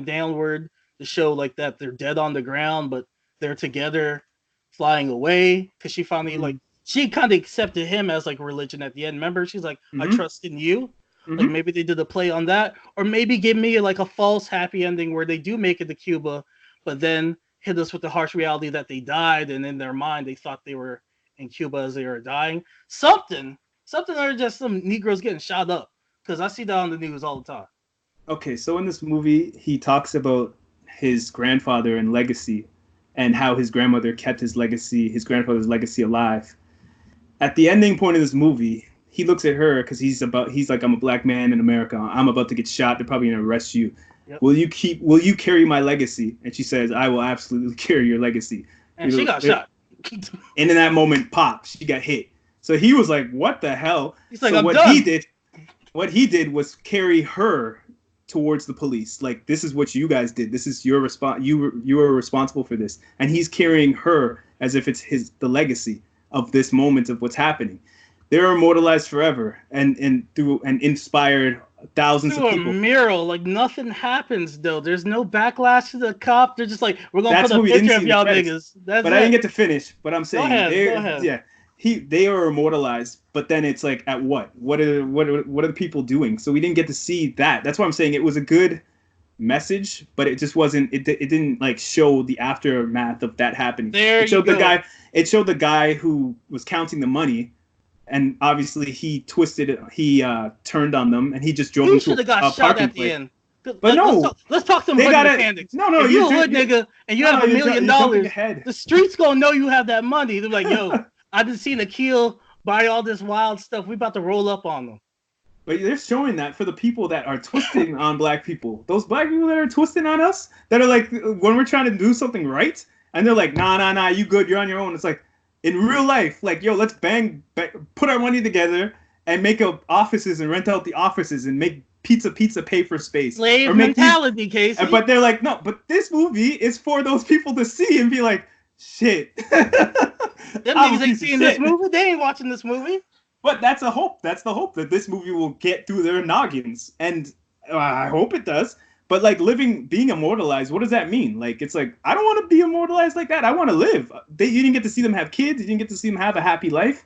downward to show like that they're dead on the ground, but they're together flying away because she finally like she kind of accepted him as like religion at the end. Remember, she's like, I trust in you. Like maybe they did a play on that, or maybe give me like a false happy ending where they do make it to Cuba, but then hit us with the harsh reality that they died, and in their mind they thought they were in Cuba as they were dying. Something or just some Negroes getting shot up, because I see that on the news all the time. Okay, so in this movie, he talks about his grandfather and legacy, and how his grandmother kept his grandfather's legacy alive. At the ending point of this movie, he looks at her because he's like, I'm a black man in America. I'm about to get shot. They're probably gonna arrest you. Yep. Will you carry my legacy? And she says, I will absolutely carry your legacy. And she got shot. And in that moment, pop, she got hit. So he was like, what the hell? He's like, so I'm what done. he did was carry her towards the police. Like, this is what you guys did. This is your response. You were responsible for this. And he's carrying her as if it's the legacy of this moment of what's happening. They're immortalized forever and inspired thousands of people. A mural, like nothing happens though. There's no backlash to the cop. They're just like, we're gonna put a picture of y'all niggas. I didn't get to finish. But I'm saying, go ahead. Yeah, they are immortalized. But then it's like, at what? What are the people doing? So we didn't get to see that. That's why I'm saying it was a good message, but it just wasn't. It didn't like show the aftermath of that happening. It showed the guy who was counting the money. And obviously he twisted it. He turned on them, and he just drove them to a got shot at the end. But let's talk some hood mechanics. No, if you're a hood nigga and you have $1 million, the streets gonna know you have that money. They're like, yo, I just seen Akil buy all this wild stuff. We about to roll up on them. But they're showing that for the people that are twisting on black people. Those black people that are twisting on us, that are like, when we're trying to do something right, and they're like, nah, you good, you're on your own. It's like, in real life, like, yo, let's put our money together and make up offices and rent out the offices and make pizza pay for space. Slave mentality, Casey. But they're like, no, but this movie is for those people to see and be like, shit. Them niggas ain't seeing this movie. They ain't watching this movie. But that's a hope. That's the hope that this movie will get through their noggins. And I hope it does. But like being immortalized, what does that mean? Like, it's like, I don't want to be immortalized like that. I want to live. You didn't get to see them have kids. You didn't get to see them have a happy life.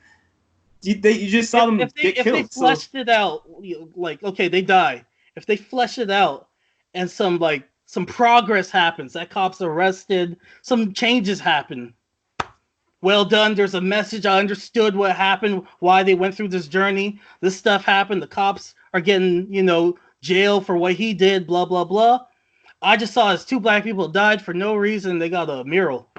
You just saw them get killed. If they fleshed it out, like, okay, they die. If they flesh it out and some progress happens, that cop's arrested, some changes happen. Well done. There's a message. I understood what happened, why they went through this journey. This stuff happened. The cops are getting, jail for what he did, blah, blah, blah. I just saw as 2 black people died for no reason. They got a mural.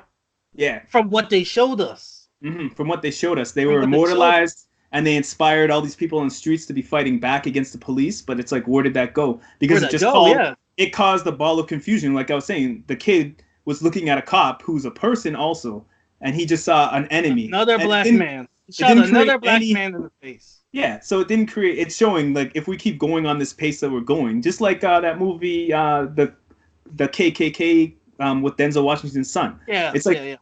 Yeah. From what they showed us. Mm-hmm. From what they showed us. They were immortalized, and they inspired all these people on the streets to be fighting back against the police. But it's like, where did that go? Because it caused a ball of confusion. Like I was saying, the kid was looking at a cop who's a person also, and he just saw an enemy. Another black man. He shot another black man in the face. Yeah, so it didn't create. It's showing, like, if we keep going on this pace that we're going, just like that movie, the KKK with Denzel Washington's son. Yeah, it's like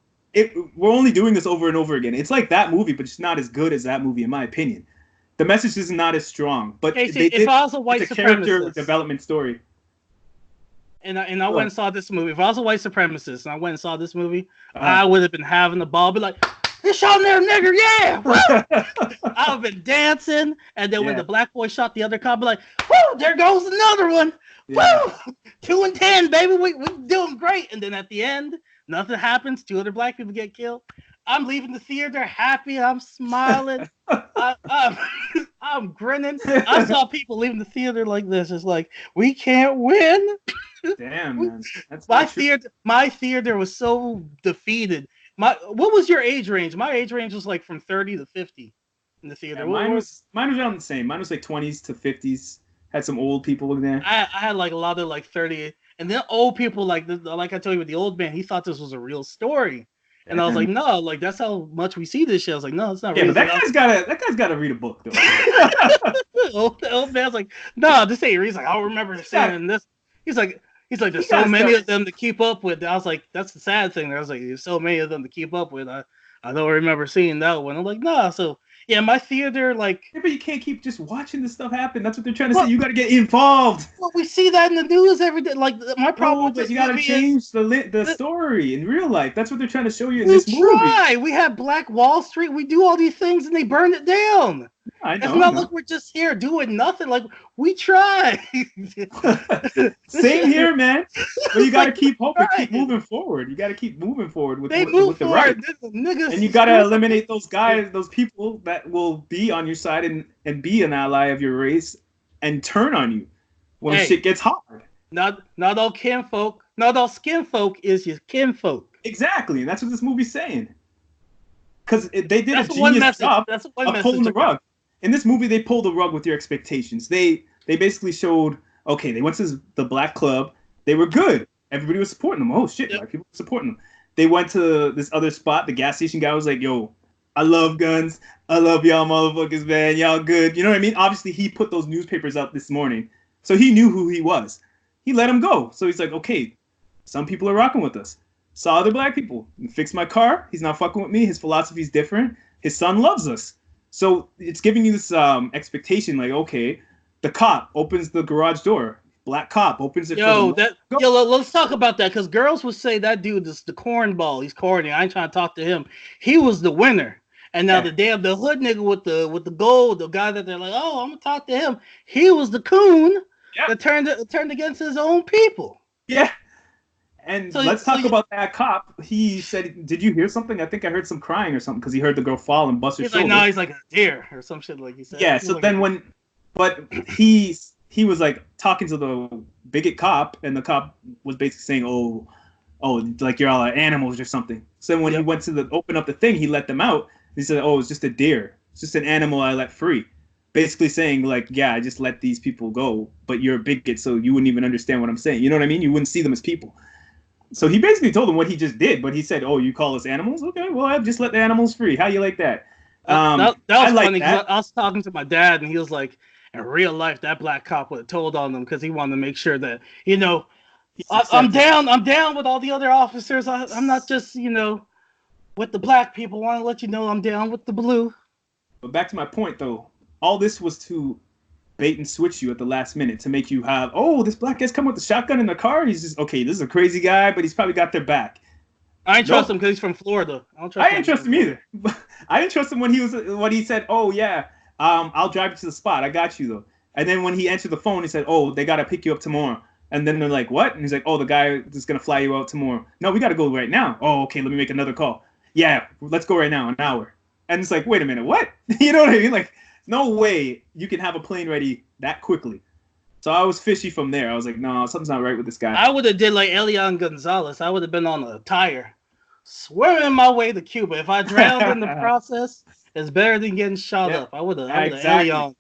we're only doing this over and over again. It's like that movie, but it's not as good as that movie, in my opinion. The message is not as strong, but it's a character development story. And I went and saw this movie. If I was a white supremacist and I went and saw this movie, I would have been having the ball, be like, they shot there, nigger, yeah! I have been dancing, and then when the black boy shot the other cop, be like, whoo, there goes another one! Yeah. Woo! 2 and 10, baby, we doing great. And then at the end, Nothing happens. 2 other black people get killed. I'm leaving the theater happy. I'm smiling. I'm grinning. I saw people leaving the theater like this. It's like, we can't win. Damn, man. That's My theater was so defeated. What was your age range? My age range was like from 30 to 50 in the theater. Yeah, mine was around the same. Mine was like 20s to 50s. Had some old people in there. I had like a lot of like 30, and then old people like I told you with the old man. He thought this was a real story. And I was like, no, like that's how much we see this shit. I was like, no, it's not real. Yeah, but that guy's gotta read a book though. The old man's like, no, this ain't real. He's like, I don't remember seeing this. He's like, there's so many of them to keep up with. I was like, that's the sad thing. I was like, there's so many of them to keep up with. I don't remember seeing that one. I'm like, nah. So yeah, my theater, like, yeah, but you can't keep just watching this stuff happen. That's what they're trying to say. You got to get involved. Well, we see that in the news every day. Like, my problem with this, you got to change the story in real life. That's what they're trying to show you in this movie. We have Black Wall Street. We do all these things, and they burn it down. I know. It's not like we're just here doing nothing. Like, we try. Same here, man. But you got to keep hoping, keep moving forward. You got to keep moving forward with the right. And you got to eliminate those guys, those people that will be on your side and be an ally of your race and turn on you when shit gets hard. Not all kinfolk, not all skin folk is your kinfolk. Exactly. And that's what this movie's saying. Because they did a genius job of pulling the rug. In this movie, they pulled the rug with your expectations. They basically showed, okay, they went to the black club. They were good. Everybody was supporting them. Oh, shit, black people were supporting them. They went to this other spot. The gas station guy was like, yo, I love guns. I love y'all motherfuckers, man. Y'all good. You know what I mean? Obviously, he put those newspapers up this morning. So he knew who he was. He let him go. So he's like, okay, some people are rocking with us. Saw other black people. Fixed my car. He's not fucking with me. His philosophy's different. His son loves us. So it's giving you this expectation, like, okay, the cop opens the garage door. Black cop opens it. Let's talk about that, because girls would say that dude is the cornball. He's corny. I ain't trying to talk to him. He was the winner. And now the hood nigga with the gold, the guy that they're like, oh, I'm gonna talk to him. He was the coon that turned against his own people. Yeah. And let's talk about that cop. He said, did you hear something? I think I heard some crying or something because he heard the girl fall and bust her shoulder. He's like, no, he's like a deer or some shit like he said. Yeah, so then he was like talking to the bigot cop, and the cop was basically saying, oh, like you're all animals or something. So when he went to open up the thing, he let them out. He said, oh, it's just a deer. It's just an animal I let free. Basically saying, like, yeah, I just let these people go, but you're a bigot, so you wouldn't even understand what I'm saying. You know what I mean? You wouldn't see them as people. So he basically told them what he just did, but he said, oh, you call us animals? Okay, well, I've just let the animals free. How you like that? That was funny. I was talking to my dad, and he was like, in real life, that black cop would have told on them because he wanted to make sure that, I'm down with all the other officers. I'm not just, with the black people. I want to let you know I'm down with the blue. But back to my point, though. All this was to bait and switch you at the last minute to make you have, oh, this black guy's coming with a shotgun in the car. He's just, okay, this is a crazy guy, but he's probably got their back. I ain't trust him because he's from Florida. I didn't trust him either. I didn't trust him when he said, oh, yeah, I'll drive you to the spot. I got you, though. And then when he answered the phone, he said, oh, they got to pick you up tomorrow. And then they're like, what? And he's like, oh, the guy is going to fly you out tomorrow. No, we got to go right now. Oh, okay, let me make another call. Yeah, let's go right now, an hour. And it's like, wait a minute, what? You know what I mean? Like, no way you can have a plane ready that quickly. So I was fishy from there. I was like, no, something's not right with this guy. I would have did like Elian Gonzalez. I would have been on a tire, swimming my way to Cuba. If I drowned in the process, it's better than getting shot up. I would have Elian.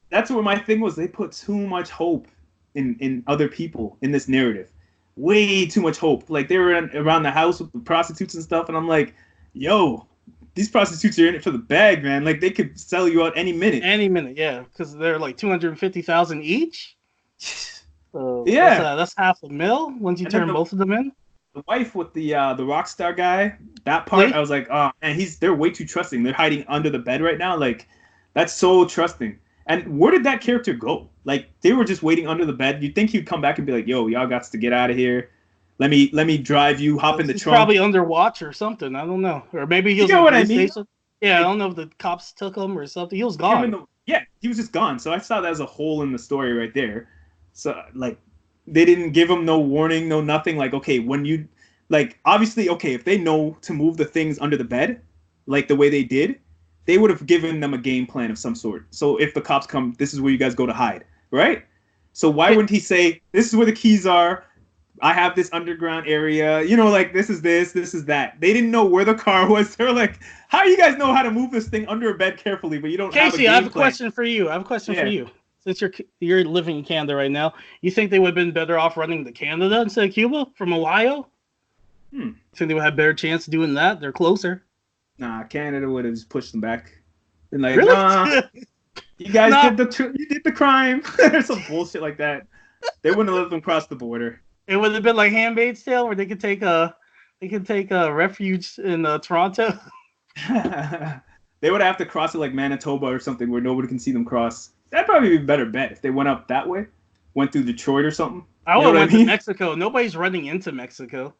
That's where my thing was. They put too much hope in other people in this narrative. Way too much hope. Like they were around the house with the prostitutes and stuff, and I'm like, yo, these prostitutes are in it for the bag, man. Like they could sell you out any minute. Any minute, yeah, because they're like $250,000 each. So yeah, that's $500,000 once you turn both of them in. The wife with the rock star guy, that part, I was like, oh man, they're way too trusting. They're hiding under the bed right now. Like that's so trusting. And where did that character go? Like they were just waiting under the bed. You'd think he'd come back and be like, yo, y'all got to get out of here. Let me drive you, hop in the trunk. Probably under watch or something. I don't know. Or maybe he was on the station. Yeah, I don't know if the cops took him or something. He was gone. He was just gone. So I saw that as a hole in the story right there. So like they didn't give him no warning, no nothing. Like, okay, when you like obviously, okay, if they know to move the things under the bed, like the way they did, they would have given them a game plan of some sort. So if the cops come, this is where you guys go to hide, right? So why wouldn't he say, this is where the keys are, I have this underground area, you know, like this is that. They didn't know where the car was. They were like, how do you guys know how to move this thing under a bed carefully, but you don't have a Casey, game I have a plan? question for you. For you. Since you're living in Canada right now, you think they would have been better off running to Canada instead of Cuba from Ohio? Think they would have better chance of doing that? They're closer. Nah, Canada would have just pushed them back. And like, Really? nah, you guys did the crime. Or some bullshit like that. They wouldn't have let them cross the border. It would have been like Handmaid's Tale, where they could take a refuge in Toronto. They would have to cross it like Manitoba or something where nobody can see them cross. That'd probably be a better bet if they went up that way, went through Detroit or something. I would have went to Mexico. Nobody's running into Mexico.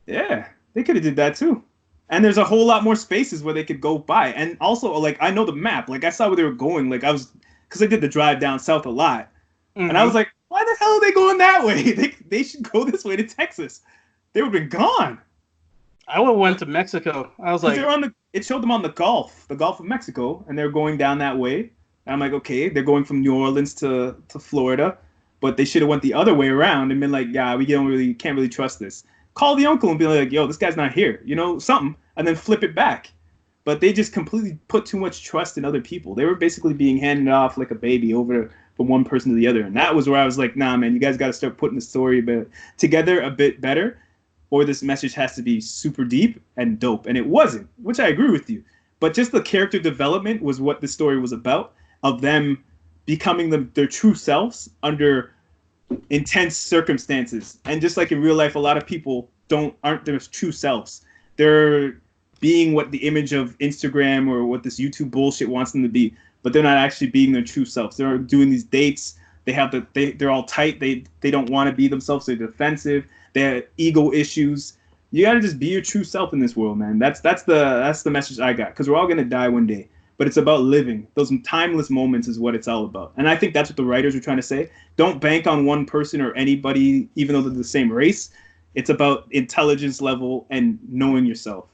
Yeah, they could have did that too. And there's a whole lot more spaces where they could go by. And also, like, I know the map. Like, I saw where they were going. Like, because I did the drive down south a lot. Mm-hmm. And I was like, why the hell are they going that way? They should go this way to Texas. They would have been gone. I would have went to Mexico. I was like, it showed them on the Gulf of Mexico, and they're going down that way. And I'm like, okay, they're going from New Orleans to Florida, but they should have went the other way around and been like, yeah, we can't really trust this. Call the uncle and be like, yo, this guy's not here, you know, something, and then flip it back. But they just completely put too much trust in other people. They were basically being handed off like a baby over from one person to the other. And that was where I was like, nah, man, you guys got to start putting the story together a bit better, or this message has to be super deep and dope. And it wasn't, which I agree with you. But just the character development was what the story was about, of them becoming their true selves under intense circumstances. And just like in real life, a lot of people aren't their true selves. They're being what the image of Instagram or what this YouTube bullshit wants them to be, but they're not actually being their true selves. They're doing these dates. They're all tight. They don't want to be themselves. They're defensive. They have ego issues. You got to just be your true self in this world, man. That's the message I got, because we're all gonna die one day. But it's about living. Those timeless moments is what it's all about. And I think that's what the writers are trying to say. Don't bank on one person or anybody, even though they're the same race. It's about intelligence level and knowing yourself.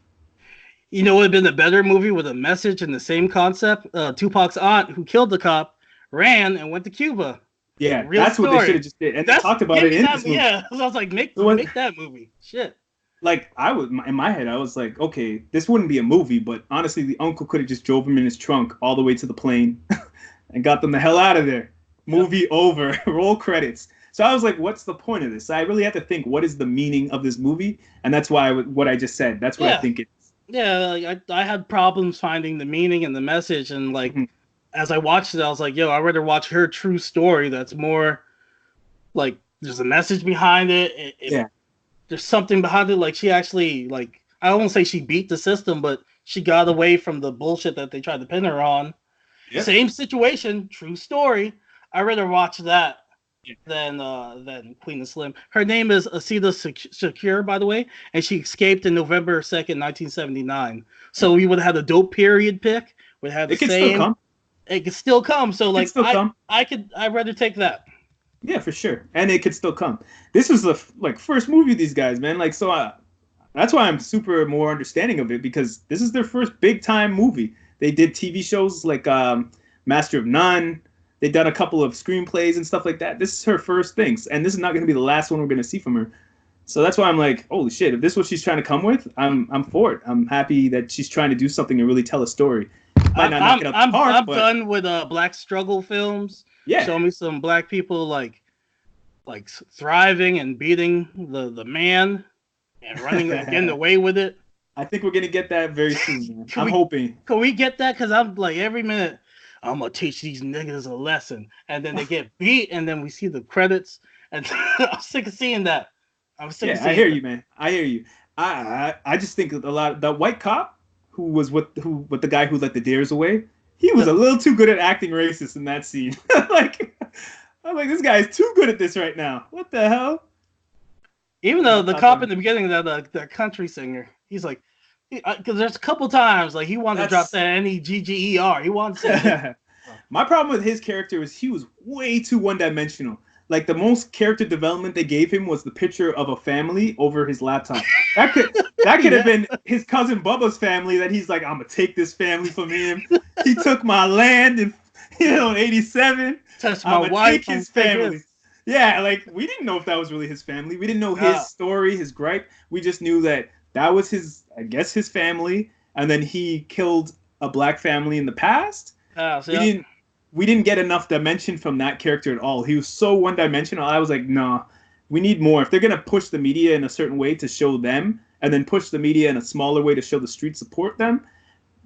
You know, it would have been a better movie with a message and the same concept. Tupac's aunt, who killed the cop, ran and went to Cuba. Yeah, that's what they should have just did. And they talked about it in this movie. Yeah, I was like, make that movie. Shit. Like, in my head, I was like, okay, this wouldn't be a movie, but honestly, the uncle could have just drove him in his trunk all the way to the plane and got them the hell out of there. Movie over. Roll credits. So I was like, what's the point of this? So I really had to think, what is the meaning of this movie? And that's why what I just said. That's what I think it is. Yeah, like, I had problems finding the meaning and the message. And, like, as I watched it, I was like, yo, I'd rather watch her true story that's more, like, there's a message behind it. There's something behind it. Like, she actually, like, I won't say she beat the system, but she got away from the bullshit that they tried to pin her on. Yep. Same situation, true story. I'd rather watch that than Queen of Slim. Her name is Asida Shakur, by the way, and she escaped in November 2nd, 1979. So we would have had a dope period pick. We'd have the same. Still come. It could still come. So, like, I'd rather take that. Yeah, for sure. And it could still come. This was the first movie of these guys, man. Like, so that's why I'm super more understanding of it, because this is their first big time movie. They did TV shows like Master of None. They've done a couple of screenplays and stuff like that. This is her first things, and this is not going to be the last one we're going to see from her. So that's why I'm like, holy shit! If this is what she's trying to come with, I'm for it. I'm happy that she's trying to do something and really tell a story. I'm done with black struggle films. Yeah, show me some black people like thriving and beating the man and running and getting away with it. I think we're gonna get that very soon. I'm hoping. Can we get that? Because I'm like, every minute I'm gonna teach these niggas a lesson, and then they get beat, and then we see the credits, and I'm sick of seeing that. I hear you, man. I hear you. I just think a lot. The white cop who was with the guy who let the dares away, he was a little too good at acting racist in that scene. I'm like, this guy is too good at this right now. What the hell? Even though the cop in the beginning, the country singer, he's like, because there's a couple times like he wanted to drop that NEGGER. He wants to. My problem with his character was he was way too one-dimensional. like the most character development they gave him was the picture of a family over his laptop. That could have been his cousin Bubba's family. That he's like, I'm gonna take this family from him. He took my land in '87. Touched my wife. Take his family. Yeah, like we didn't know if that was really his family. We didn't know his story, his gripe. We just knew that was his, I guess, his family. And then he killed a black family in the past. We didn't get enough dimension from that character at all. He was so one-dimensional. I was like, nah, we need more. If they're gonna push the media in a certain way to show them, and then push the media in a smaller way to show the street support them,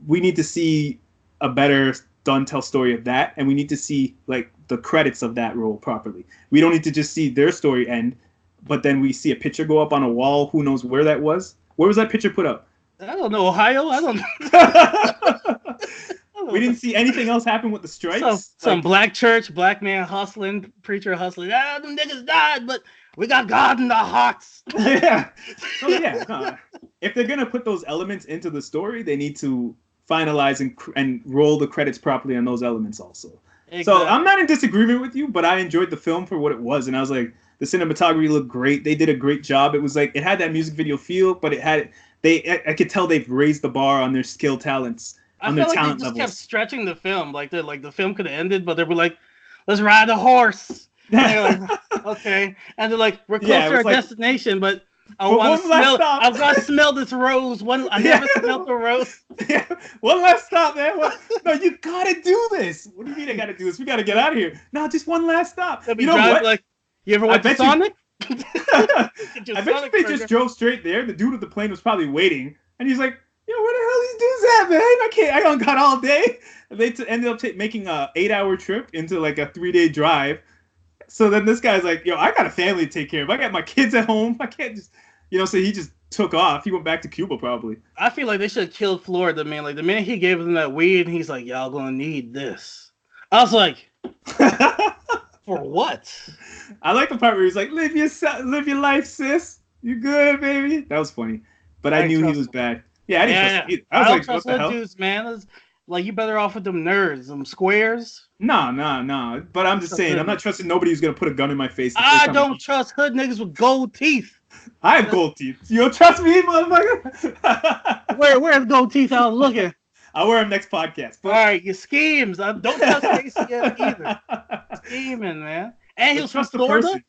we need to see a better done tell story of that, and we need to see like the credits of that role properly. We don't need to just see their story end, but then we see a picture go up on a wall. Who knows where that was? Where was that picture put up? I don't know. Ohio? I don't know. We didn't see anything else happen with the strikes. Some black church, black man hustling, preacher hustling. Them niggas died, but we got God in our hearts. Yeah. So yeah, if they're gonna put those elements into the story, they need to finalize and roll the credits properly on those elements also. Exactly. So I'm not in disagreement with you, but I enjoyed the film for what it was, and I was like, the cinematography looked great. They did a great job. It was like, it had that music video feel, but I could tell they've raised the bar on their skill talents, on their talent they just levels. Kept stretching the film, like the film could have ended, but they were like, let's ride a horse. And they're like, okay, and they're like, we're close to our destination, but I want to smell this rose. I never smelled the rose. Yeah. One last stop, man. No, you gotta do this. What do you mean I gotta do this? We gotta get out of here. No, just one last stop. You know what? Like, you ever went to Sonic? I bet you they just drove straight there. The dude with the plane was probably waiting, and he's like, "Yo, where the hell these dudes at, man? I don't got all day." And they ended up making a 8-hour trip into like a 3-day drive. So then this guy's like, yo, I got a family to take care of. I got my kids at home. I can't just, so he just took off. He went back to Cuba probably. I feel like they should have killed Florida, man. Like the minute he gave them that weed, and he's like, y'all gonna need this. I was like, for what? I like the part where he's like, live your life, sis. You good, baby? That was funny. But I knew he was bad. Yeah, I didn't trust him either. I was like, what the hell? Dudes, man. Like, you better off with them nerds, them squares. No. But I'm just saying, I'm not trusting nobody who's going to put a gun in my face. I don't trust hood niggas with gold teeth. I have gold teeth. You don't trust me, motherfucker? Where's gold teeth? I was looking. I'll wear them next podcast. But... All right, your schemes. Don't trust KC either. Scheming, man. And he was from Florida?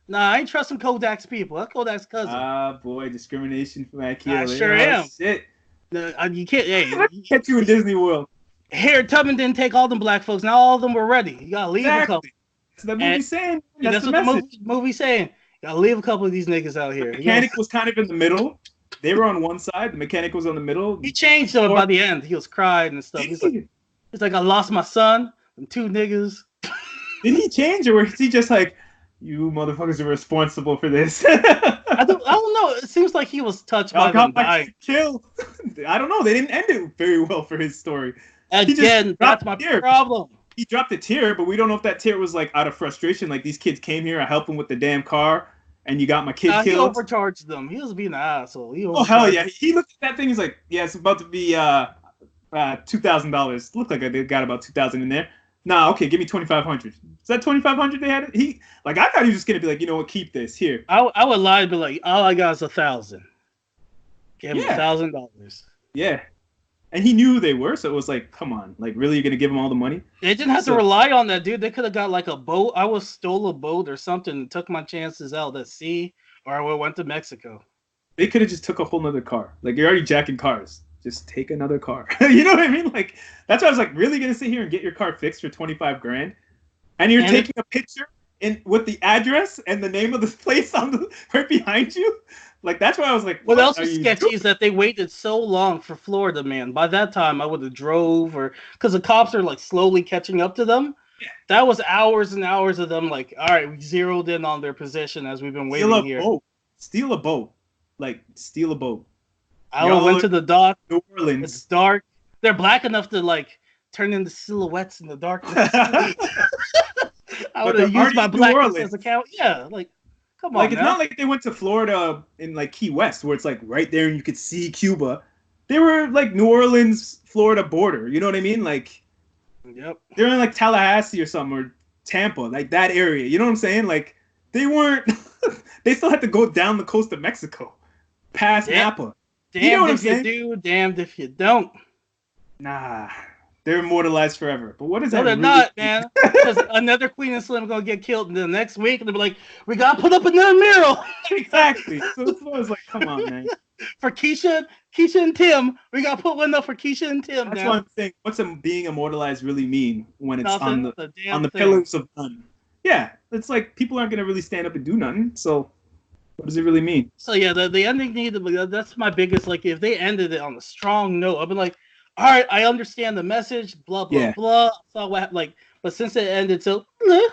Nah, I ain't trusting Kodak's people. That's Kodak's cousin. Boy, discrimination from Akil. I sure am. Shit. You can't. Hey, catch you in Disney World. Harriet Tubman didn't take all them black folks. Now all of them were ready. You gotta leave a couple. That's the movie saying. That's what the movie saying. You gotta leave a couple of these niggas out here. The mechanic was kind of in the middle. They were on one side. The mechanic was on the middle. He changed though by the end. He was crying and stuff. He's like, I lost my son. And 2 niggas. Did he change, or was he just like, you motherfuckers are responsible for this? I don't know. It seems like he was touched by them dying. Killed. I don't know. They didn't end it very well for his story. Again, that's my problem. He dropped a tear, but we don't know if that tear was like out of frustration. Like, these kids came here, I helped them with the damn car, and you got my kid killed. He overcharged them. He was being an asshole. Oh, hell yeah. He looked at that thing. He's like, yeah, it's about to be $2,000. Looked like they got about $2,000 in there. Nah, okay, give me $2,500. Is that $2,500 they had? I thought he was just gonna be like, you know what, keep this here. I would lie and be like, all I got is $1,000. Give him $1,000. Yeah, and he knew who they were, so it was like, come on, like, really, you're gonna give him all the money? They didn't have to rely on that, dude. They could have got like a boat. I stole a boat or something and took my chances out at sea, or I went to Mexico. They could have just took a whole nother car. Like, you're already jacking cars. Just take another car. You know what I mean? Like, that's why I was like, really gonna sit here and get your car fixed for $25,000, and you're taking a picture with the address and the name of the place on right behind you? Like, that's why I was like, what else is sketchy is that they waited so long for Florida, man. By that time, I would have drove, because the cops are like slowly catching up to them. Yeah. That was hours and hours of them like, all right, we zeroed in on their position as we've been waiting here. Steal a boat. Like, steal a boat. I went to the dock. New Orleans. It's dark. They're black enough to like turn into silhouettes in the darkness. I would have used my blackness as a count. Yeah, like, come on. Like, it's not like they went to Florida in like Key West, where it's like right there and you could see Cuba. They were like New Orleans, Florida border. You know what I mean? Like, yep. They're in like Tallahassee or something, or Tampa, like that area. You know what I'm saying? Like they weren't. They still had to go down the coast of Mexico, past Napa. Damned You know what I'm if you saying? do, damned if you don't. Nah, they're immortalized forever. But what is No, that? they're really not, man. Because another Queen and Slim gonna get killed, and the next week they'll be like, "We gotta put up another mural." Exactly. So it's always like, come on, man. For Keisha and Tim, we gotta put one up for Keisha and Tim. That's now. what I'm saying. What's being immortalized really mean when it's Nothing, on the pillars of none? Yeah, it's like people aren't gonna really stand up and do nothing. So what does it really mean? So yeah, the ending needed. That's my biggest. Like, if they ended it on a strong note, I've been like, all right, I understand the message. Blah blah blah. So what? Like, but since it ended, so I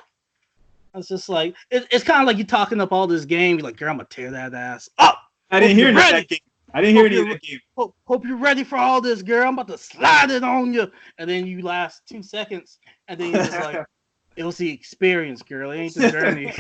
was just like, it's kind of like you talking up all this game. You're like, girl, I'm gonna tear that ass up. I didn't hear any of that game. I didn't hear any of that game. Hope you're ready for all this, girl. I'm about to slide it on you. And then you last 2 seconds, and then you're just like, it was the experience, girl. It ain't the journey.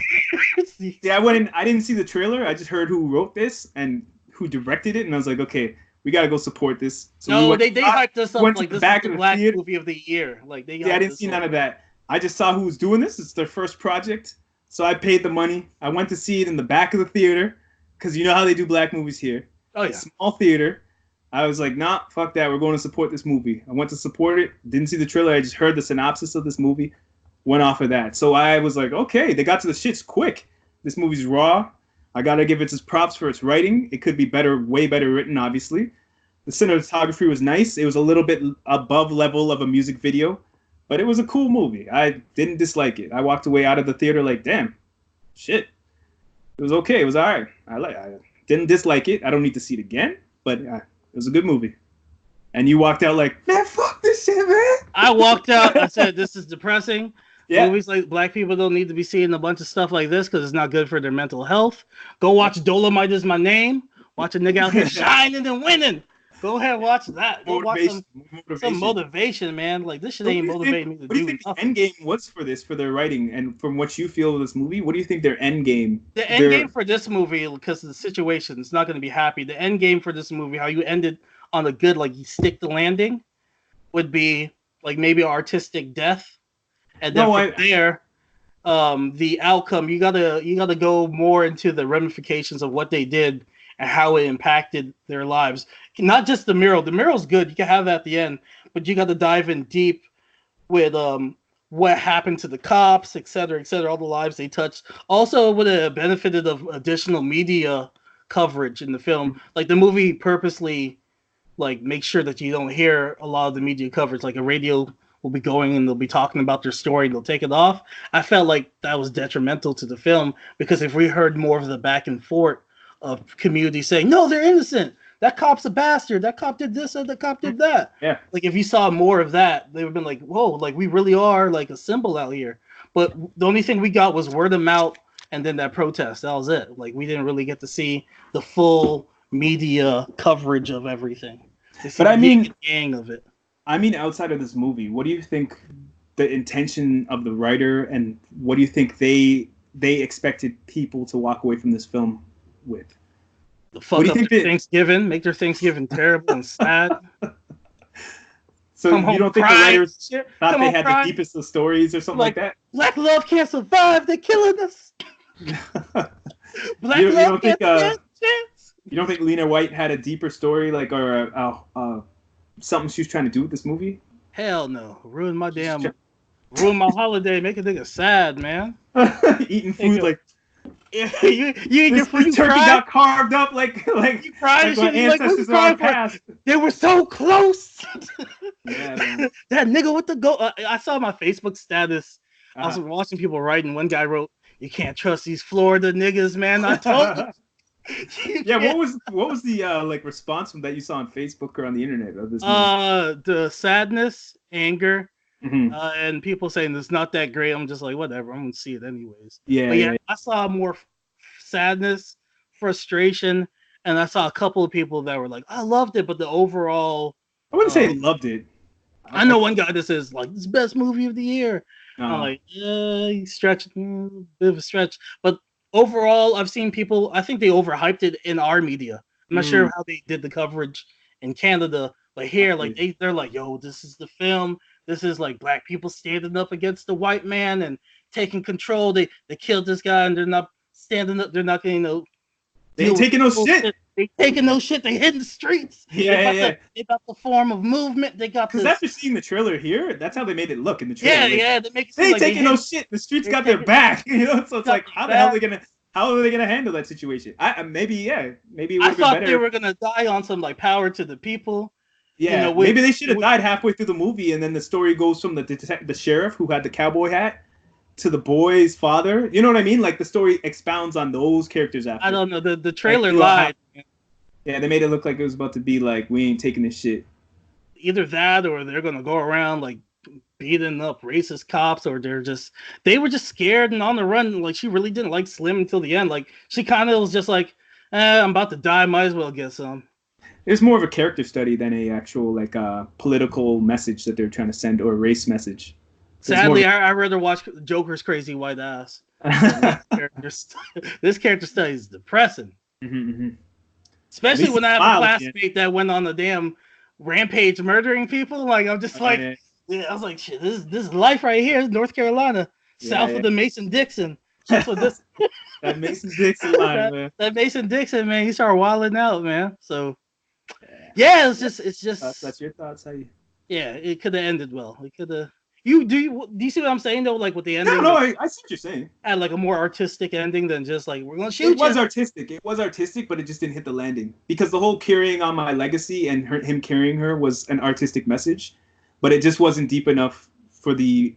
Yeah, I didn't see the trailer. I just heard who wrote this and who directed it, and I was like, okay, we gotta go support this. So they hyped us up like this is the Black theater. movie of the year. Like I didn't see none of that. I just saw who was doing this. It's their first project, so I paid the money. I went to see it in the back of the theater because you know how they do black movies here. Oh yeah, small theater. I was like, nah, fuck that. We're going to support this movie. I went to support it. Didn't see the trailer. I just heard the synopsis of this movie. Went off of that. So I was like, okay, they got to the shits quick. This movie's raw. I gotta give it its props for its writing. It could be better, way better written, obviously. The cinematography was nice. It was a little bit above level of a music video, but it was a cool movie. I didn't dislike it. I walked away out of the theater like, damn, shit. It was okay. It was all right. I didn't dislike it. I don't need to see it again, but it was a good movie. And you walked out like, man, fuck this shit, man. I walked out. I said, this is depressing. Yeah. Movies like black people don't need to be seeing a bunch of stuff like this because it's not good for their mental health. Go watch Dolomite Is My Name. Watch a nigga out here shining and winning. Go ahead and watch that. Go watch some motivation, man. Like, this shit ain't motivating me to do. What do you think the end game was for this, for their writing? And from what you feel of this movie, what do you think their end game? The end game for this movie, because of the situation, it's not going to be happy. The end game for this movie, how you ended on a good, like, you stick the landing, would be, like, maybe artistic death. And then there, the outcome, you gotta go more into the ramifications of what they did and how it impacted their lives. Not just the mural. The mural's good. You can have that at the end, but you got to dive in deep with what happened to the cops, et cetera, all the lives they touched. Also, would have benefited of additional media coverage in the film. Like, the movie purposely, like, make sure that you don't hear a lot of the media coverage. Like, a radio will be going and they'll be talking about their story and they'll take it off. I felt like that was detrimental to the film, because if we heard more of the back and forth of community saying, no, they're innocent, that cop's a bastard, that cop did this and that cop did that. Yeah. Like, if you saw more of that, they would have been like, whoa, like, we really are like a symbol out here. But the only thing we got was word of mouth and then that protest. That was it. Like, we didn't really get to see the full media coverage of everything. But I mean, gang of it. I mean, outside of this movie, what do you think the intention of the writer, and what do you think they expected people to walk away from this film with? Fuck up their Thanksgiving, make their Thanksgiving terrible and sad. So you don't think the writers thought they had the deepest of stories or something like that? Black love can't survive. They're killing us. You don't think Lena White had a deeper story, like, or something she was trying to do with this movie? Hell no. Ruin my holiday. Make a nigga sad, man. Eating food like you eat your food. Turkey got carved up like you cried. Like ancestors are past. They were so close. Yeah, man. That nigga with the goat. I saw my Facebook status. I was watching people writing. One guy wrote, "You can't trust these Florida niggas, man." I told you. Yeah, what was the like response from that you saw on Facebook or on the internet of this movie? The sadness, anger, and people saying it's not that great. I'm just like, whatever, I'm gonna see it anyways. Yeah. I saw more sadness, frustration, and I saw a couple of people that were like, I loved it, but the overall, I wouldn't say loved it. I know one guy that says like, it's the best movie of the year. I'm like, yeah, he's stretching, bit of a stretch, but overall, I've seen people, I think they overhyped it in our media. I'm not sure how they did the coverage in Canada, but here, like, they're like, yo, this is the film. This is like black people standing up against the white man and taking control. They killed this guy and they're not standing up. They're not getting no. They ain't taking no shit. They taking no shit. They hit the streets. Yeah. They got the form of movement. They got because after seeing the trailer here, that's how they made it look in the trailer. Yeah. They make it they ain't taking no shit. The streets got their back. You know, so it's like how the hell are they gonna? How are they gonna handle that situation? Maybe it would have been better. I thought they were gonna die on some like power to the people. Yeah, you know, maybe they should have died halfway through the movie, and then the story goes from the sheriff who had the cowboy hat to the boy's father. You know what I mean? Like the story expounds on those characters after. I don't know. The trailer lied. Yeah, they made it look like it was about to be like we ain't taking this shit. Either that, or they're gonna go around like beating up racist cops, or they were just scared and on the run. Like she really didn't like Slim until the end. Like she kind of was just like, I'm about to die, might as well get some. It's more of a character study than a actual like political message that they're trying to send or a race message. Sadly, I'd rather watch Joker's crazy white ass. This character study is depressing. Especially when I have a classmate that went on a damn rampage murdering people. Like I'm just I was like, shit, this is life right here. North Carolina, south of the Mason-Dixon. That's what this. That Mason-Dixon line, man. That Mason-Dixon, man, he started wilding out, man. So, yeah, it's just. That's your thoughts, how you? Yeah, it could have ended well. It could have. Do you see what I'm saying though? Like with the ending. No, I see what you're saying. Had like a more artistic ending than just like we're gonna shoot. It was artistic, but it just didn't hit the landing because the whole carrying on my legacy and him carrying her was an artistic message, but it just wasn't deep enough for the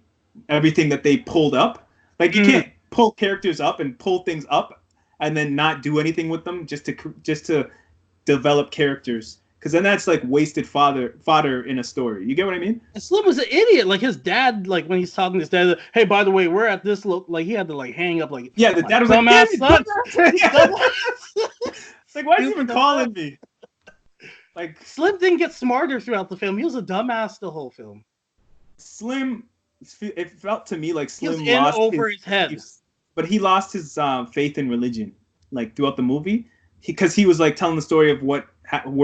everything that they pulled up. Like you can't pull characters up and pull things up and then not do anything with them just to develop characters. Because then that's like wasted fodder in a story. You get what I mean? And Slim was an idiot. Like his dad, like when he's talking to his dad, hey, by the way, we're at this like he had to like hang up like the dad was like, it's like, why are you even calling me? Like Slim didn't get smarter throughout the film. He was a dumbass the whole film. Slim, it felt to me like Slim he was lost over his head, but he lost his faith in religion like throughout the movie. Because he was like telling the story of where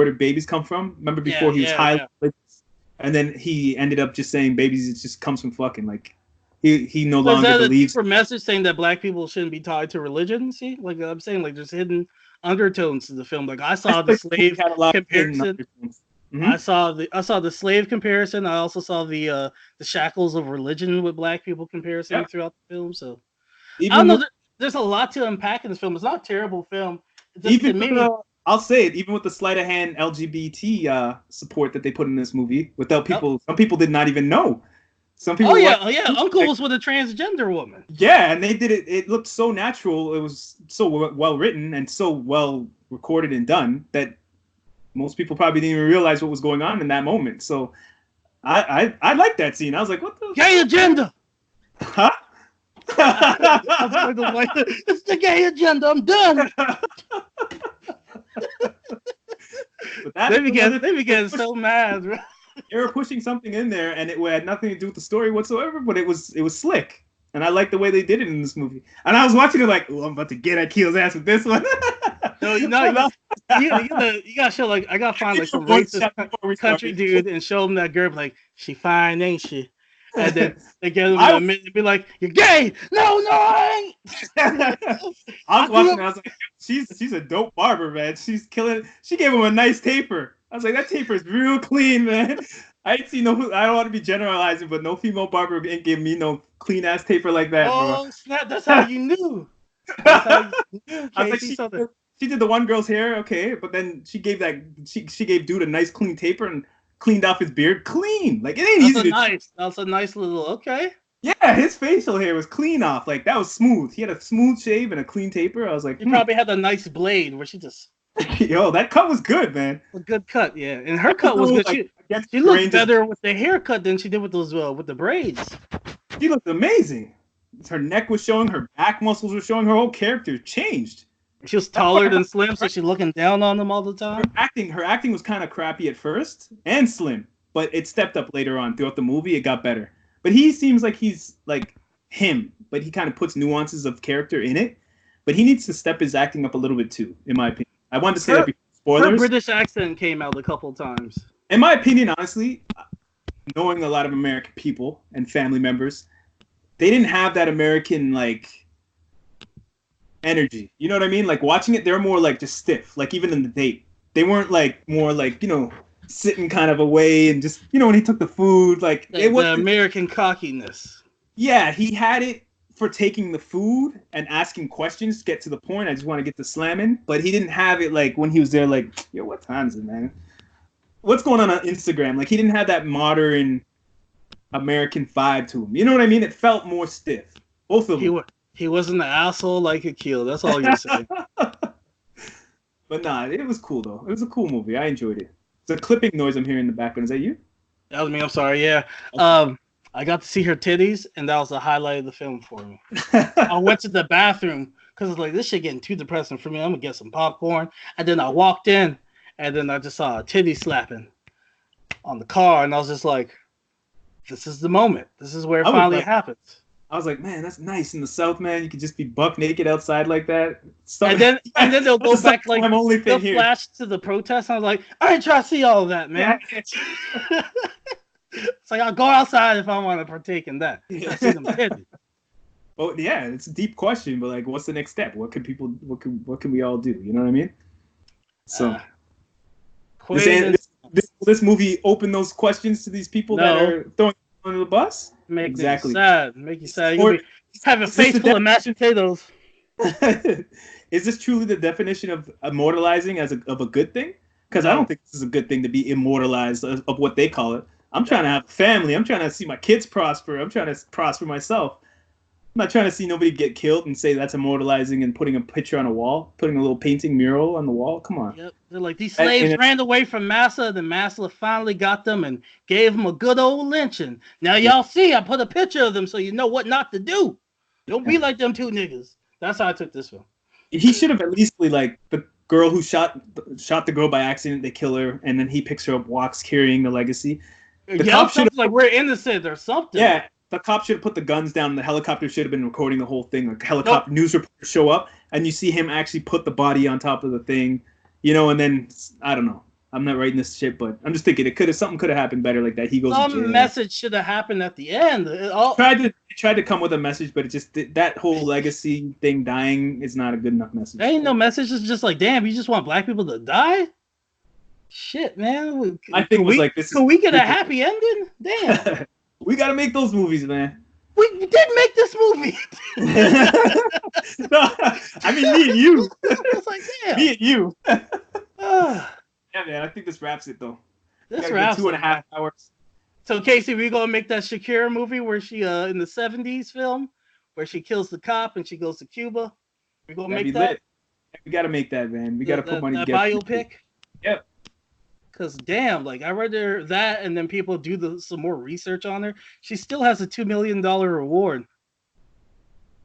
did babies come from. Remember before he was highly religious, and then he ended up just saying babies it just comes from fucking. Like he no longer believes. For message saying that black people shouldn't be tied to religion. See, like I'm saying, like there's hidden undertones to the film. Like I saw the slave comparison. I saw the slave comparison. I also saw the shackles of religion with black people comparison throughout the film. So I don't know. There's a lot to unpack in this film. It's not a terrible film. I'll say it, even with the sleight of hand LGBT support that they put in this movie, without people, some people did not even know. Some people. Uncle was with a transgender woman. Yeah, and they did it. It looked so natural. It was so well written and so well recorded and done that most people probably didn't even realize what was going on in that moment. So, I liked that scene. I was like, what the gay agenda? Huh? It's the gay agenda. I'm done. They began so mad. Bro. They were pushing something in there, and it had nothing to do with the story whatsoever. But it was slick, and I like the way they did it in this movie. And I was watching it like, oh, I'm about to get Akil's ass with this one. No, you gotta show like I gotta find like some racist country dude and show him that girl like she fine, ain't she? And then they get him in a minute and be like, "You're gay." No, I ain't. I was watching. I was like, "She's a dope barber, man. She's killing." She gave him a nice taper. I was like, "That taper is real clean, man." I ain't seen no. I don't want to be generalizing, but no female barber ain't give me no clean ass taper like that. Oh bro. Snap! That's how you knew. I was like, she did the one girl's hair, okay, but then she gave dude a nice clean taper and cleaned off his beard, clean. Like it ain't easy. That's a nice little okay. Yeah, his facial hair was clean off. Like that was smooth. He had a smooth shave and a clean taper. I was like, he probably had a nice blade where she just. Yo, that cut was good, man. A good cut, yeah, and her cut was good. She looked better with the haircut than she did with those with the braids. She looked amazing. Her neck was showing, her back muscles were showing, her whole character changed. She was taller than Slim, so she's looking down on them all the time. Her acting was kind of crappy at first, and Slim, but it stepped up later on throughout the movie. It got better. But he seems like he's like him, but he kind of puts nuances of character in it. But he needs to step his acting up a little bit too, in my opinion. I wanted to say that before spoilers. Her British accent came out a couple times. In my opinion, honestly, knowing a lot of American people and family members, they didn't have that American like energy. You know what I mean? Like watching it, they're more like just stiff. Like even in the date, they weren't like more like, you know, sitting kind of away and just, you know, when he took the food, like it was the American cockiness. Yeah, he had it for taking the food and asking questions to get to the point. I just want to get the slamming, but he didn't have it like when he was there, like, yo, what time is it, man? What's going on Instagram? Like he didn't have that modern American vibe to him. You know what I mean? It felt more stiff. Both of them. He wasn't an asshole like Akil. That's all you're saying. But nah, it was cool though. It was a cool movie. I enjoyed it. It's a clipping noise I'm hearing in the background. Is that you? That was me. I'm sorry. Yeah. Okay. I got to see her titties, and that was the highlight of the film for me. I went to the bathroom because it's like, this shit getting too depressing for me. I'm gonna get some popcorn, and then I walked in, and then I just saw a titty slapping on the car, and I was just like, this is the moment. This is where it finally happens. I was like, man, that's nice in the South, man. You could just be buck naked outside like that. And then they'll go back like they'll flash to the protest. I was like, I ain't trying to see all of that, man. Yeah. It's like I'll go outside if I want to partake in that. I see them titties. Well, yeah, it's a deep question, but like, what's the next step? What can we all do? You know what I mean? So, this movie open those questions to these people that are throwing under the bus? Make you sad. You'll be having a face full of mashed potatoes. Is this truly the definition of immortalizing of a good thing? Because I don't think this is a good thing to be immortalized of what they call it. I'm trying to have a family. I'm trying to see my kids prosper. I'm trying to prosper myself. I'm not trying to see nobody get killed and say that's immortalizing and putting a picture on a wall, putting a little painting mural on the wall. Come on. Yep. They're like, these slaves ran away from Massa. Then Massa finally got them and gave them a good old lynching. Now y'all see, I put a picture of them so you know what not to do. Don't be like them two niggas. That's how I took this film. He should have at least like the girl who shot the girl by accident. They kill her, and then he picks her up, walks carrying the legacy. The cop should have like we're innocent or something. Yeah, the cop should have put the guns down. The helicopter should have been recording the whole thing. Like helicopter news reporters show up, and you see him actually put the body on top of the thing, you know. And then I don't know. I'm not writing this shit, but I'm just thinking something could have happened better like that. He goes. Some message should have happened at the end. Tried to come with a message, but it just that whole legacy thing dying is not a good enough message. There ain't no message. It's just like, damn, you just want black people to die. Shit, man. I think it was like this. Can we get a happy ending? Damn. We gotta make those movies, man. We did make this movie. No, I mean me and you. It's like, damn. Me and you. Yeah, man. I think this wraps it though. This wraps 2.5 hours. So Casey, we gonna make that Shakira movie where she in the '70s film where she kills the cop and she goes to Cuba. We gonna make that. Lit. We gotta make that, man. We gotta put money together. Biopic. Yep. Cause damn, like I read that, and then people do some more research on her. She still has a $2 million reward.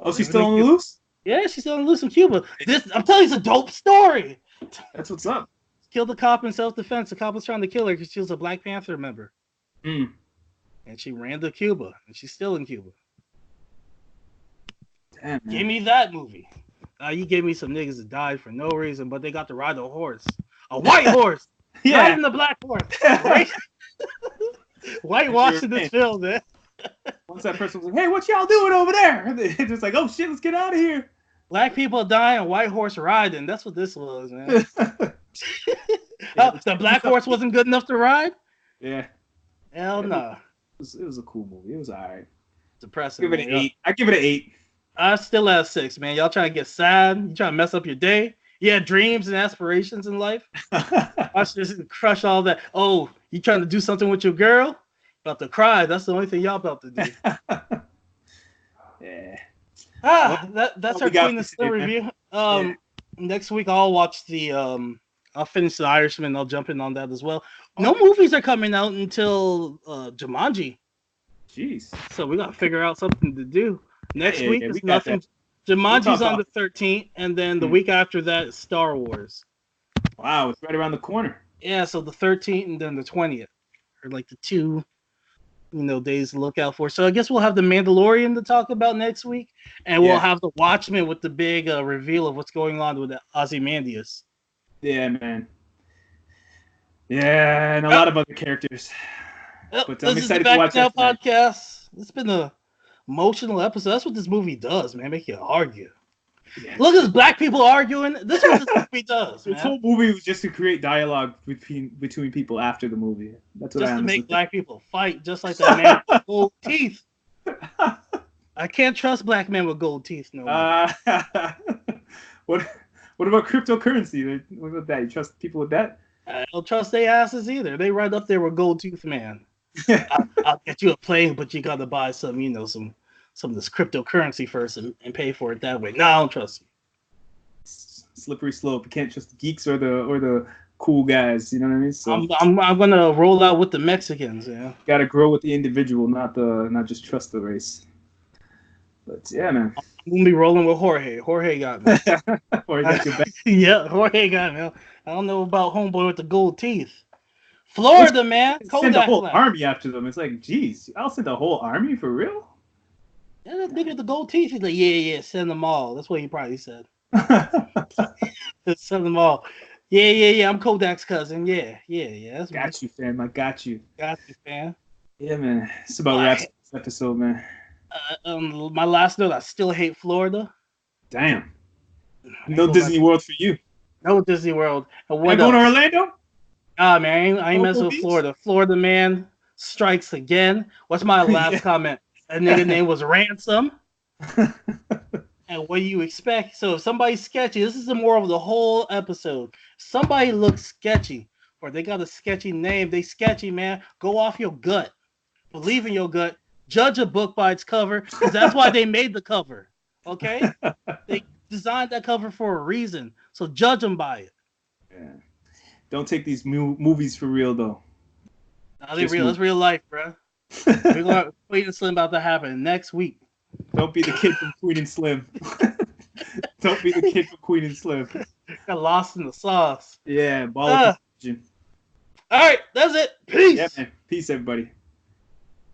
Oh, she's still on the loose? Yeah, she's still on the loose in Cuba. I'm telling you, it's a dope story. That's what's up. Killed the cop in self-defense. The cop was trying to kill her because she was a Black Panther member. And she ran to Cuba, and she's still in Cuba. Damn, man. Give me that movie. You gave me some niggas that died for no reason, but they got to ride a horse, a white horse. Yeah. Not even the black horse. Right? Whitewashing this film, man. Once that person was like, hey, what y'all doing over there? They're just like, oh shit, let's get out of here. Black people dying, white horse riding. That's what this was, man. The black horse wasn't good enough to ride? Yeah. Hell no. It was a cool movie. It was alright. Depressing. Give it an 8. I give it an 8. I still at 6, man. Y'all trying to get sad? You trying to mess up your day? You had dreams and aspirations in life. Watch this crush all that. Oh, you trying to do something with your girl? About to cry. That's the only thing y'all about to do. Yeah. That's our Queen of Steel review. Next week I'll watch the I'll finish The Irishman. I'll jump in on that as well. No movies are coming out until Jumanji. Jeez. So we gotta figure out something to do. Next week is nothing. Jumanji's on the 13th, and then the week after that is Star Wars. Wow, it's right around the corner. Yeah, so the 13th and then the 20th are like the two, days to look out for. So I guess we'll have the Mandalorian to talk about next week, and we'll have the Watchmen with the big reveal of what's going on with Ozymandias. Yeah, man. Yeah, and a lot of other characters. But I'm excited to watch that. Podcast. It's been a emotional episode. That's what this movie does, man. Make you argue. Yeah. Look at these black people arguing. This is what this movie does, This man. whole movie was just to create dialogue between people after the movie. That's what Just I to honestly make black people fight, just like that man with gold teeth. I can't trust black men with gold teeth no more. What about cryptocurrency? What about that? You trust people with that? I don't trust their asses either. They right up there with gold tooth man. I'll get you a plane, but you got to buy some, some of this cryptocurrency first and pay for it that way. No, I don't trust you. Slippery slope. You can't trust the geeks or the cool guys. You know what I mean? So I'm gonna roll out with the Mexicans. Yeah. Got to grow with the individual, not just trust the race. But yeah, man. I'm gonna be rolling with Jorge. Jorge got me. Jorge got your back. Yeah, Jorge got me. I don't know about homeboy with the gold teeth. Florida, man. Send the whole Kodak army after them. It's like, geez, I'll send the whole army for real? Yeah, that nigga with the gold teeth. He's like, yeah, send them all. That's what he probably said. Send them all. Yeah. I'm Kodak's cousin. Yeah. That's got you, fam. I got you. Got you, fam. Yeah, man. It's about wraps this episode, man. My last note, I still hate Florida. Damn. No Disney World for you. No Disney World. And What going to Orlando? Ah, man, I ain't messing with Beach? Florida. Florida man strikes again. What's my last comment? That nigga name was Ransom. And what do you expect? So if somebody's sketchy, this is the moral of the whole episode. Somebody looks sketchy, or they got a sketchy name. They sketchy, man. Go off your gut. Believe in your gut. Judge a book by its cover, because that's why they made the cover. Okay? They designed that cover for a reason. So judge them by it. Yeah. Don't take these movies for real, though. No, they real. It's real life, bro. We're going Queen and Slim about to happen next week. Don't be the kid from Queen and Slim. Don't be the kid from Queen and Slim. Got lost in the sauce. Yeah, ball of confusion. All right, that's it. Peace. Yeah, man. Peace, everybody.